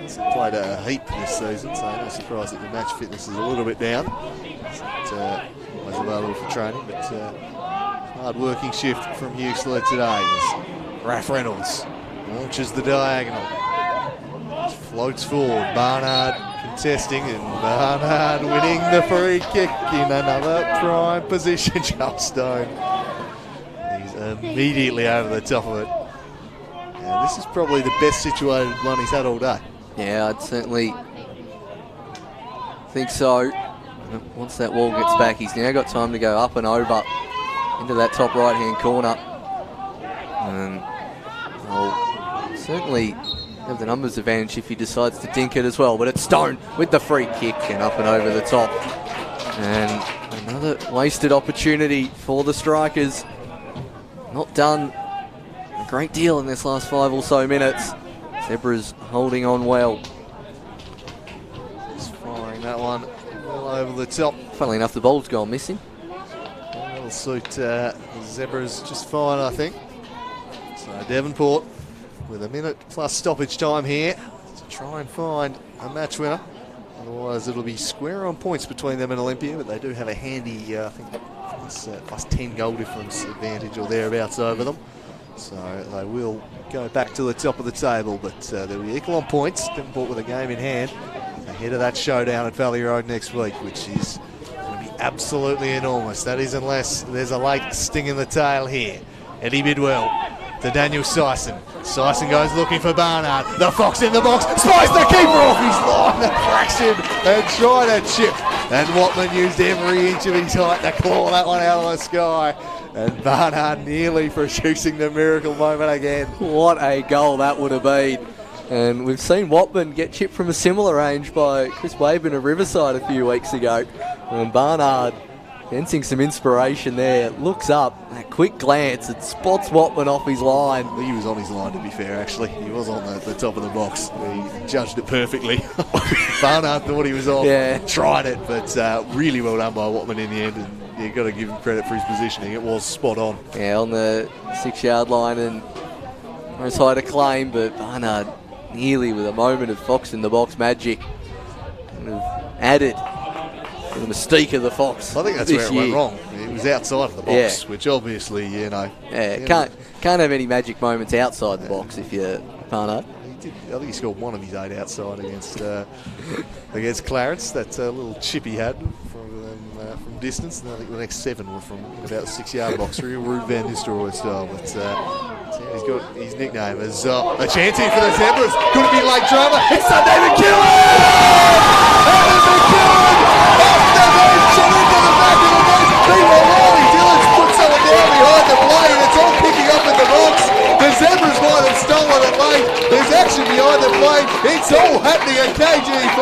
He's played a heap this season, so no surprise that the match fitness is a little bit down. It's not always available for training, but hard-working shift from Hugh Sloot today as Raph Reynolds launches the diagonal. Just floats forward, Barnard contesting, and Barnard winning the free kick in another prime position. Joel Stone, he's immediately over the top of it. And this is probably the best situated one he's had all day. Yeah, I'd certainly think so. Once that wall gets back, he's now got time to go up and over into that top right-hand corner. And he'll certainly have the numbers advantage if he decides to dink it as well. But it's Stone with the free kick and up and over the top. And another wasted opportunity for the Strikers. Not done a great deal in this last 5 or so minutes. Zebras holding on well. Just firing that one well over the top. Funnily enough, the ball's gone missing. That'll suit the Zebras just fine, I think. So Devonport with a minute plus stoppage time here to try and find a match winner. Otherwise, it'll be square on points between them and Olympia, but they do have a handy, I think, plus 10 goal difference advantage or thereabouts over them. So they will go back to the top of the table, but they'll be equal on points. Devonport with a game in hand ahead of that showdown at Valley Road next week, which is going to be absolutely enormous. That is unless there's a late sting in the tail here. Eddie Bidwell to Daniel Syson. Syson goes looking for Barnard. The Fox in the box. Spies the keeper off his line. The fraction and try to chip. And Watman used every inch of his height to claw that one out of the sky. And Barnard nearly producing the miracle moment again. What a goal that would have been. And we've seen Watman get chipped from a similar range by Chris Waben of Riverside a few weeks ago. And Barnard sensing some inspiration there, looks up, a quick glance, and spots Watman off his line. He was on his line, to be fair, actually. He was on the top of the box. He judged it perfectly. Barnard thought he was off, tried it, but really well done by Watman in the end. And you've got to give him credit for his positioning. It was spot on. Yeah, on the 6-yard line, and most high to claim, but Barnard nearly with a moment of Fox in the box magic kind of added to the mystique of the Fox. I think that's where it went wrong. It was outside of the box, which obviously, can't have any magic moments outside the box if you're Barnard. I think he scored one of his 8 outside against Clarence. That little chip he had from distance, and I think the next 7 were from about the 6-yard box, Ruud van Nistelrooy style. But he's got his nickname as a chance here for the Zebras. Could it be late drama? It's David Killen! David Killen! Off the bench and into the back of the net. Meanwhile, Riley Dillon's put someone down behind the play, and it's all picking up in the box. The Zebras might have stolen it late. There's action behind the play. It's all happening at KGV,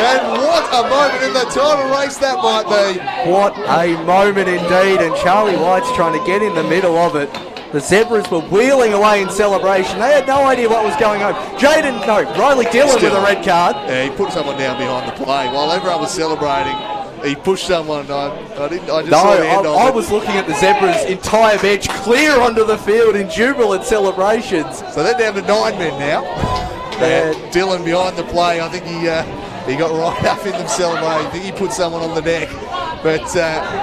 and what a moment in the title race that might be. What a moment indeed, and Charlie White's trying to get in the middle of it. The Zebras were wheeling away in celebration. They had no idea what was going on. Riley Dillon with a red card. Yeah, he put someone down behind the play. While everyone was celebrating, he pushed someone. I saw the end of it. I was looking at the Zebras' entire bench clear onto the field in jubilant celebrations. So they're down to 9 men now. Dillon behind the play. I think he got right up in them celebrating. I think he put someone on the deck. But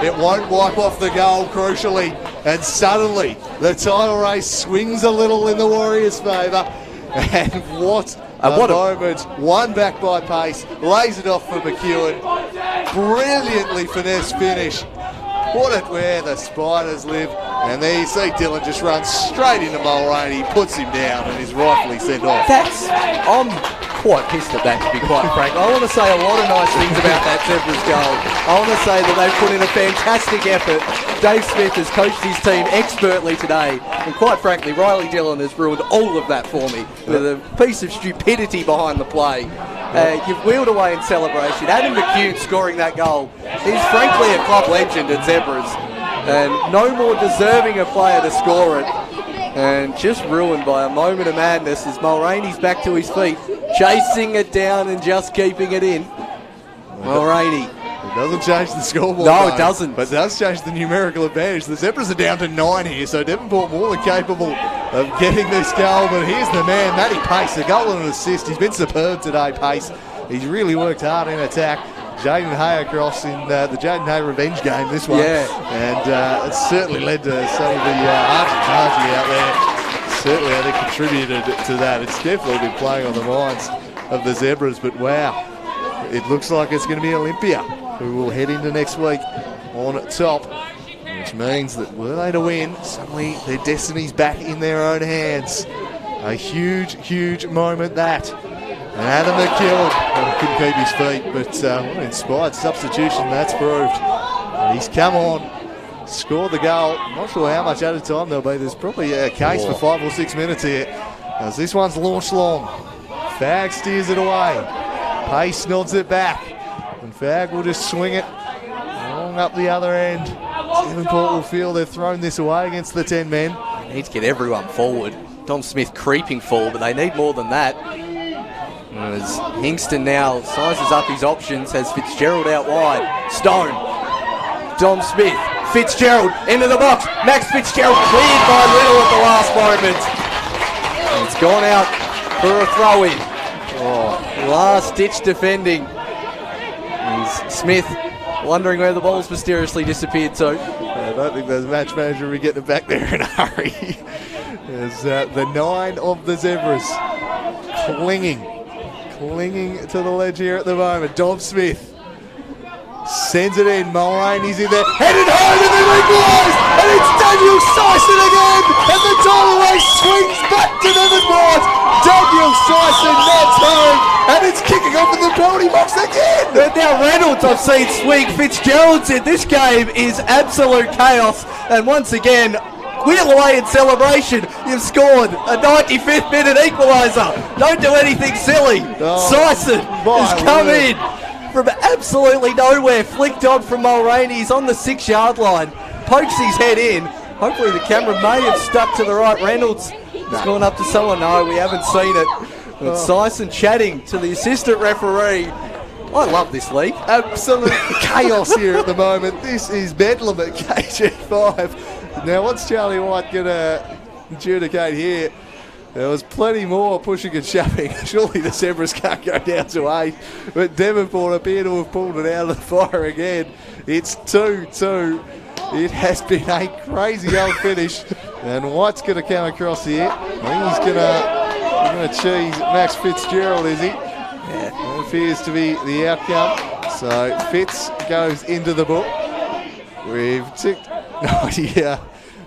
it won't wipe off the goal, crucially. And suddenly, the title race swings a little in the Warriors' favour. And what a moment. One back by pace. Lays it off for McEwen. Brilliantly finesse finish. Put it where the Spiders live. And there you see Dillon just runs straight into Mulroney. He puts him down and is rightfully sent off. I'm quite pissed at that, to be quite frank. I want to say a lot of nice things about that Zebras goal. I want to say that they've put in a fantastic effort. Dave Smith has coached his team expertly today. And quite frankly, Riley Dillon has ruined all of that for me with a piece of stupidity behind the play. You've wheeled away in celebration. Adam McCune scoring that goal. He's frankly a club legend at Zebras, and no more deserving a player to score it. And just ruined by a moment of madness as Mulroney's back to his feet, chasing it down and just keeping it in. Mulroney. It doesn't change the scoreboard. No, though, it doesn't. But it does change the numerical advantage. The Zebras are down to 9 here, so Devonport more than capable of getting this goal. But here's the man, Matty Pace, a goal and an assist. He's been superb today, Pace. He's really worked hard in attack. Jaden Hay across in the Jaden Hay revenge game, this one. Yeah. And it's certainly led to some of the Archie out there. Certainly, I think, contributed to that. It's definitely been playing on the minds of the Zebras. But wow, it looks like it's going to be Olympia who will head into next week on top, which means that were they to win, suddenly their destiny's back in their own hands. A huge, huge moment that. And Adam McKillop couldn't keep his feet, but what an inspired substitution that's proved. And he's come on, scored the goal. I'm not sure how much added time there'll be. There's probably a case for 5 or 6 minutes here, as this one's launched long. Fag steers it away. Pace nods it back. And Fag will just swing it long up the other end. Devonport will feel they've thrown this away against the 10 men. They need to get everyone forward. Dom Smith creeping forward, but they need more than that. As Hingston now sizes up his options, has Fitzgerald out wide. Stone. Dom Smith. Fitzgerald into the box. Max Fitzgerald cleared by Little at the last moment. And it's gone out for a throw-in. Last-ditch defending. Smith wondering where the ball's mysteriously disappeared to. I don't think the match manager will be getting it back there in a hurry. As the 9 of the Zebras clinging to the ledge here at the moment. Dom Smith sends it in. Mulroney's in there, headed home, and they've equalised, and it's Daniel Syson again, and the tidal race swings back to Devonport. Daniel Syson nets home, and it's kicking off in the penalty box again. And now Reynolds, I've seen swing. Fitzgerald said this game is absolute chaos, and once again, wheel away in celebration. You've scored a 95th minute equaliser. Don't do anything silly. Syson has come in from absolutely nowhere, flicked on from Mulroney. He's on the 6-yard line, pokes his head in. Hopefully the camera may have stuck to the right. Reynolds has gone up to someone. No, we haven't seen it. But Syson chatting to the assistant referee. I love this league. Absolute chaos here at the moment. This is bedlam at KG5. Now, what's Charlie White going to adjudicate here? There was plenty more pushing and shoving. Surely the Zebras can't go down to 8. But Devonport appear to have pulled it out of the fire again. It's 2-2. It has been a crazy old finish. And White's going to come across here. I think he's going to cheese Max Fitzgerald, is he? Yeah. That appears to be the outcome. So Fitz goes into the book. We've ticked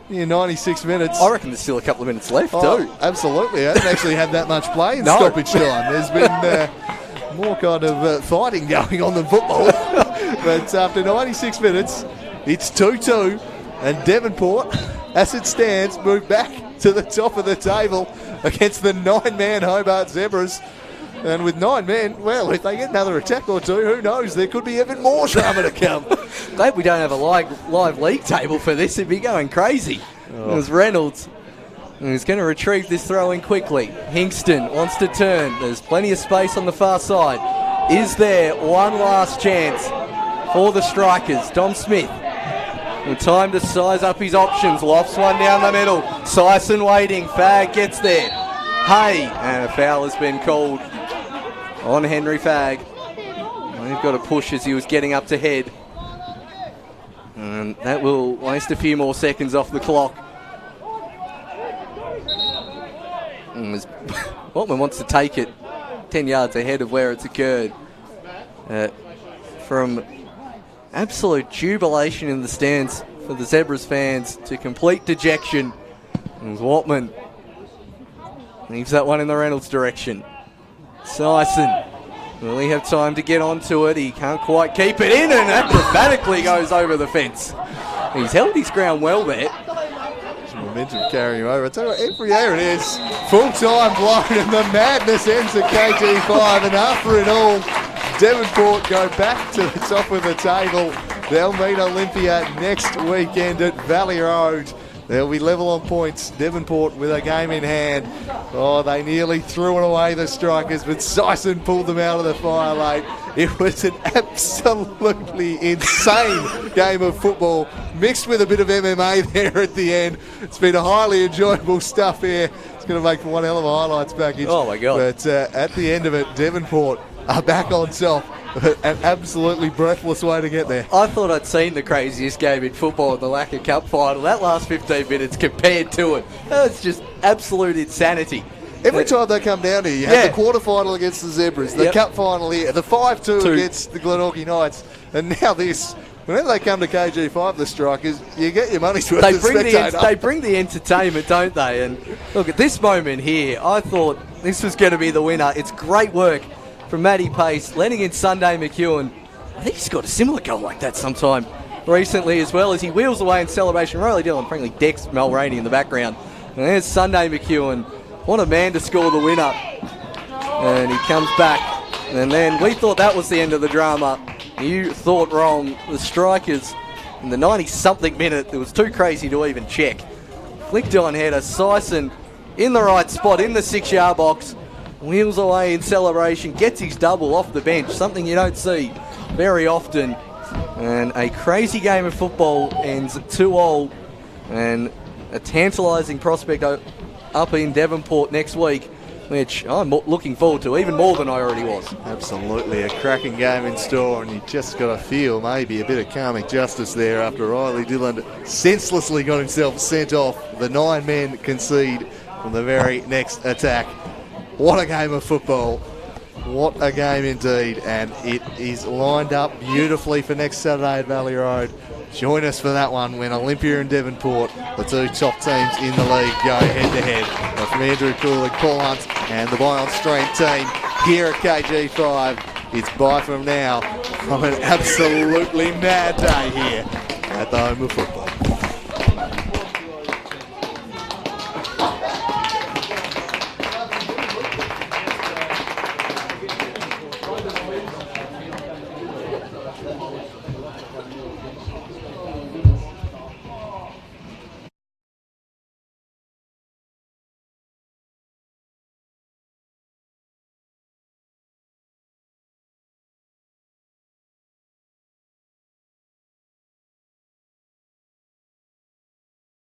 96 minutes. I reckon there's still a couple of minutes left, too. Absolutely. I haven't actually had that much play in stoppage time. There's been more kind of fighting going on than football. But after 96 minutes, it's 2-2. And Devonport, as it stands, moved back to the top of the table against the 9-man Hobart Zebras. And with 9 men, well, if they get another attack or two, who knows? There could be even more drama to come. Glad we don't have a live league table for this. It'd be going crazy. There's Reynolds. And he's going to retrieve this throw in quickly. Hingston wants to turn. There's plenty of space on the far side. Is there one last chance for the strikers? Dom Smith. And time to size up his options. Lofts one down the middle. Syson waiting. Fag gets there. Hey, and a foul has been called on Henry Fag. They've got to push as he was getting up to head. And that will waste a few more seconds off the clock. Waltman wants to take it 10 yards ahead of where it's occurred. From absolute jubilation in the stands for the Zebras fans to complete dejection. And Waltman leaves that one in the Reynolds direction. Syson, will he have time to get onto it? He can't quite keep it in, and acrobatically goes over the fence. He's held his ground well there. momentum carrying over. I tell you what, there it is. Full time blown, and the madness ends at KG5. And after it all, Devonport go back to the top of the table. They'll meet Olympia next weekend at Valley Road. They'll be level on points. Devonport with a game in hand. Oh, they nearly threw it away, the Strikers, but Sison pulled them out of the fire late. It was an absolutely insane game of football, mixed with a bit of MMA there at the end. It's been a highly enjoyable stuff here. It's going to make for one hell of a highlights package. Oh, my God. But at the end of it, Devonport are back on top. An absolutely breathless way to get there. I thought I'd seen the craziest game in football in the Lacquer Cup final. That last 15 minutes compared to it, it's just absolute insanity. Every time they come down here, you have the quarterfinal against the Zebras, the cup final here, the 5-2 against the Glenorchy Knights, and now this. Whenever they come to KG5, the Strikers, you get your money's worth as a spectator. They bring the entertainment, don't they? And look, at this moment here, I thought this was going to be the winner. It's great work from Matty Pace, letting in Sunday McEwen. I think he's got a similar goal like that sometime recently as well, as he wheels away in celebration. Riley Dillon, frankly, decks Mulroney in the background. And there's Sunday McEwen. What a man to score the winner. And he comes back. And then we thought that was the end of the drama. You thought wrong. The Strikers, in the 90-something minute, it was too crazy to even check. Flicked on header. Sison in the right spot, in the 6-yard box. Wheels away in celebration, gets his double off the bench, something you don't see very often. And a crazy game of football ends at 2-2, and a tantalising prospect up in Devonport next week, which I'm looking forward to, even more than I already was. Absolutely, a cracking game in store, and you just got to feel maybe a bit of karmic justice there after Riley Dillon senselessly got himself sent off. The 9 men concede from the very next attack. What a game of football. What a game indeed. And it is lined up beautifully for next Saturday at Valley Road. Join us for that one when Olympia and Devonport, the two top teams in the league, go head-to-head. From Andrew Cooley, Paul Hunt and the Buy On Stream team here at KG5. It's bye from now from an absolutely mad day here at the home of football.